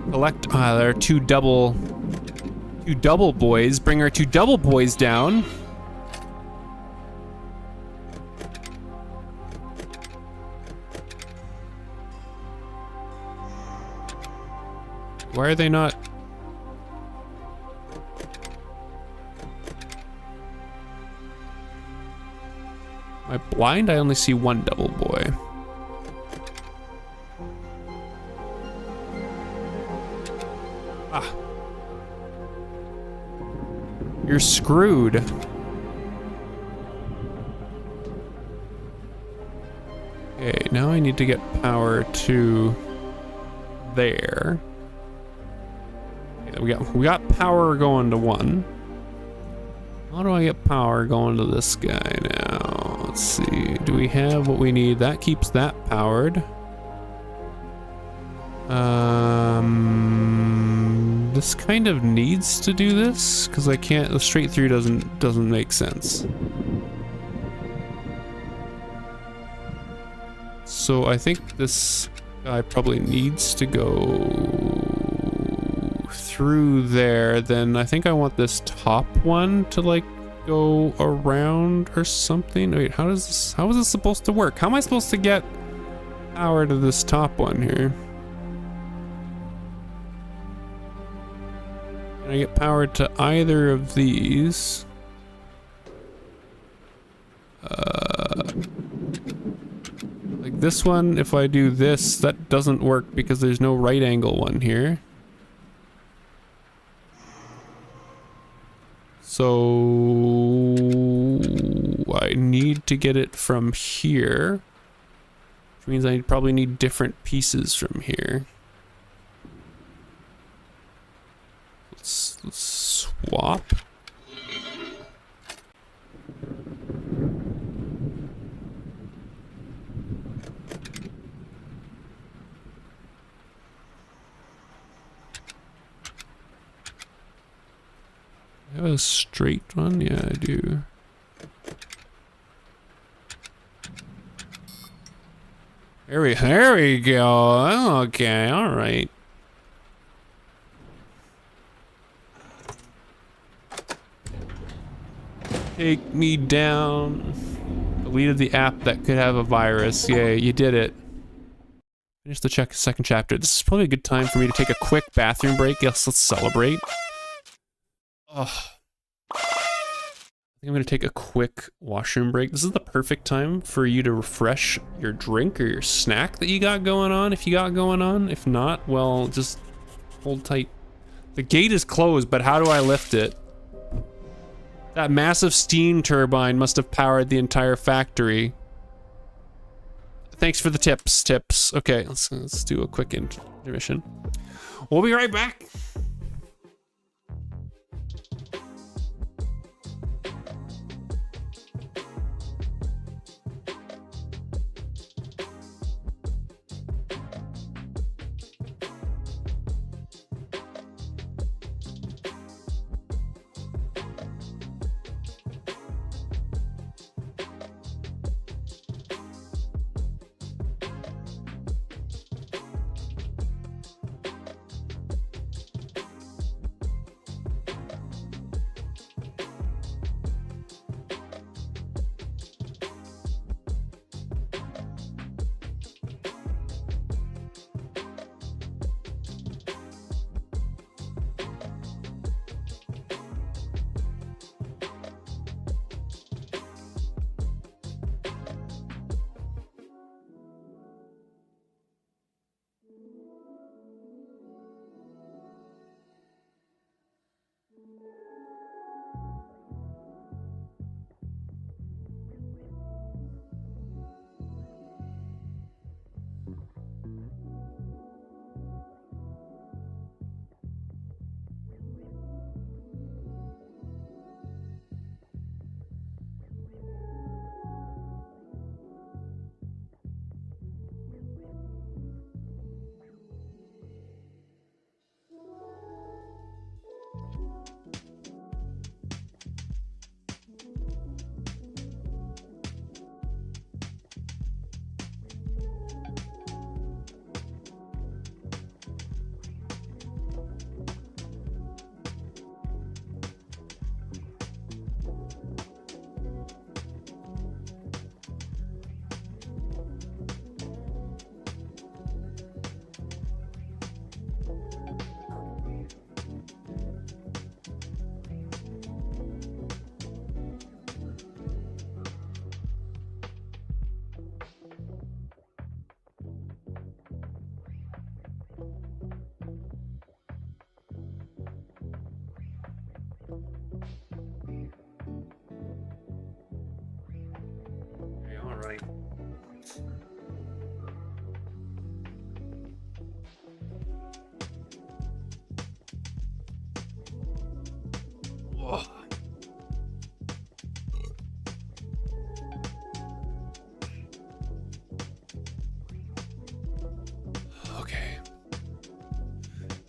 Collect, there are two double boys. Bring our two double boys down. Why are they not? Am I blind? I only see one double boy. Ah. You're screwed. Okay, now I need to get power to there. Okay, we got power going to one. How do I get power going to this guy now? Let's see. Do we have what we need? That keeps that powered. This kind of needs to do this because I can't. The straight through doesn't make sense. So I think this guy probably needs to go through there. Then I think I want this top one to like go around or something. Wait, how is this supposed to work? How am I supposed to get power to this top one here? Can I get power to either of these? Like this one, if I do this, that doesn't work because there's no right angle one here. So I need to get it from here, which means I probably need different pieces from here. Let's swap. I have a straight one? Yeah, I do. There we go. Okay, all right. Take me down. Deleted the app that could have a virus. Yay, you did it. Finish the second chapter. This is probably a good time for me to take a quick bathroom break. Yes, let's celebrate. Oh, think I'm going to take a quick washroom break. This is the perfect time for you to refresh your drink or your snack that you got going on, if you got going on. If not, well, just hold tight. The gate is closed, but how do I lift it? That massive steam turbine must have powered the entire factory. Thanks for the tips. Okay, let's do a quick intermission. We'll be right back.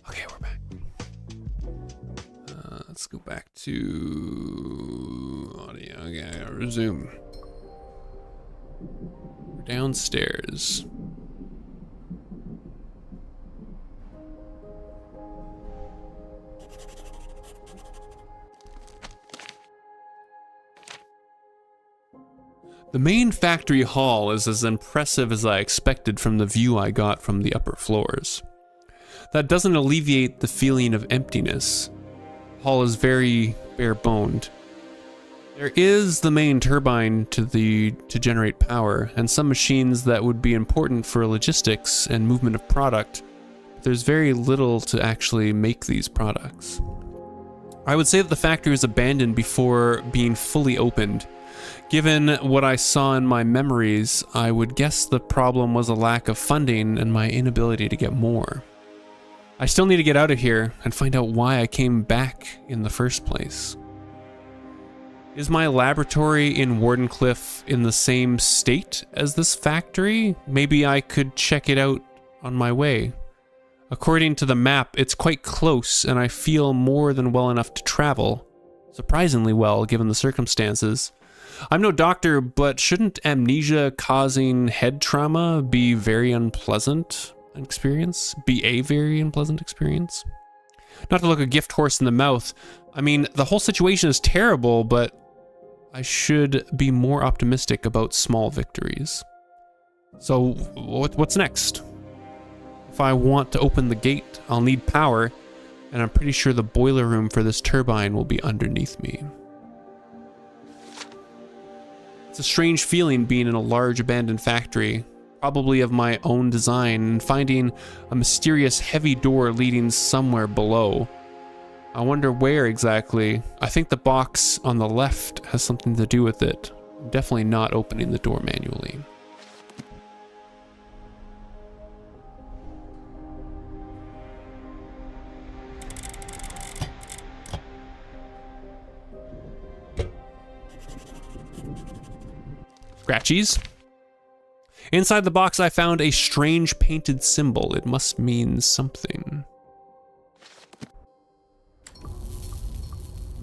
Okay, we're back. Let's go back to audio. Okay, resume. We're downstairs. The main factory hall is as impressive as I expected from the view I got from the upper floors. That doesn't alleviate the feeling of emptiness. The hall is very bare-boned. There is the main turbine to generate power, and some machines that would be important for logistics and movement of product. But there's very little to actually make these products. I would say that the factory was abandoned before being fully opened. Given what I saw in my memories, I would guess the problem was a lack of funding and my inability to get more. I still need to get out of here and find out why I came back in the first place. Is my laboratory in Wardenclyffe in the same state as this factory? Maybe I could check it out on my way. According to the map, it's quite close and I feel more than well enough to travel. Surprisingly well, given the circumstances. I'm no doctor, but shouldn't amnesia-causing head trauma be very unpleasant experience? Be a very unpleasant experience? Not to look a gift horse in the mouth, I mean, the whole situation is terrible, but I should be more optimistic about small victories. So, what's next? If I want to open the gate, I'll need power, and I'm pretty sure the boiler room for this turbine will be underneath me. It's a strange feeling being in a large abandoned factory, probably of my own design, and finding a mysterious heavy door leading somewhere below. I wonder where exactly. I think the box on the left has something to do with it. I'm definitely not opening the door manually. Scratchies. Inside the box, I found a strange painted symbol. It must mean something.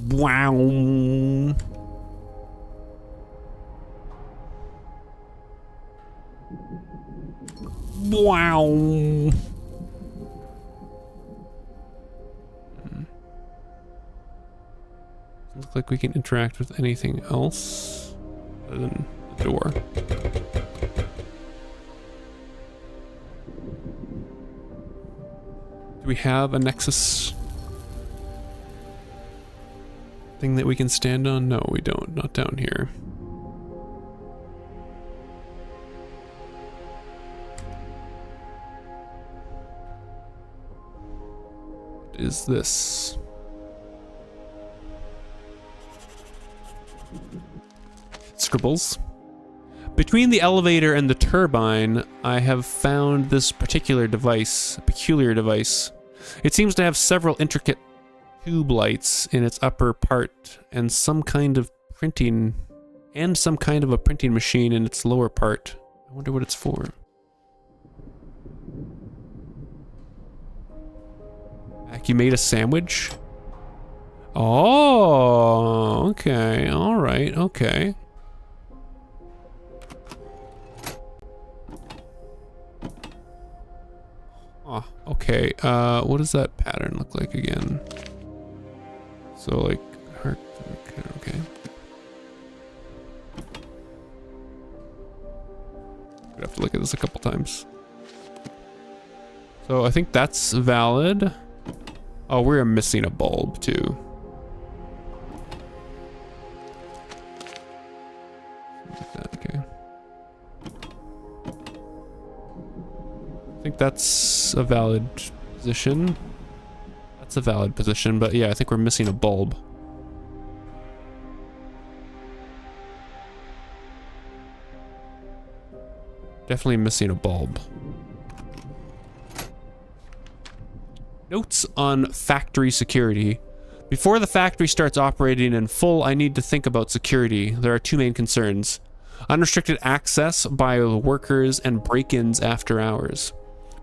Wow. Wow. Doesn't look like we can interact with anything else other than the door. Do we have a Nexus thing that we can stand on? No, we don't. Not down here. What is this? Scribbles. Between the elevator and the turbine, I have found this particular device, a peculiar device. It seems to have several intricate tube lights in its upper part and some kind of a printing machine in its lower part. I wonder what it's for. You made a sandwich? Oh, okay. All right. Okay. Oh, okay. What does that pattern look like again? So like heart. Okay. We'd have to look at this a couple times. So I think that's valid. Oh, we're missing a bulb too. Like that, okay. I think that's a valid position. That's a valid position, but yeah, I think we're missing a bulb. Definitely missing a bulb. Notes on factory security. Before the factory starts operating in full, I need to think about security. There are two main concerns: unrestricted access by the workers and break-ins after hours.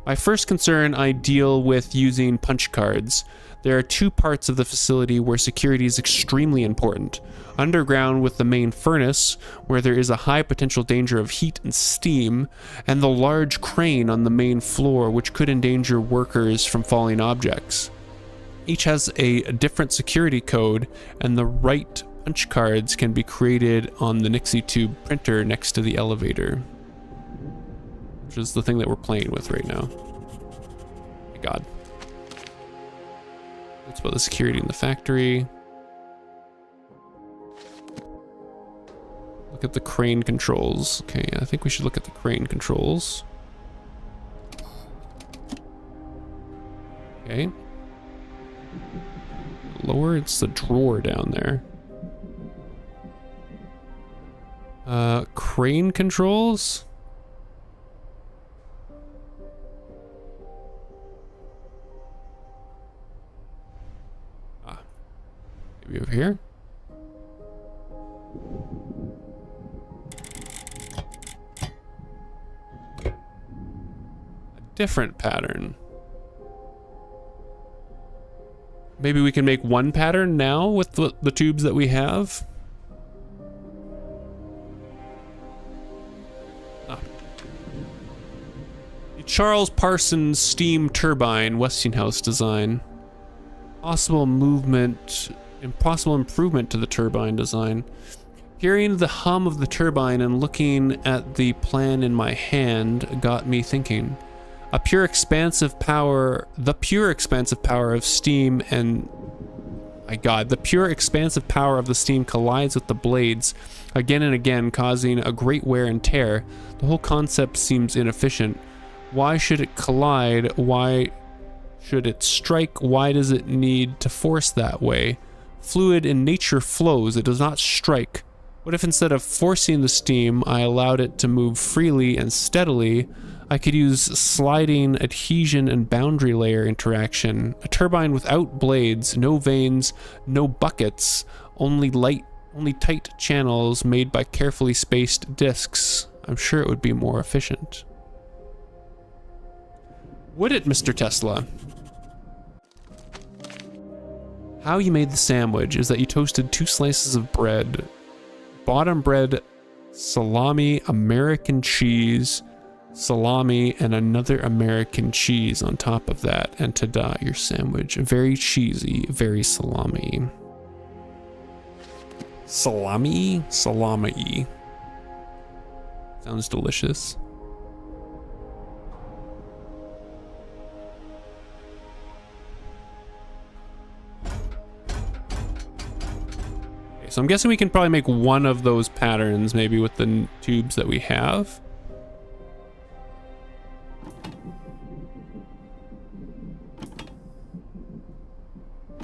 My first concern, I deal with using punch cards. There are two parts of the facility where security is extremely important. Underground with the main furnace, where there is a high potential danger of heat and steam, and the large crane on the main floor, which could endanger workers from falling objects. Each has a different security code, and the right punch cards can be created on the Nixie Tube printer next to the elevator, which is the thing that we're playing with right now. Oh my God. That's about the security in the factory. Look at the crane controls. Okay, I think we should look at the crane controls. Okay. Lower, it's the drawer down there. Crane controls? Maybe over here? A different pattern. Maybe we can make one pattern now with the tubes that we have? Ah. The Charles Parsons steam turbine, Westinghouse design. Possible movement... Impossible improvement to the turbine design. Hearing the hum of the turbine and looking at the plan in my hand got me thinking. The pure expansive power of steam and My god, the pure expansive power of the steam collides with the blades again and again, causing a great wear and tear. The whole concept seems inefficient. Why should it collide? Why should it strike? Why does it need to force that way? Fluid in nature flows, it does not strike. What if instead of forcing the steam, I allowed it to move freely and steadily? I could use sliding, adhesion, and boundary layer interaction. A turbine without blades, no vanes, no buckets, only tight channels made by carefully spaced discs. I'm sure it would be more efficient. Would it, Mr. Tesla? How you made the sandwich is that you toasted 2 slices of bread. Bottom bread, salami, American cheese, salami, and another American cheese on top of that. And ta-da, your sandwich. Very cheesy, very salami. Salami? Salami. Sounds delicious. So I'm guessing we can probably make one of those patterns maybe with the tubes that we have.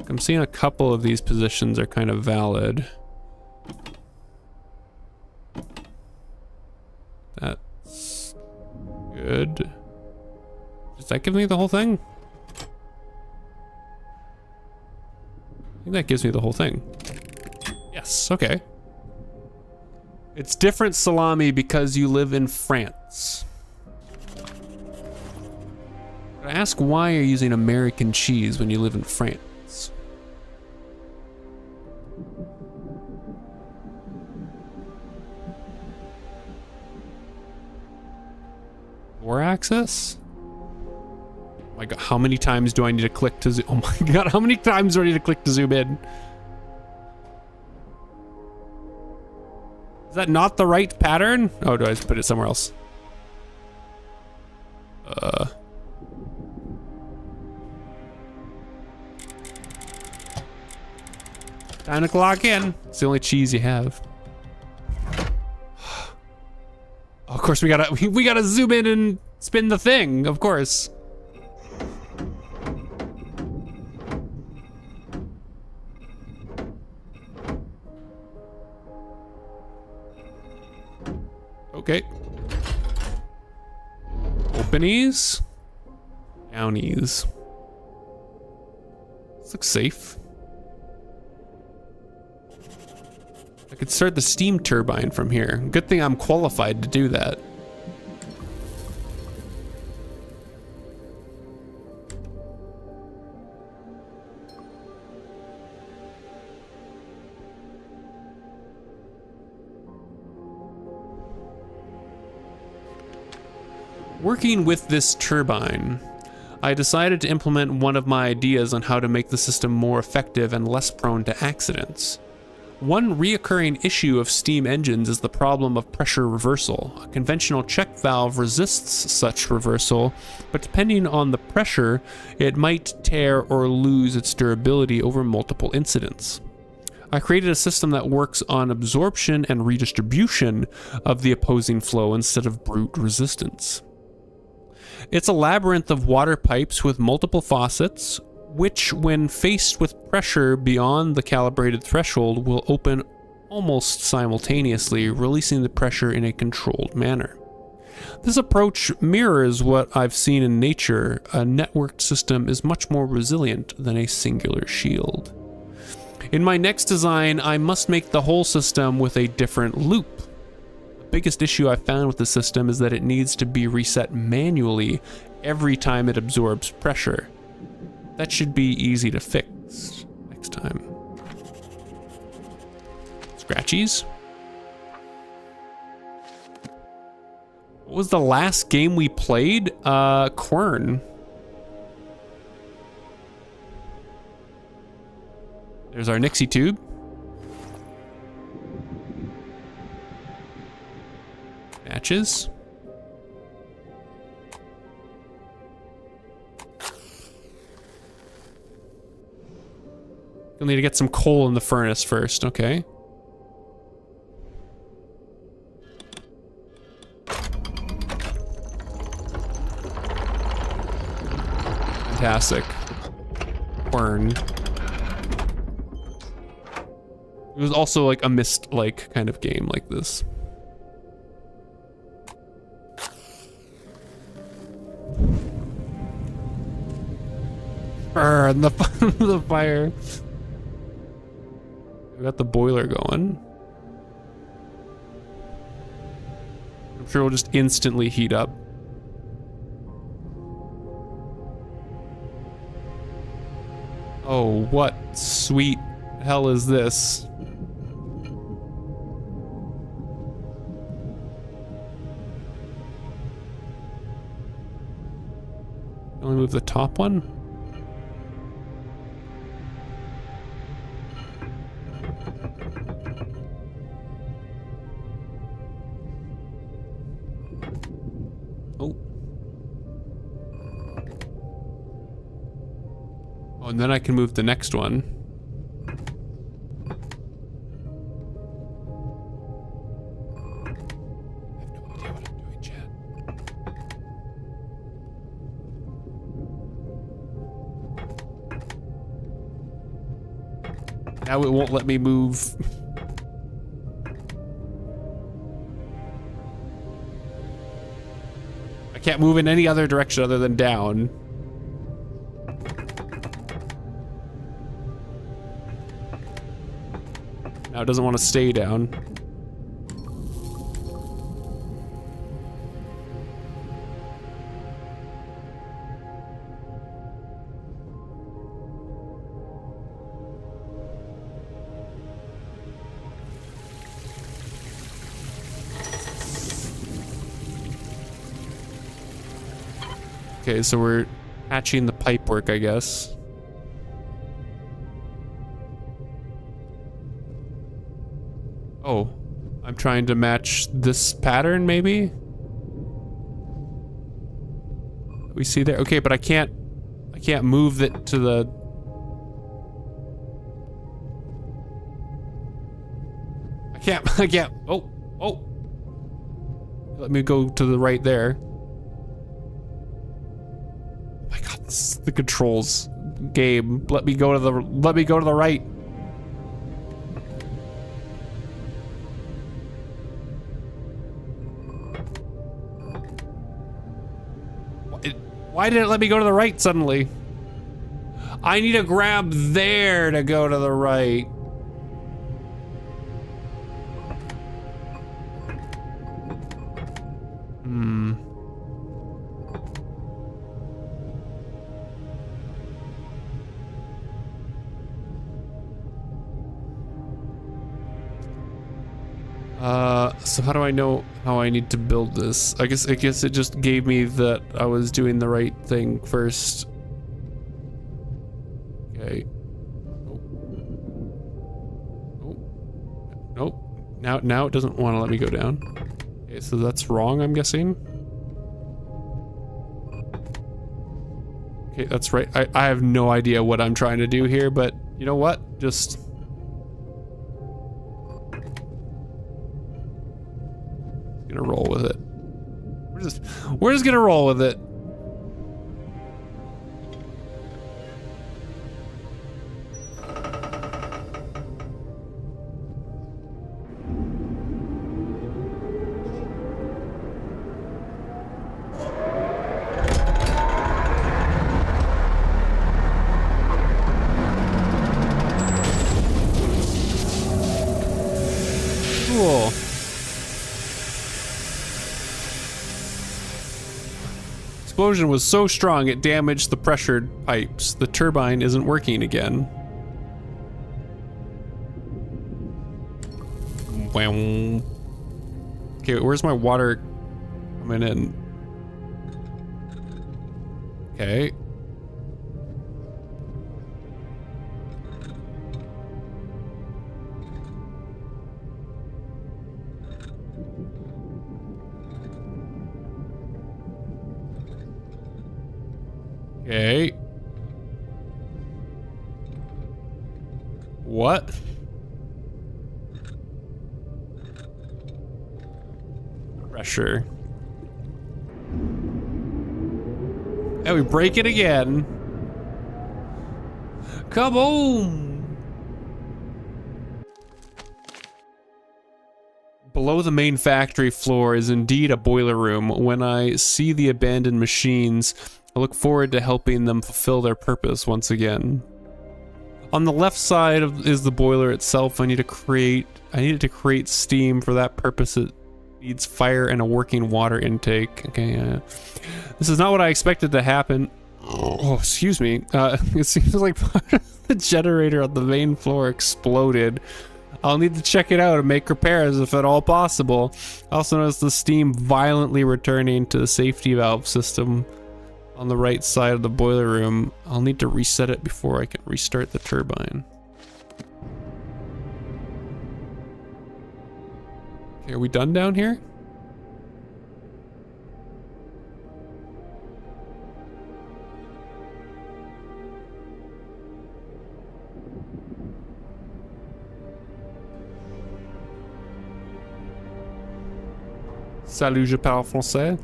I'm seeing a couple of these positions are kind of valid. That's good. Does that give me the whole thing? I think that gives me the whole thing. Yes, okay. It's different salami because you live in France. I ask why you're using American cheese when you live in France. Door access? Oh my god, how many times do I need to click to zoom? Oh my god, how many times do I need to click to zoom in? Is that not the right pattern? Oh, do I just put it somewhere else? Time to clock in. It's the only cheese you have. Of course, we gotta zoom in and spin the thing. Of course. Okay. Openies. Downies. This looks safe. I could start the steam turbine from here. Good thing I'm qualified to do that. Working with this turbine, I decided to implement one of my ideas on how to make the system more effective and less prone to accidents. One reoccurring issue of steam engines is the problem of pressure reversal. A conventional check valve resists such reversal, but depending on the pressure, it might tear or lose its durability over multiple incidents. I created a system that works on absorption and redistribution of the opposing flow instead of brute resistance. It's a labyrinth of water pipes with multiple faucets, which, when faced with pressure beyond the calibrated threshold, will open almost simultaneously, releasing the pressure in a controlled manner. This approach mirrors what I've seen in nature. A networked system is much more resilient than a singular shield. In my next design, I must make the whole system with a different loop. The biggest issue I found with the system is that it needs to be reset manually every time it absorbs pressure. That should be easy to fix next time. Scratchies? What was the last game we played? Quern. There's our Nixie tube. Matches. We'll need to get some coal in the furnace first, okay. Fantastic. Burn. It was also like a Myst-like kind of game like this. Burn the, the fire. We got the boiler going. I'm sure it'll just instantly heat up. Oh, what sweet hell is this? Only move the top one? Oh. Oh, and then I can move the next one. I have no idea what I'm doing, chat. Now it won't let me move. I can't move in any other direction other than down. Now it doesn't want to stay down. Okay, so we're patching the pipe work, I guess. Oh, I'm trying to match this pattern, maybe? We see there? Okay, but I can't move it to the... I can't, oh. Let me go to the right there. Oh my God, this is the controls game. Let me go to the right. Why did it let me go to the right suddenly? I need to grab there to go to the right. So how do I know how I need to build this? I guess it just gave me that I was doing the right thing first. Okay. Oh. Nope. Now it doesn't want to let me go down. Okay, so that's wrong, I'm guessing. Okay, that's right. I have no idea what I'm trying to do here, but you know what? Just... gonna roll with it. We're just gonna roll with it. Cool. Explosion was so strong it damaged the pressured pipes. The turbine isn't working again. Okay, where's my water coming in? Okay. Okay. What? Pressure. And we break it again. Come on! Below the main factory floor is indeed a boiler room. When I see the abandoned machines, I look forward to helping them fulfill their purpose once again. On the left side is the boiler itself. I needed to create steam. For that purpose, it needs fire and a working water intake. Okay, this is not what I expected to happen. Oh, excuse me. It seems like part of the generator on the main floor exploded. I'll need to check it out and make repairs if at all possible. I also noticed the steam violently returning to the safety valve system on the right side of the boiler room. I'll need to reset it before I can restart the turbine. Okay, are we done down here? Salut, je parle français.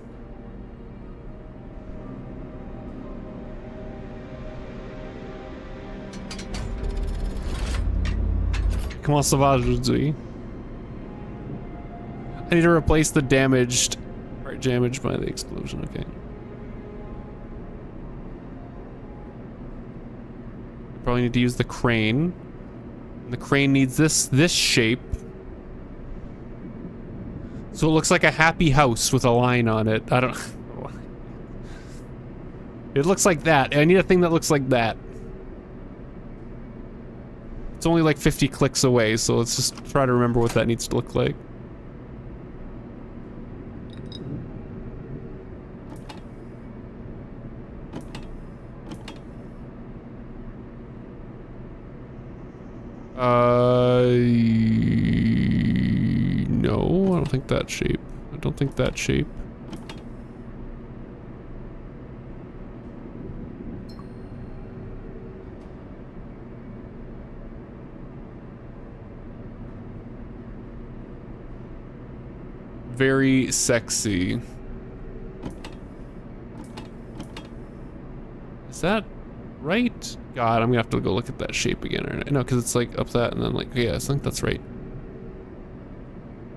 Comment ça va aujourd'hui? I need to replace the part damaged by the explosion, okay. Probably need to use the crane. And the crane needs this shape. So it looks like a happy house with a line on it. I don't... It looks like that. I need a thing that looks like that. It's only like 50 clicks away, so let's just try to remember what that needs to look like. No, I don't think that shape. I don't think that shape. Very sexy. Is that right? God, I'm gonna have to go look at that shape again. Or no, because it's like up that and then like, yeah, I think that's right.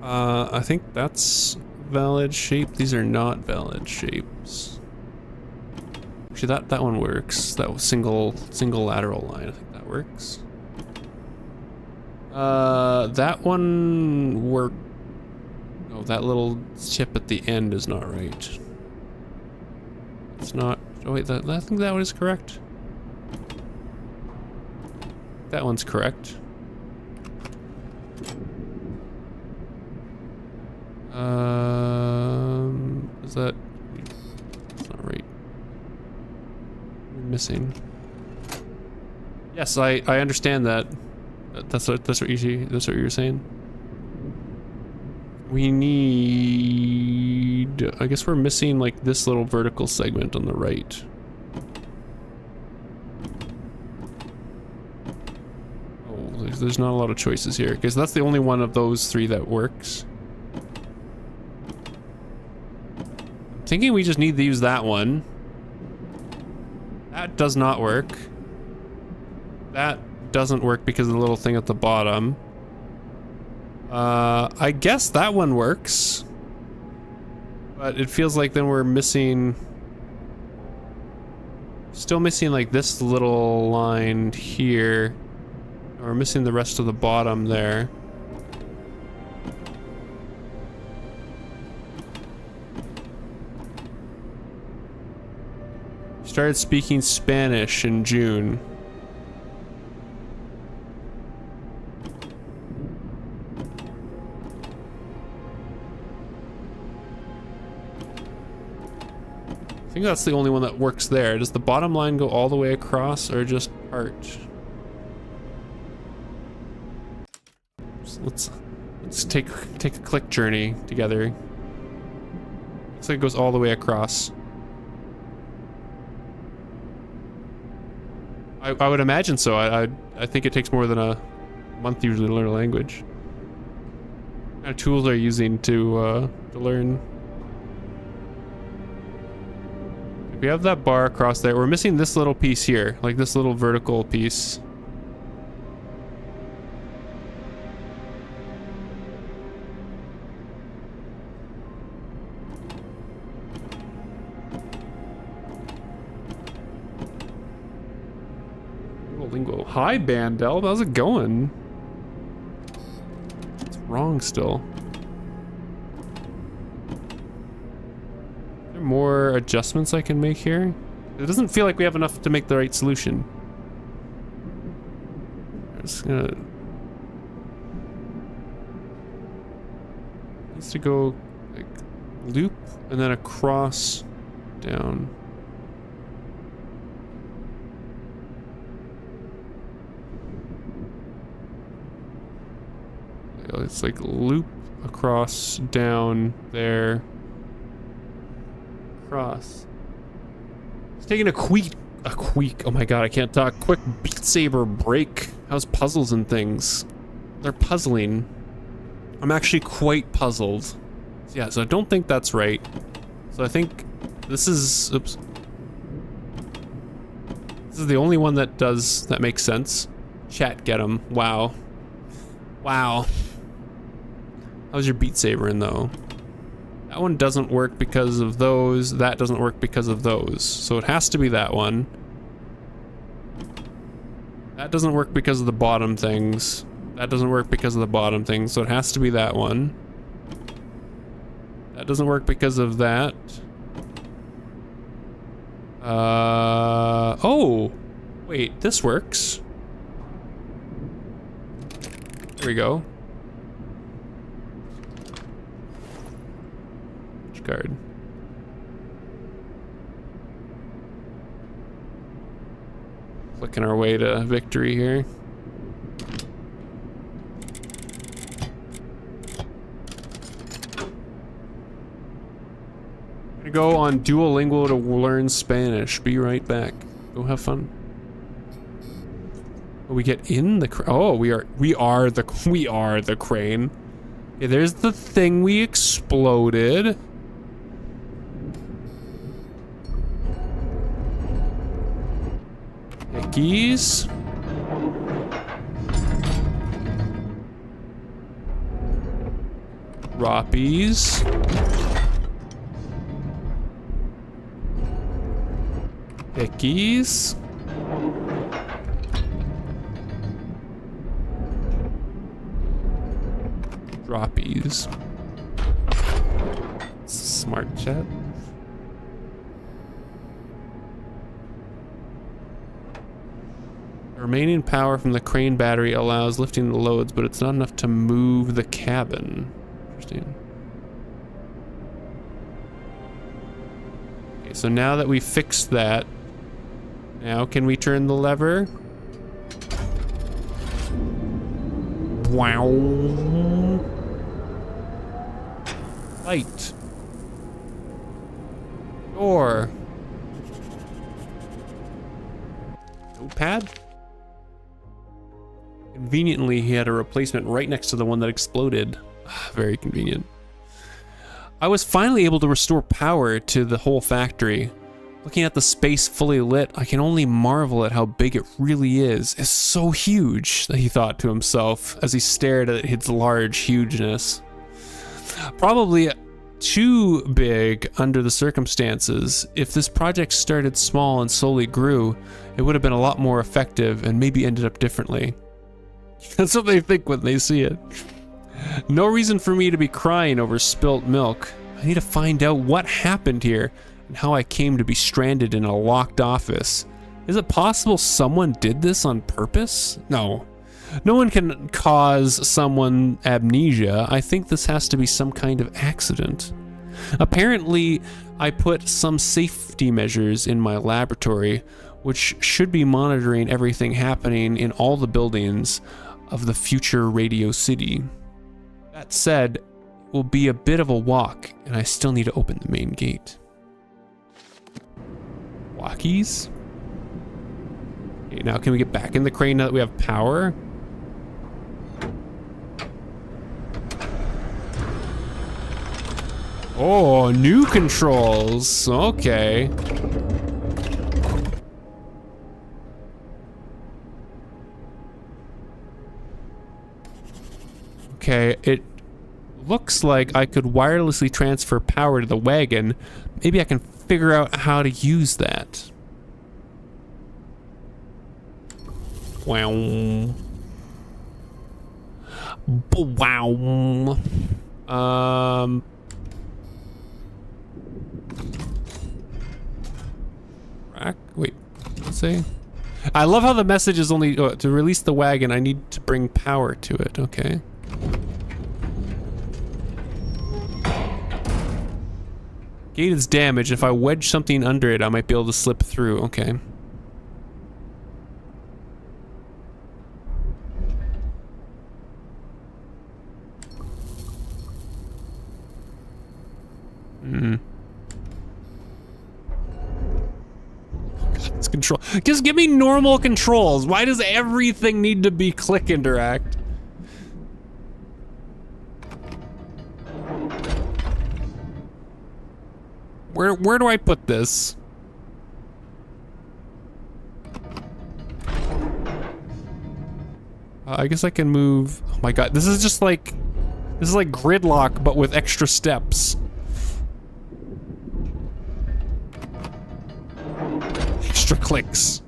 I think that's valid shape. These are not valid shapes. Actually, that one works. That was single lateral line. I think that works. That one worked. Oh, that little chip at the end is not right. It's not. Oh wait, I think that one is correct. That one's correct. Is that? That's not right. We're missing. Yes, I understand that. That's what you're saying. We need. I guess we're missing like this little vertical segment on the right. Oh, there's not a lot of choices here because that's the only one of those three that works. Thinking we just need to use that one. That does not work. That doesn't work because of the little thing at the bottom. I guess that one works. But it feels like then we're missing... Still missing like this little line here. And we're missing the rest of the bottom there. Started speaking Spanish in June. I think that's the only one that works there. Does the bottom line go all the way across or just part? So let's take a click journey together. Looks like it goes all the way across. I would imagine so. I think it takes more than month usually to learn a language. What kind of tools are you using to learn? We have that bar across there. We're missing this little piece here, like this little vertical piece. Duolingo. Hi, Bandel. How's it going? What's wrong still? Are there more adjustments I can make here? It doesn't feel like we have enough to make the right solution. I'm just gonna... Needs to go like loop and then across down. It's like loop across down there. Cross. It's taking a quick, oh my god, I can't talk. Quick Beat Saber break. How's puzzles and things? They're puzzling. I'm actually quite puzzled. Yeah, so I don't think that's right. So I think this is, oops. This is the only one that makes sense. Chat, get him. Wow. Wow. How's your Beat Saber in though? That one doesn't work because of those. That doesn't work because of those. So it has to be that one. That doesn't work because of the bottom things. That doesn't work because of the bottom things. So it has to be that one. That doesn't work because of that. Oh! Wait, this works. There we go. Which card? Clicking our way to victory here. Gonna go on Duolingo to learn Spanish. Be right back. Go have fun. Oh, we get in the oh, we are the crane. Okay, there's the thing we exploded. Hickeys. Roppies. Hickeys. Droppies. Smart chat. The remaining power from the crane battery allows lifting the loads, but it's not enough to move the cabin. Interesting. Okay, so now that we fixed that, now can we turn the lever? Wow. Light. Door. Notepad? Conveniently, he had a replacement right next to the one that exploded. Very convenient. I was finally able to restore power to the whole factory. Looking at the space fully lit, I can only marvel at how big it really is. It's so huge, he thought to himself as he stared at its large hugeness. Probably too big under the circumstances. If this project started small and slowly grew, it would have been a lot more effective and maybe ended up differently. That's what they think when they see it. No reason for me to be crying over spilt milk. I need to find out what happened here and how I came to be stranded in a locked office. Is it possible someone did this on purpose? No. No one can cause someone amnesia. I think this has to be some kind of accident. Apparently, I put some safety measures in my laboratory, which should be monitoring everything happening in all the buildings of the future Radio City. That said, it will be a bit of a walk, and I still need to open the main gate. Walkies? Okay, now can we get back in the crane now that we have power? Oh, new controls. Okay. Okay, it looks like I could wirelessly transfer power to the wagon. Maybe I can figure out how to use that. Wow. Wow. Wait, let's see. I love how the message is only to release the wagon. I need to bring power to it. Okay. Gate is damaged. If I wedge something under it, I might be able to slip through. Okay. It's control. Just give me normal controls. Why does everything need to be click interact? Where do I put this? I guess I can move. Oh my god, this is just like, this is like Gridlock, but with extra steps. Extra clicks.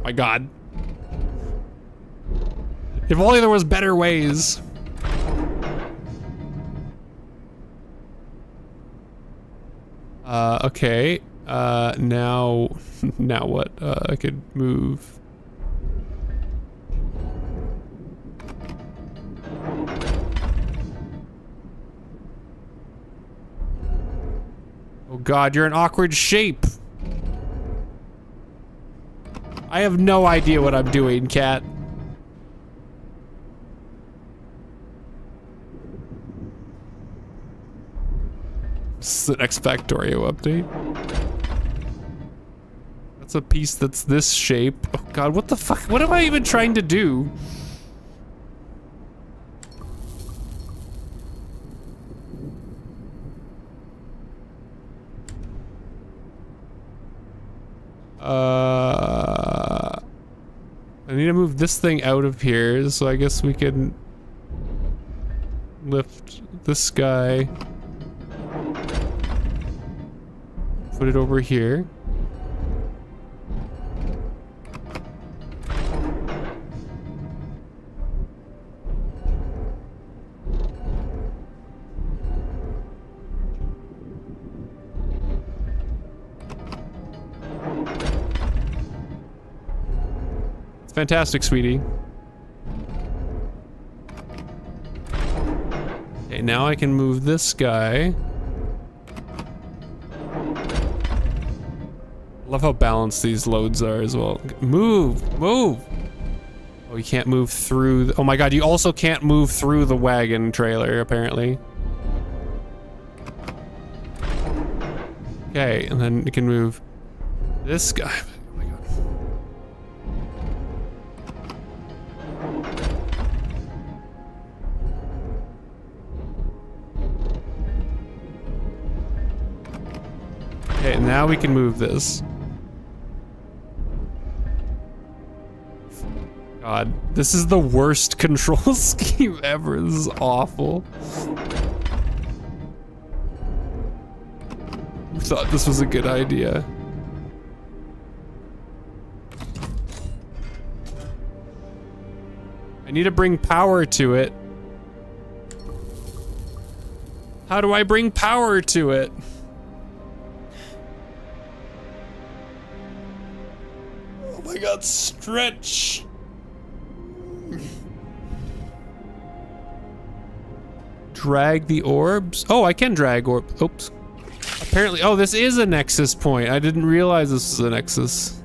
My god. If only there was better ways. Okay. Now what? I could move. Oh god, you're an awkward shape. I have no idea what I'm doing, cat. This is an X Factorio update. That's a piece that's this shape. Oh god, what the fuck? What am I even trying to do? I need to move this thing out of here, so I guess we can lift this guy. Put it over here. It's fantastic, sweetie. Okay, now I can move this guy. Love how balanced these loads are as well. Move! Move! Oh, you can't move through the, oh my god, you also can't move through the wagon trailer, apparently. Okay, and then you can move this guy. Oh my god. Okay, now we can move this. God, this is the worst control scheme ever. This is awful. I thought this was a good idea. I need to bring power to it. How do I bring power to it? Oh my god, stretch! Drag the orbs? Oh, I can drag orbs. Oops. Apparently, oh, this is a nexus point. I didn't realize this was a nexus.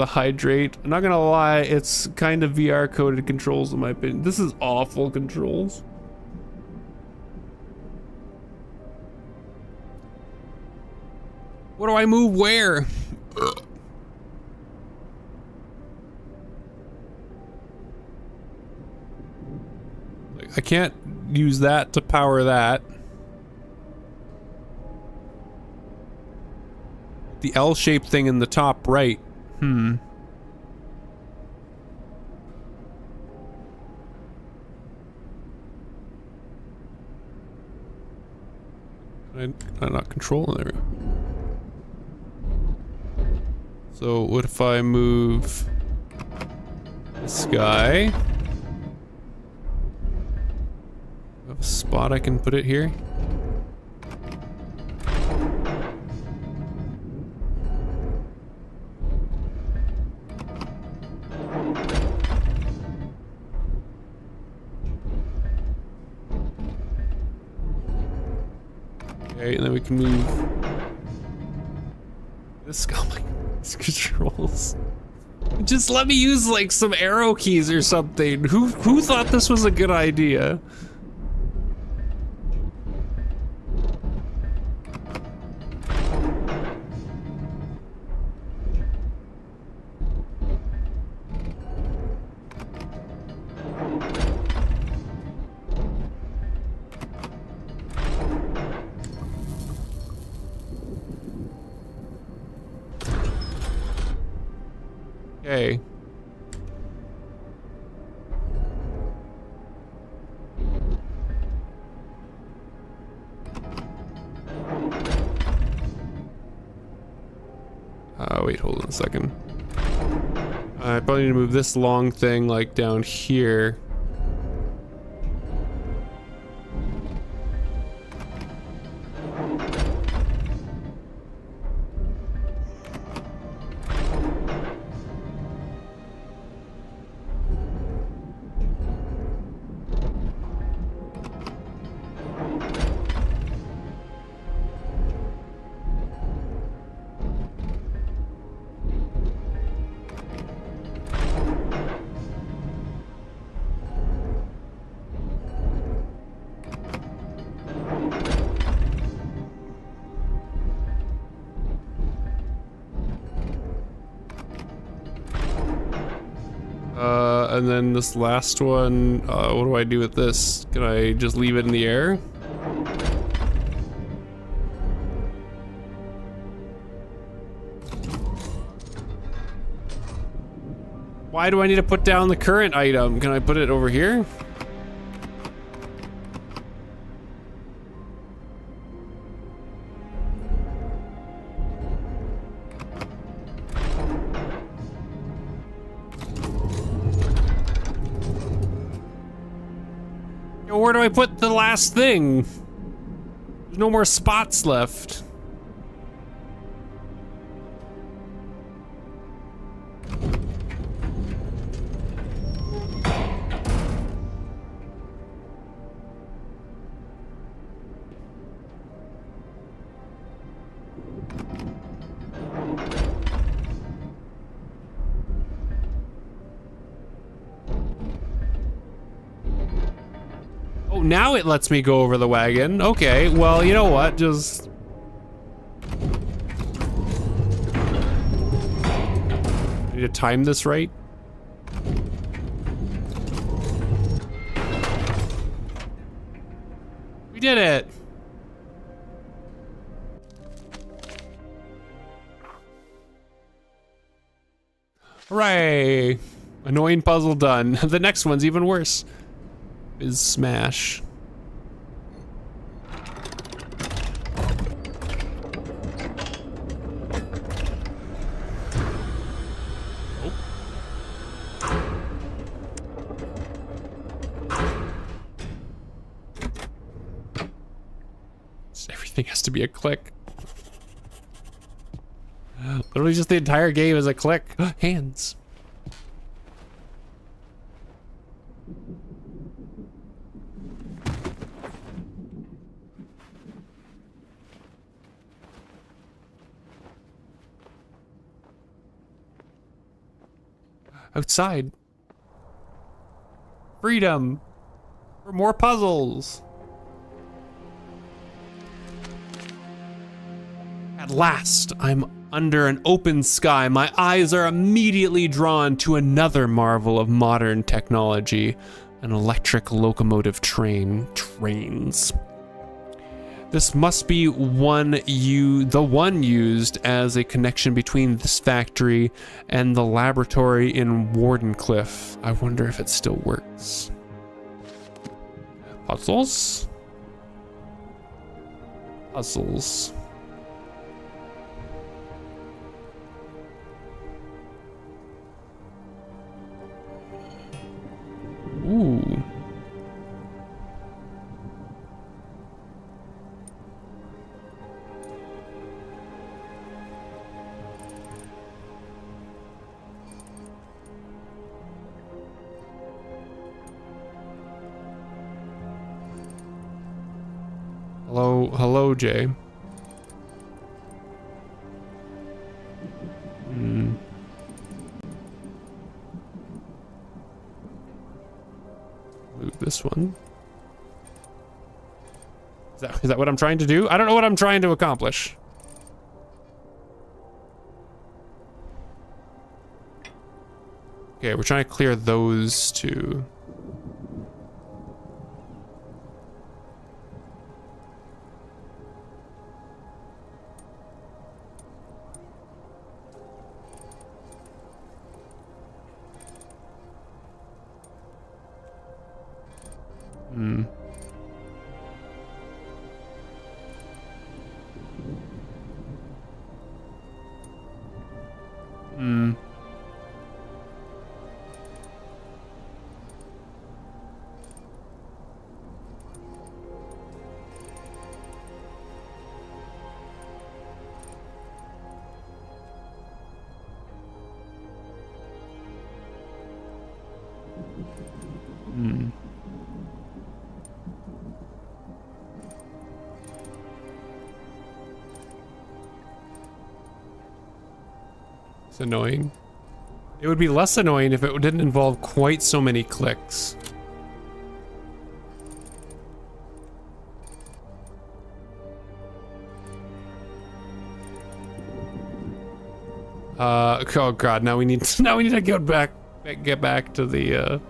the hydrate. I'm not gonna lie, it's kind of VR coded controls in my opinion. This is awful controls. What do I move where? Like, I can't use that to power that. The L-shaped thing in the top right. I'm not controlling it. So what if I move this guy? I have a spot I can put it here. Okay, and then we can move this guy. Oh my, these controls. Just let me use like some arrow keys or something. Who thought this was a good idea? Okay. Wait, hold on a second. I probably need to move this long thing like down here. And then this last one, what do I do with this? Can I just leave it in the air? Why do I need to put down the current item? Can I put it over here? Where do I put the last thing? There's no more spots left. Now it lets me go over the wagon. Okay, well, you know what? Just... I need to time this right. We did it! Hooray! Annoying puzzle done. The next one's even worse. Is smash. Oh. Everything has to be a click. Literally just the entire game is a click. Hands. outside. Freedom for more puzzles. At last, I'm under an open sky. My eyes are immediately drawn to another marvel of modern technology, an electric locomotive trains. This must be the one used as a connection between this factory and the laboratory in Wardenclyffe. I wonder if it still works. Puzzles? Puzzles. Ooh. Hello, Jay. Move this one. Is that what I'm trying to do? I don't know what I'm trying to accomplish. Okay, we're trying to clear those two. It's annoying. It would be less annoying if it didn't involve quite so many clicks. Oh god, now we need to get back to the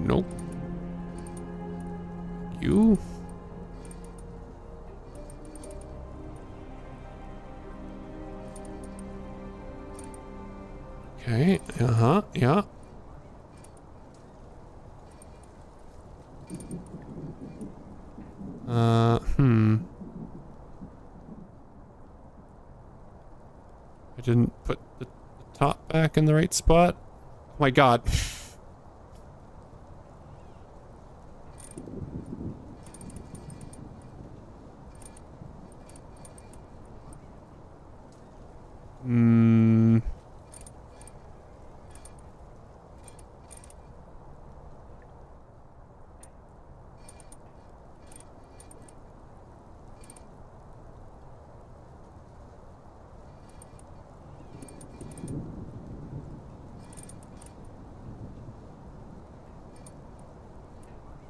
nope. You. Okay, yeah. I didn't put the top back in the right spot. Oh my god.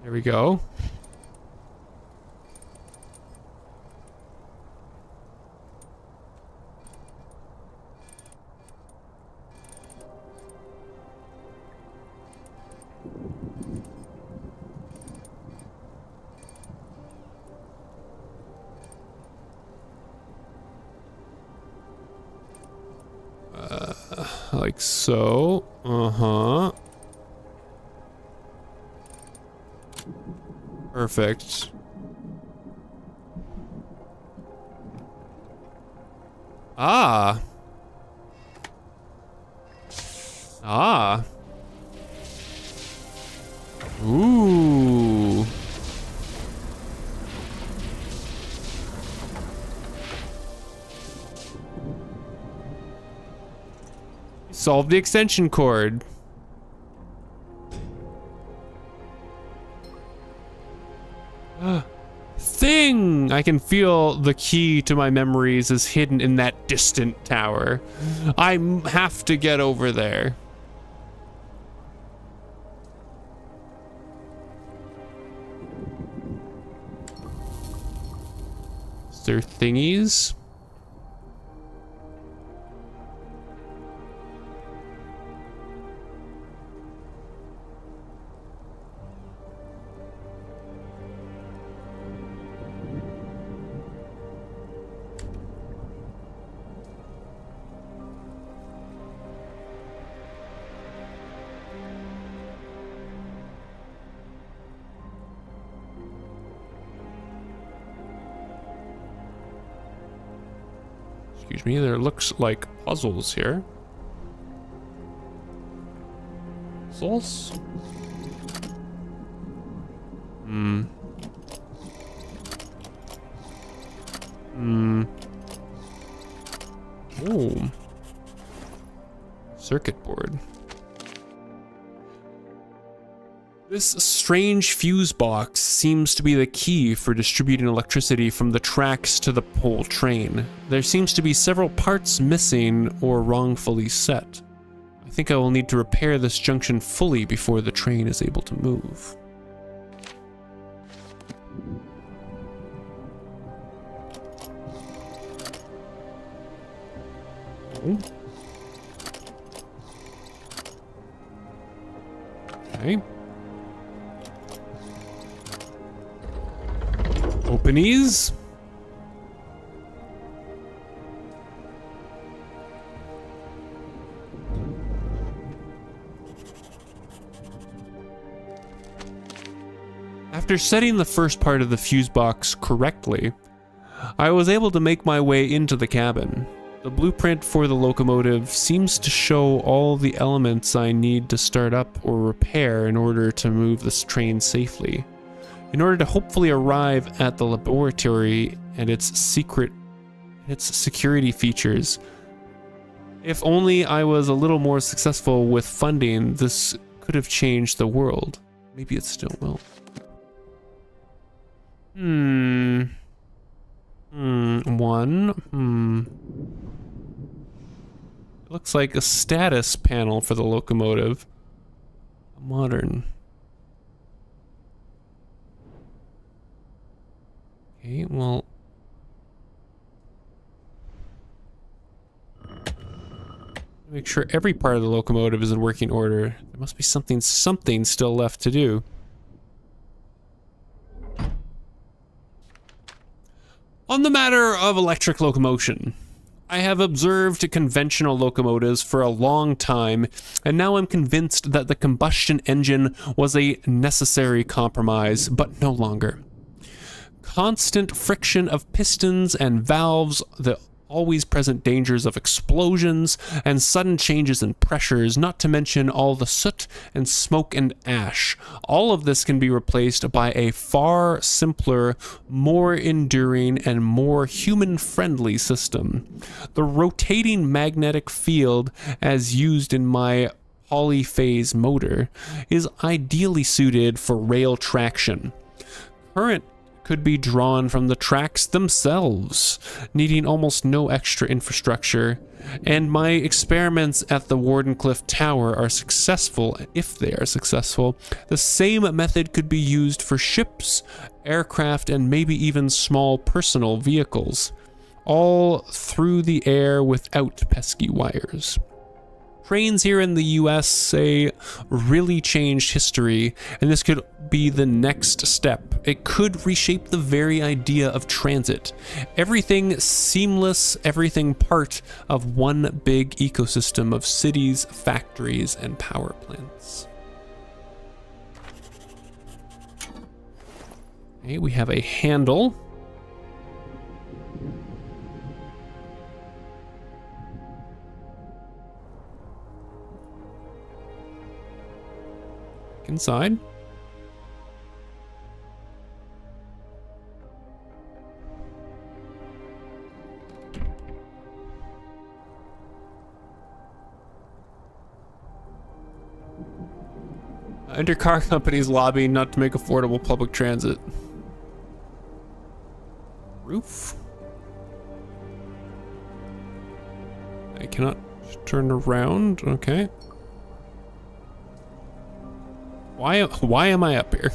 There we go. Like so. Perfect. Ah. Ooh. Solve the extension cord. Thing! I can feel the key to my memories is hidden in that distant tower. I have to get over there. Is there thingies? Excuse me, there looks like puzzles here. Puzzles? Oh. Circuit board. This strange fuse box seems to be the key for distributing electricity from the tracks to the whole train. There seems to be several parts missing or wrongfully set. I think I will need to repair this junction fully before the train is able to move. Okay. Openies. After setting the first part of the fuse box correctly, I was able to make my way into the cabin. The blueprint for the locomotive seems to show all the elements I need to start up or repair in order to move this train safely. In order to hopefully arrive at the laboratory and its security features. If only I was a little more successful with funding, this could have changed the world. Maybe it still will. It looks like a status panel for the locomotive. Modern. Okay, well. Make sure every part of the locomotive is in working order. There must be something still left to do. On the matter of electric locomotion, I have observed conventional locomotives for a long time, and now I'm convinced that the combustion engine was a necessary compromise, but no longer. Constant friction of pistons and valves, the always present dangers of explosions, and sudden changes in pressures, not to mention all the soot and smoke and ash. All of this can be replaced by a far simpler, more enduring, and more human-friendly system. The rotating magnetic field, as used in my polyphase motor, is ideally suited for rail traction. Current could be drawn from the tracks themselves, needing almost no extra infrastructure, and my experiments at the Wardenclyffe Tower are successful. If they are successful, the same method could be used for ships, aircraft, and maybe even small personal vehicles, all through the air without pesky wires. Trains here in the US say really changed history, and this could be the next step. It could reshape the very idea of transit. Everything seamless, everything part of one big ecosystem of cities, factories, and power plants. Okay, we have a handle. Inside. Enter car companies lobbying not to make affordable public transit. Roof? I cannot turn around. Okay. Why am I up here?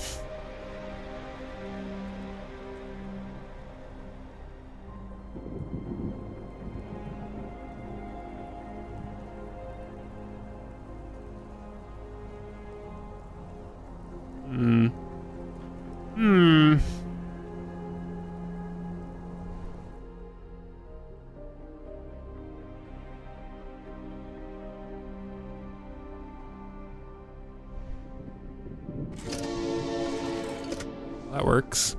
That works.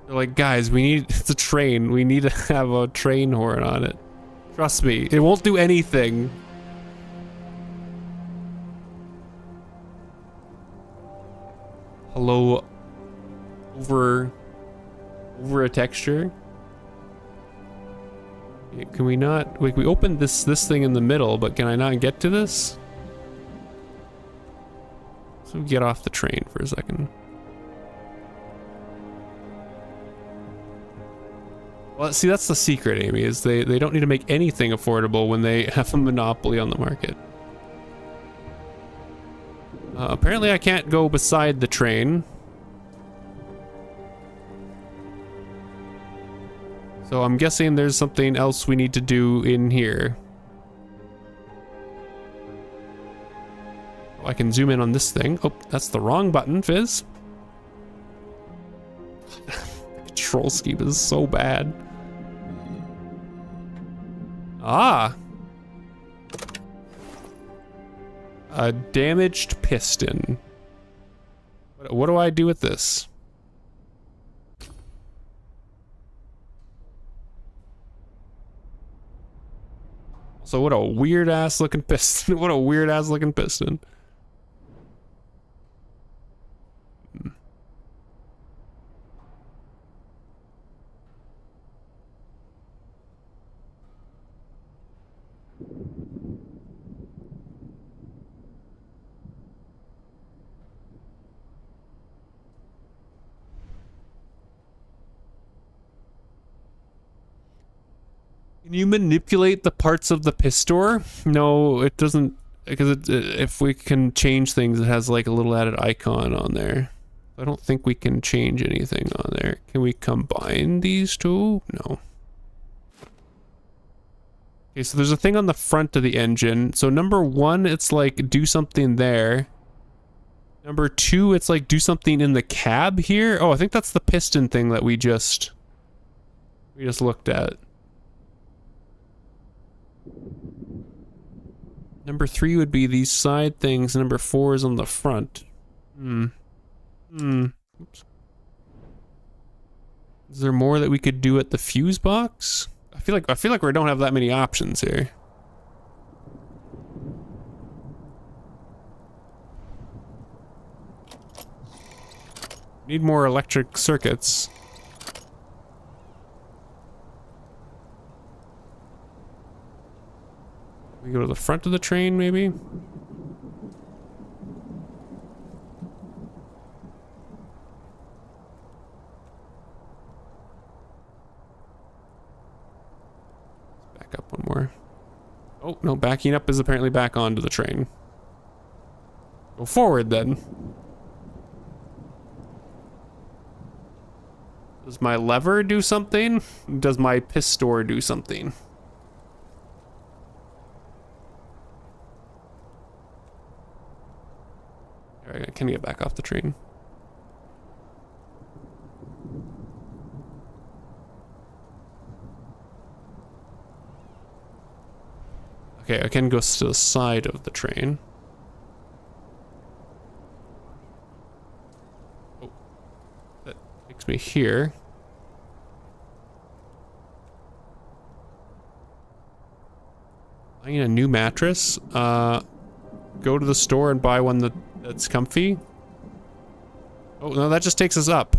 They're like, guys, we need, it's a train. We need to have a train horn on it. Trust me, it won't do anything. Hello, over a texture. Can we not, like, we opened this thing in the middle, but can I not get to this? So get off the train for a second. Well, see, that's the secret, Amy, is they don't need to make anything affordable when they have a monopoly on the market. Apparently I can't go beside the train. So I'm guessing there's something else we need to do in here. I can zoom in on this thing. Oh, that's the wrong button, Fizz. The control scheme is so bad. Ah! A damaged piston. What do I do with this? So what a weird ass looking piston. What a weird ass looking piston. Can you manipulate the parts of the pistor? No, it doesn't, because if we can change things, it has like a little added icon on there. I don't think we can change anything on there. Can we combine these two? No. Okay, so there's a thing on the front of the engine. So number one, it's like do something there. Number two, it's like do something in the cab here. Oh, I think that's the piston thing that we just looked at. Number three would be these side things. Number four is on the front. Oops. Is there more that we could do at the fuse box? I feel like we don't have that many options here. Need more electric circuits. We go to the front of the train, maybe? Back up one more. Oh, no, backing up is apparently back onto the train. Go forward, then. Does my lever do something? Does my pistor do something? Alright, can I get back off the train? Okay, I can go to the side of the train. Oh, that takes me here. I need a new mattress. Go to the store and buy one that's comfy. Oh, no, that just takes us up.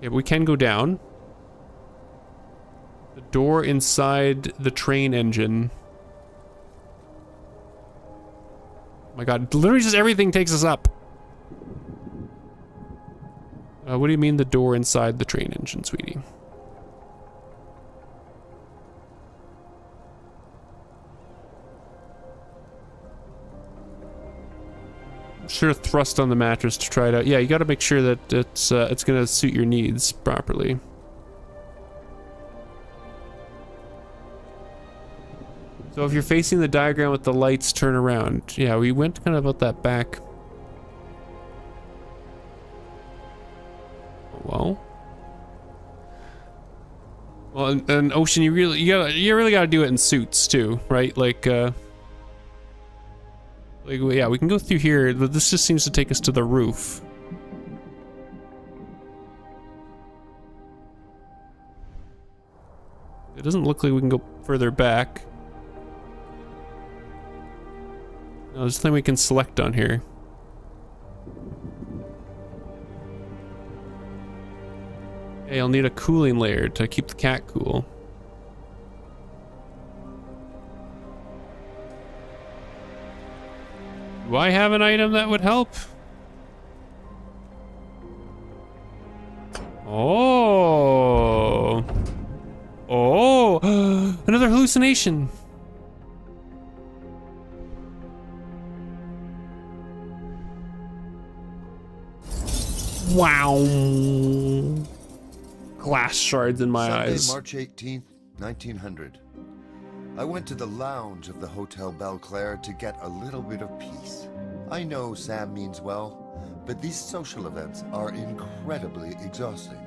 Yeah, but we can go down. The door inside the train engine. my god, literally just everything takes us up. What do you mean the door inside the train engine, sweetie? Sure, thrust on the mattress to try it out. Yeah, you got to make sure that it's gonna suit your needs properly. So if you're facing the diagram with the lights, turn around. Yeah, we went kind of out that back. Well, and Ocean, you really gotta do it in suits too, right? Like, yeah, we can go through here, but this just seems to take us to the roof. It doesn't look like we can go further back. No, there's nothing we can select on here. Hey, I'll need a cooling layer to keep the cat cool. Do I have an item that would help? Oh. Oh. Another hallucination. Wow. Glass shards in my Sunday, eyes. March 18th, 1900. I went to the lounge of the Hotel Belclair to get a little bit of peace. I know Sam means well, but these social events are incredibly exhausting.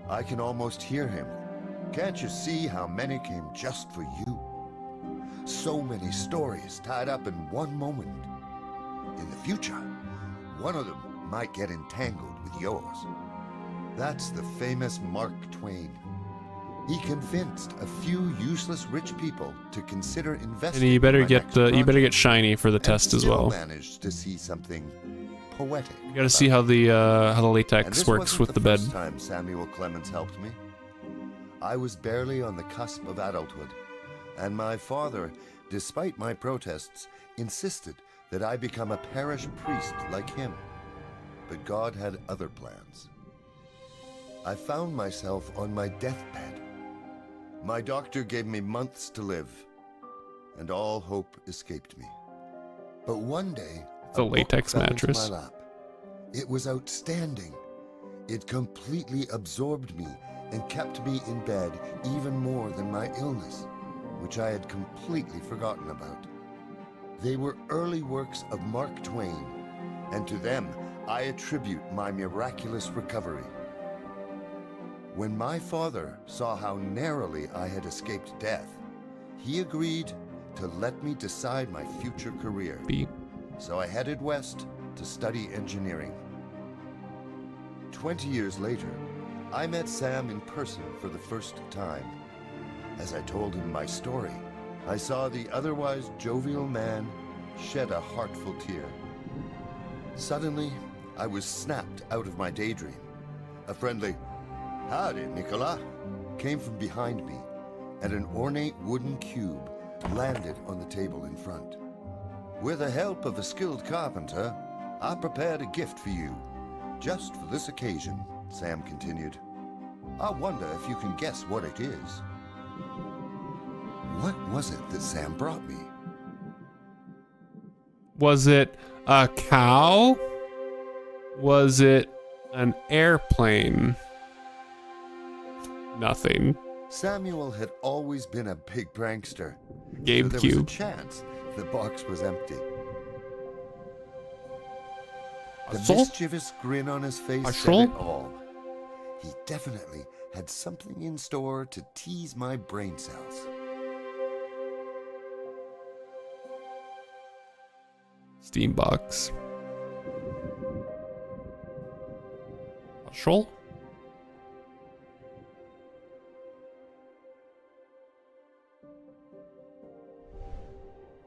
I can almost hear him. Can't you see how many came just for you? So many stories tied up in one moment. In the future, one of them might get entangled with yours. That's the famous Mark Twain. He convinced a few useless rich people to consider investing. And you better in my get next you better project, get shiny for the and test as still well. Managed to see something poetic. You gotta see how the And latex this works wasn't with the bed. first time Samuel Clemens helped me. I was barely on the cusp of adulthood, and my father, despite my protests, insisted that I become a parish priest like him. But God had other plans. I found myself on my deathbed. My doctor gave me months to live, and all hope escaped me. But one day, It's a book latex fell into mattress. my lap. It was outstanding. It completely absorbed me and kept me in bed even more than my illness, which I had completely forgotten about. They were early works of Mark Twain, and to them I attribute my miraculous recovery. When my father saw how narrowly I had escaped death, he agreed to let me decide my future career. B. So I headed west to study engineering. 20 years later, I met Sam in person for the first time. As I told him my story, I saw the otherwise jovial man shed a heartful tear. Suddenly, I was snapped out of my daydream. A friendly, "Howdy, Nicola," came from behind me, and an ornate wooden cube landed on the table in front. "With the help of a skilled carpenter, I prepared a gift for you, just for this occasion," Sam continued. "I wonder if you can guess what it is." What was it that Sam brought me? Was it a cow? Was it an airplane? Nothing. Samuel had always been a big prankster. Game so there was a Cube. chance the box was empty. The Puzzle? mischievous grin on his face said Puzzle? it all. He definitely had something in store to tease my brain cells. Steam box. Puzzle?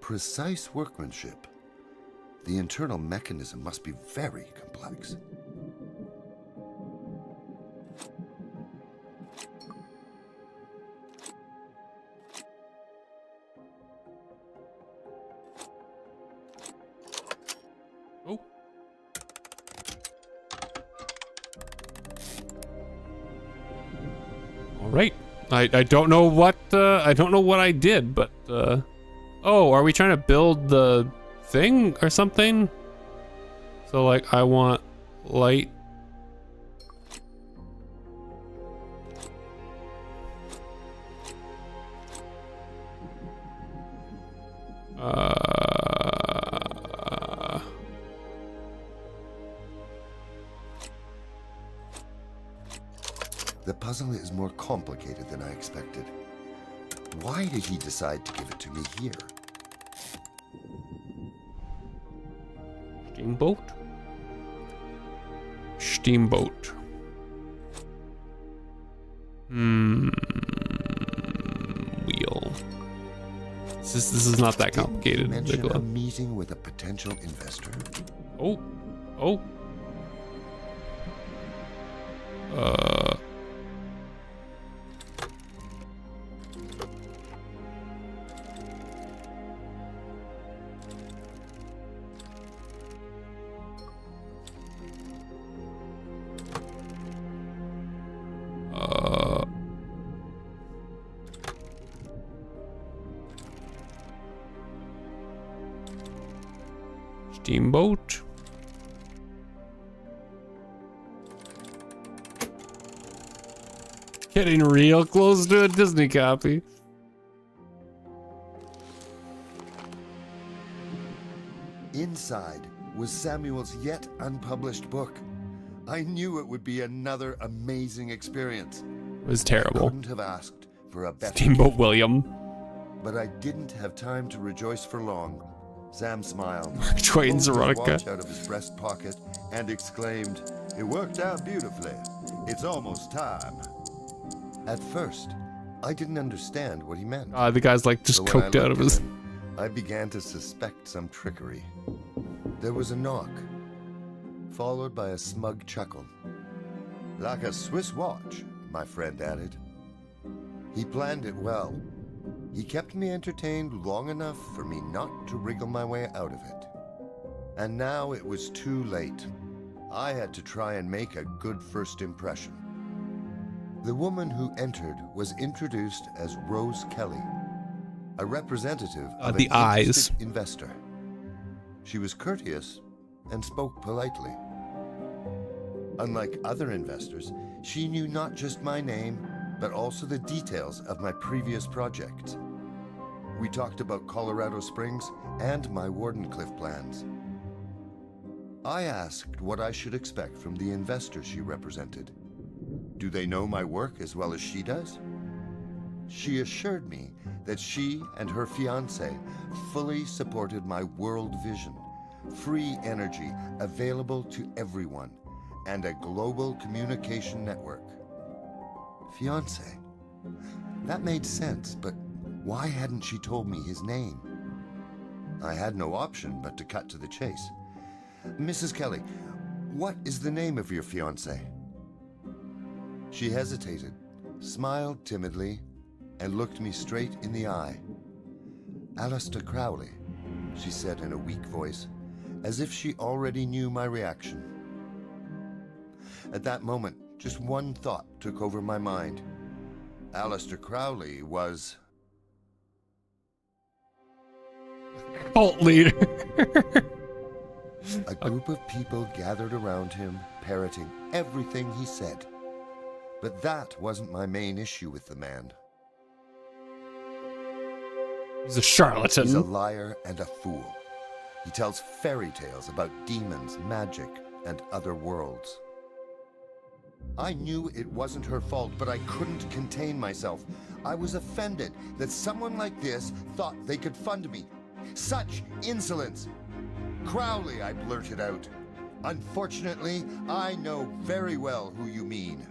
Precise workmanship. The internal mechanism must be very complex. I don't know what I did, but oh, are we trying to build the thing or something? So like I want light. The puzzle is more complicated than I expected. Why did he decide to give it to me here? Steamboat? Steamboat. Wheel. This is not that complicated. Didn't mention a Nicola. meeting with a potential investor. Oh. Oh. Steamboat. Getting real close to a Disney copy. Inside was Samuel's yet unpublished book. I knew it would be another amazing experience. It was terrible. Couldn't have asked for a better Steamboat William. But I didn't have time to rejoice for long. Sam smiled, Troy and pulled his Veronica. watch out of his breast pocket, and exclaimed, "It worked out beautifully. It's almost time." At first, I didn't understand what he meant. The guy's like just But when I coked out of looked his. at him, I began to suspect some trickery. There was a knock, followed by a smug chuckle. "Like a Swiss watch," my friend added. He planned it well. He kept me entertained long enough for me not to wriggle my way out of it. And now it was too late. I had to try and make a good first impression. The woman who entered was introduced as Rose Kelly, a representative of the an eyes. interested investor. She was courteous and spoke politely. Unlike other investors, she knew not just my name, but also the details of my previous projects. We talked about Colorado Springs and my Wardenclyffe plans. I asked what I should expect from the investor she represented. Do they know my work as well as she does? She assured me that she and her fiancé fully supported my world vision, free energy available to everyone, and a global communication network. Fiancé? That made sense, but why hadn't she told me his name? I had no option but to cut to the chase. "Mrs. Kelly, what is the name of your fiancé?" She hesitated, smiled timidly, and looked me straight in the eye. "Alistair Crowley," she said in a weak voice, as if she already knew my reaction. At that moment, just one thought took over my mind. Alistair Crowley was... Cult leader. A group of people gathered around him, parroting everything he said. But that wasn't my main issue with the man. He's a charlatan. He's a liar and a fool. He tells fairy tales about demons, magic, and other worlds. I knew it wasn't her fault, but I couldn't contain myself. I was offended that someone like this thought they could fund me. Such insolence! "Crowley," I blurted out. "Unfortunately, I know very well who you mean.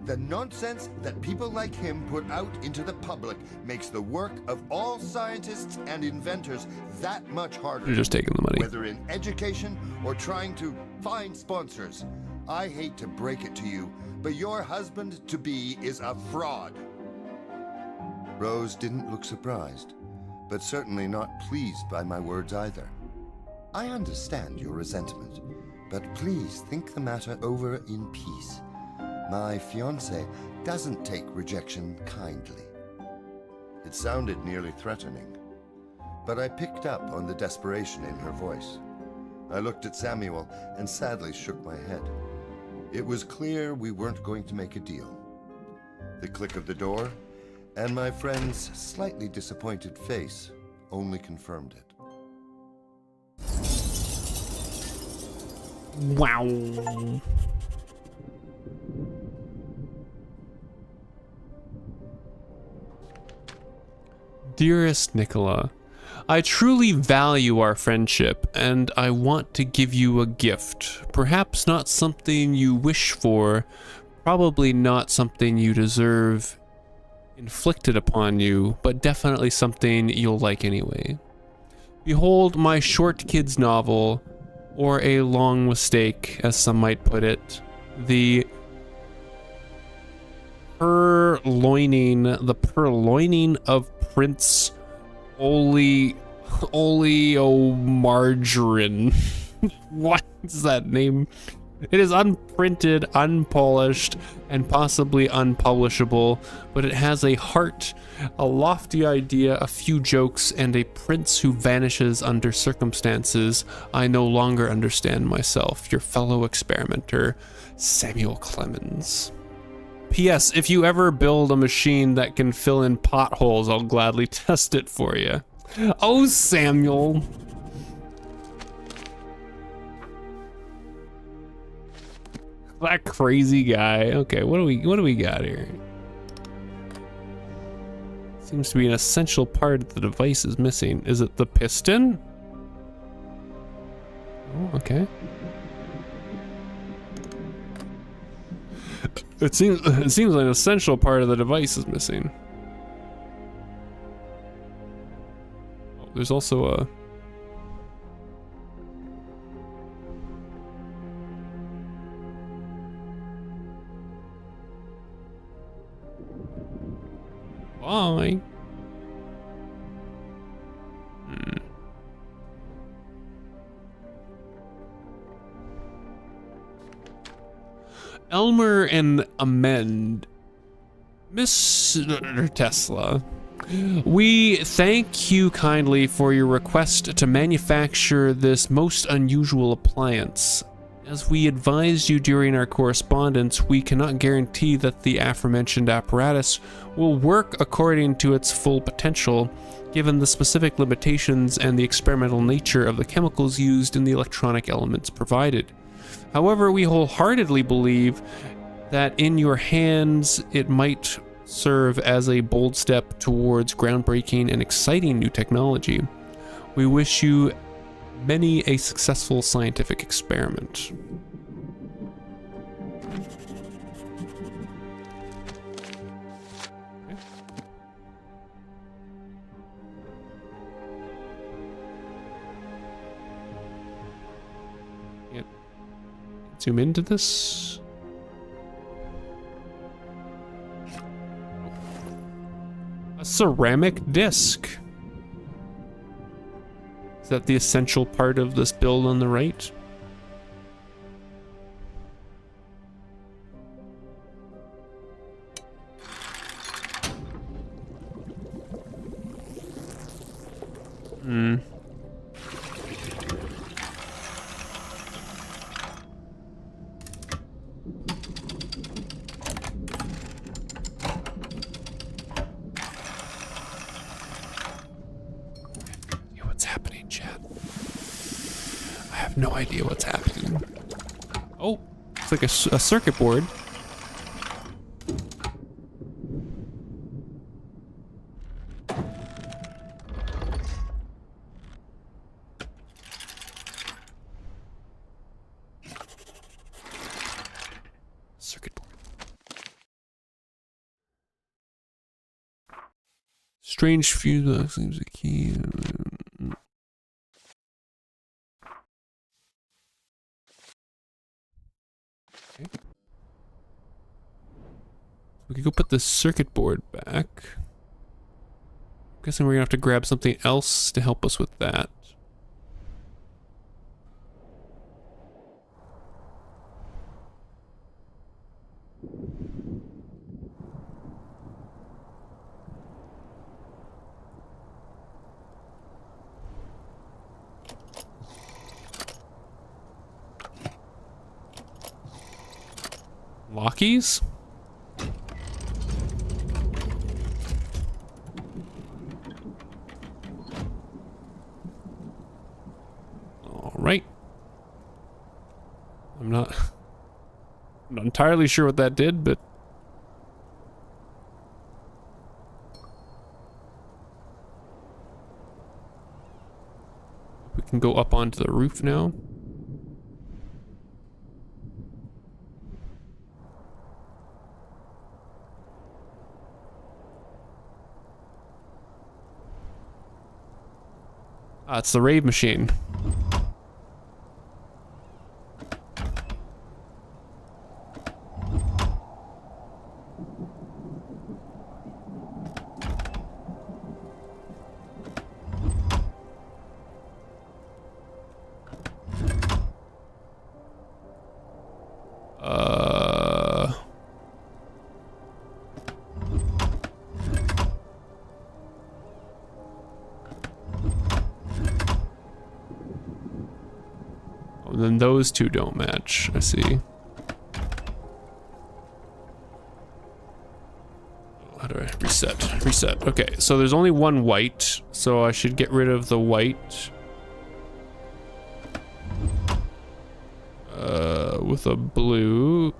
The nonsense that people like him put out into the public makes the work of all scientists and inventors that much harder. You're just taking the money. Whether in education or trying to find sponsors. I hate to break it to you, but your husband-to-be is a fraud." Rose didn't look surprised, but certainly not pleased by my words either. "I understand your resentment, but please think the matter over in peace. My fiancé doesn't take rejection kindly. It sounded nearly threatening, but I picked up on the desperation in her voice. I looked at Samuel and sadly shook my head. It was clear we weren't going to make a deal. The click of the door and my friend's slightly disappointed face only confirmed it. Wow. Dearest Nicola, I truly value our friendship, and I want to give you a gift. Perhaps not something you wish for, probably not something you deserve inflicted upon you, but definitely something you'll like anyway. Behold my short kids novel, or a long mistake, as some might put it, the purloining of Prince Oleomargarine. What is that name? It is unprinted, unpolished, and possibly unpublishable, but it has a heart, a lofty idea, a few jokes, and a prince who vanishes under circumstances I no longer understand myself. Your fellow experimenter, Samuel Clemens. P.S. If you ever build a machine that can fill in potholes, I'll gladly test it for you. Oh, Samuel. That crazy guy. Okay, what do we got here? Seems to be an essential part of the device is missing. Is it the piston? Oh, okay. It seems like an essential part of the device is missing. Oh, there's also a Bye. Elmer and Amend. Mr. Tesla, we thank you kindly for your request to manufacture this most unusual appliance. As we advised you during our correspondence, we cannot guarantee that the aforementioned apparatus will work according to its full potential, given the specific limitations and the experimental nature of the chemicals used in the electronic elements provided. However, we wholeheartedly believe that in your hands it might serve as a bold step towards groundbreaking and exciting new technology. We wish you many a successful scientific experiment. Okay. Zoom into this. A ceramic disc. Is that the essential part of this build on the right? What's happening, chat? I have no idea what's happening. Oh, it's like a circuit board. Circuit board. Strange fuse box seems a key. Okay. We could go put the circuit board back. I'm guessing we're gonna have to grab something else to help us with that. Lockies? All right. I'm not entirely sure what that did, but we can go up onto the roof now. Ah, it's the rave machine. And then those two don't match, I see. How do I reset? Reset. Okay, so there's only one white, so I should get rid of the white. With a blue.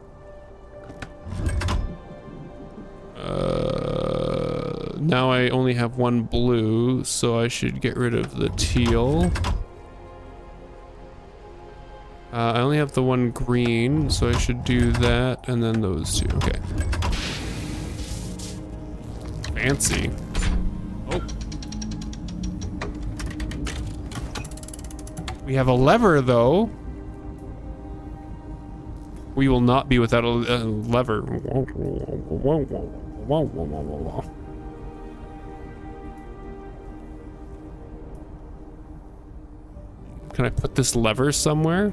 Now I only have one blue, so I should get rid of the teal. I only have the one green, so I should do that, and then those two. Okay. Fancy. Oh. We have a lever, though. We will not be without a lever. Can I put this lever somewhere?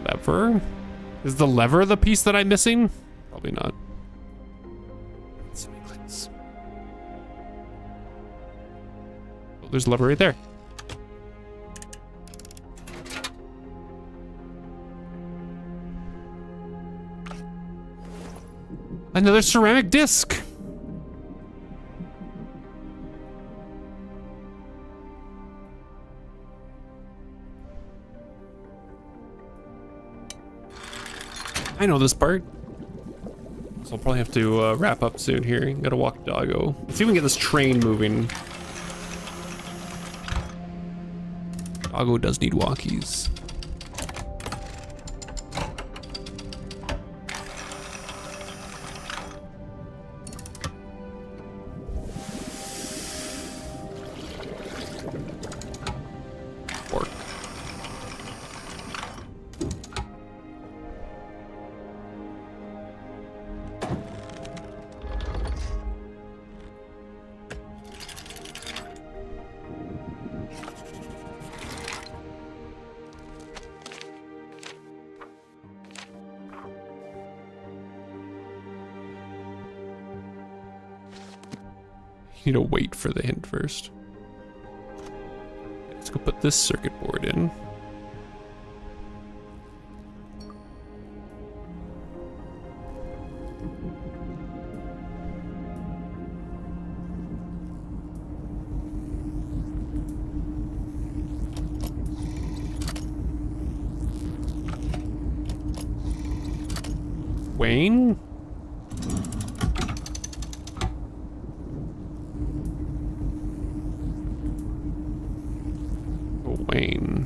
Lever? Is the lever the piece that I'm missing? Probably not. So many clicks. Oh, there's a lever right there. Another ceramic disc. I know this part. So I'll probably have to wrap up soon here. Gotta walk doggo. Let's see if we can get this train moving. Doggo does need walkies. Work. You need to wait for the hint first. Let's go put this circuit board in. Wayne? Wayne.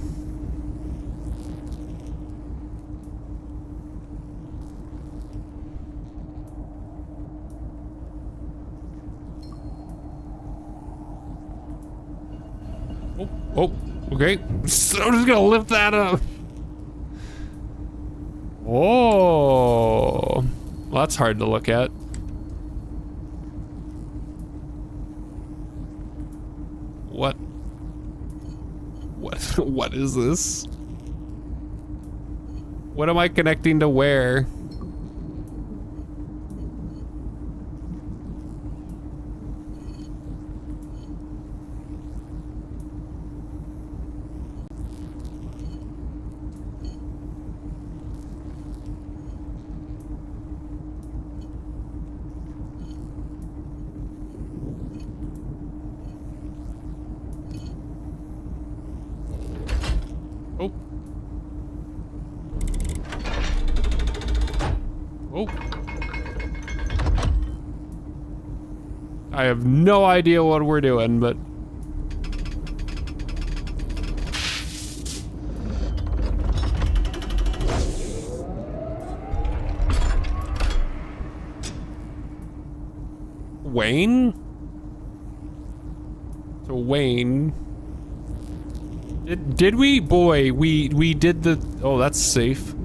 Oh, okay. So I'm just gonna lift that up. Oh, well, that's hard to look at. What? What is this? What am I connecting to where? Oh. Oh. I have no idea what we're doing, but... Wayne? So Wayne... Did we? Boy, we did the... Oh, that's safe.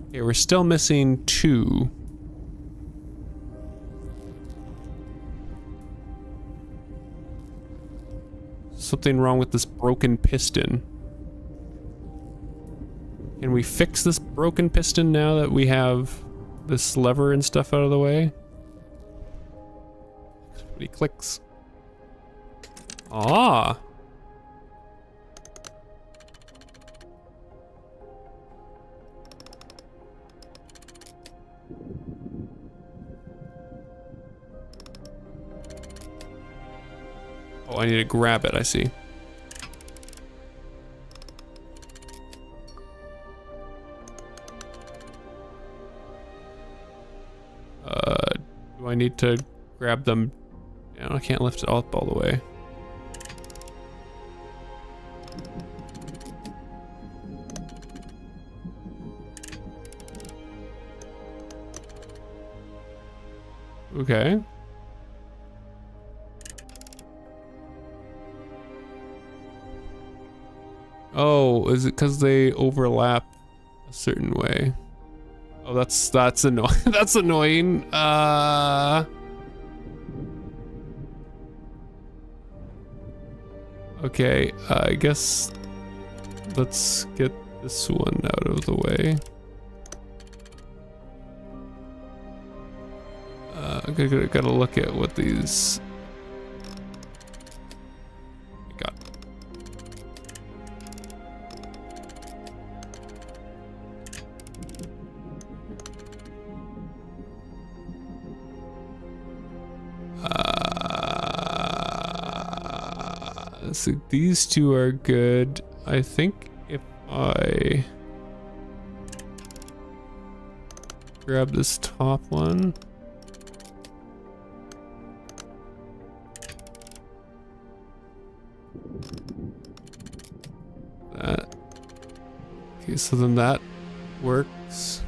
Okay, we're still missing 2. Something wrong with this broken piston. Can we fix this broken piston now that we have this lever and stuff out of the way? He clicks. Ah. Oh, I need to grab it, I see. Do I need to grab them? Yeah, I can't lift it up all the way. Okay. Oh, is it because they overlap a certain way? Oh, that's annoying. That's annoying. Okay, I guess let's get this one out of the way. Gotta look at what these... God. So these 2 are good. I think if I grab this top one. That. Okay, so then that works.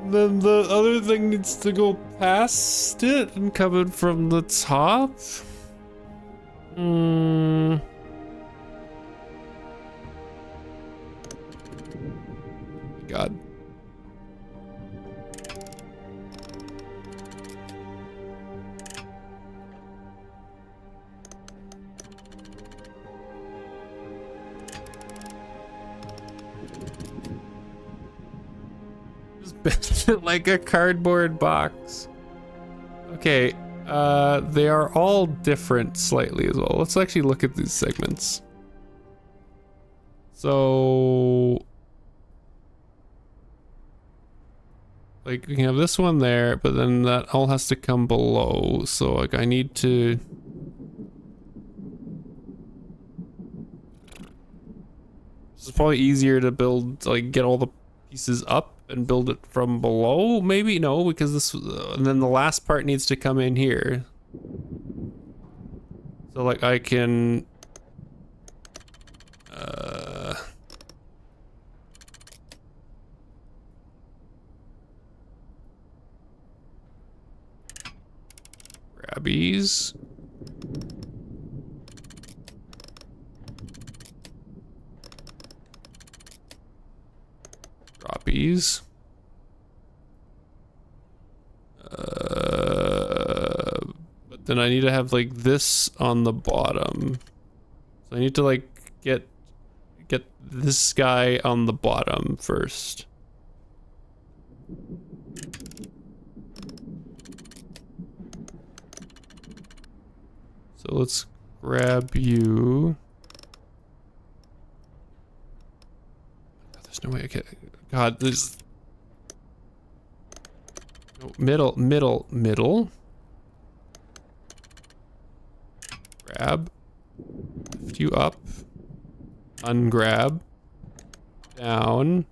Then the other thing needs to go past it and come in from the top. God. Like a cardboard box. Okay, they are all different slightly as well. Let's actually look at these segments. So, like, we can have this one there, but then that all has to come below. So, like, I need to... It's probably easier to build, like, get all the pieces up and build it from below. Maybe no, because this and then the last part needs to come in here. So like I can grabbies. Droppies. But then I need to have like this on the bottom. So I need to like get this guy on the bottom first. So let's grab you. God, there's no way I can. God, there's. No, middle. Grab. Lift you up. Ungrab. Down.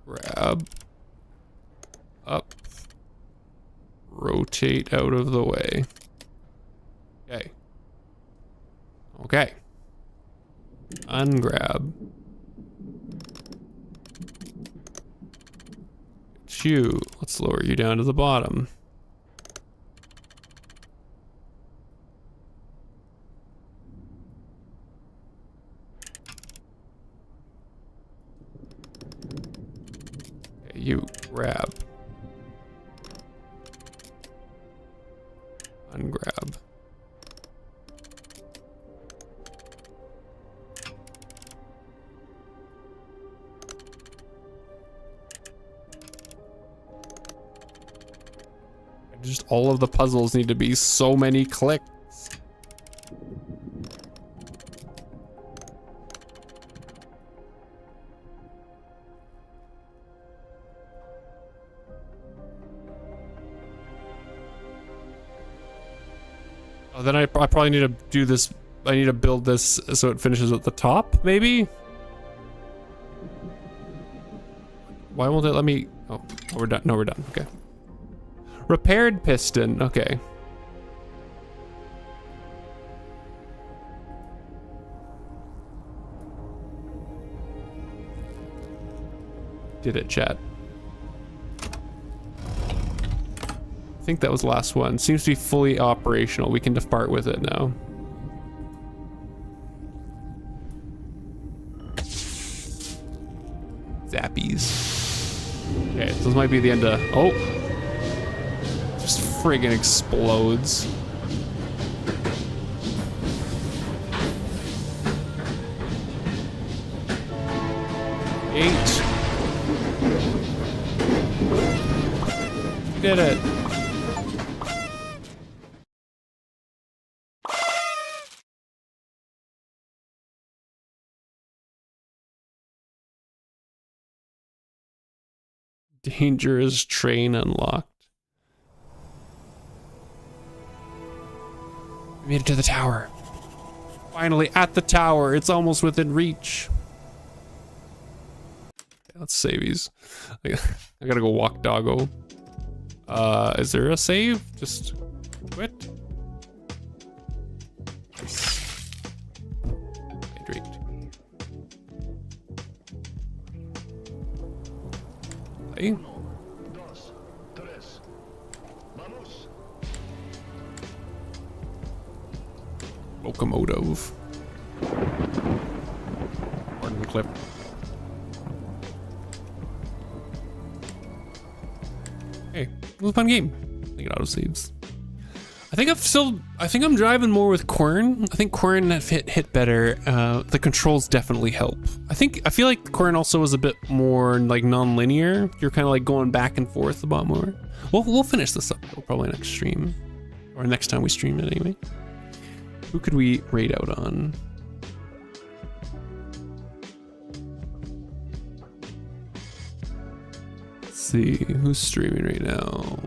Grab. Up. Rotate out of the way. Okay. Okay. Ungrab. You. Let's lower you down to the bottom. Okay, you grab. Ungrab. Just all of the puzzles need to be so many clicks. Oh, then I probably need to do this. I need to build this so it finishes at the top, maybe? Why won't it let me? Oh, we're done. No, we're done. Okay. Repaired piston. Okay. Did it, chat? I think that was the last one. Seems to be fully operational. We can depart with it now. Zappies. Okay, so this might be the end of... Oh! Just friggin' explodes. Eight. Did it. Dangerous train unlocked. We made it to the tower. Finally at the tower. It's almost within reach. Okay, let's save these. I gotta go walk doggo. Is there a save? Just quit. Hydrate. Play. Locomotive. Pardon the clip. Hey, it was a fun game. I think it auto saves. I think I'm driving more with Quern. I think Quern hit better. The controls definitely help. I feel like Quern also was a bit more like non-linear. You're kind of like going back and forth a lot more. We'll finish this up though, probably next stream. Or next time we stream it anyway. Who could we raid out on? Let's see, who's streaming right now?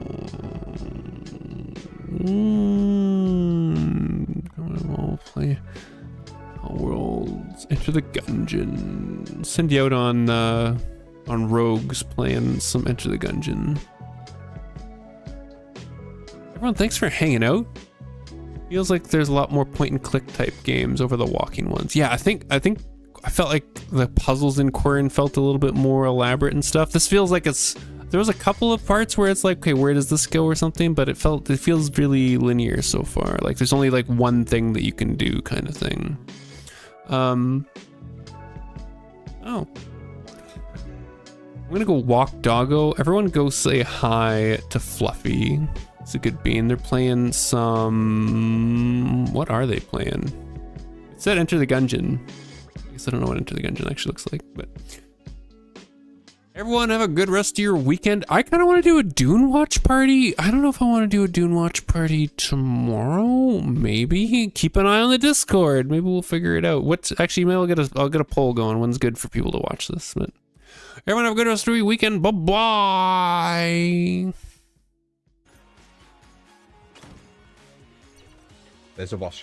I'll play All Worlds. Enter the Gungeon. Send you out on Rogues playing some Enter the Gungeon. Everyone, thanks for hanging out. Feels like there's a lot more point and click type games over the walking ones. Yeah, I felt like the puzzles in Quern felt a little bit more elaborate and stuff. This feels like there was a couple of parts where it's like, okay, where does this go or something, but it feels really linear so far. Like there's only like one thing that you can do kind of thing. Oh. I'm gonna go walk doggo. Everyone go say hi to Fluffy. It's a good bean. They're playing some... What are they playing? It said Enter the Gungeon. I guess I don't know what Enter the Gungeon actually looks like, but... Everyone have a good rest of your weekend. I kind of want to do a Dune watch party. I don't know if I want to do a Dune watch party tomorrow. Maybe. Keep an eye on the Discord. Maybe we'll figure it out. Actually, maybe I'll get a poll going. When's good for people to watch this? But everyone have a good rest of your weekend. Bye-bye. There's a washer.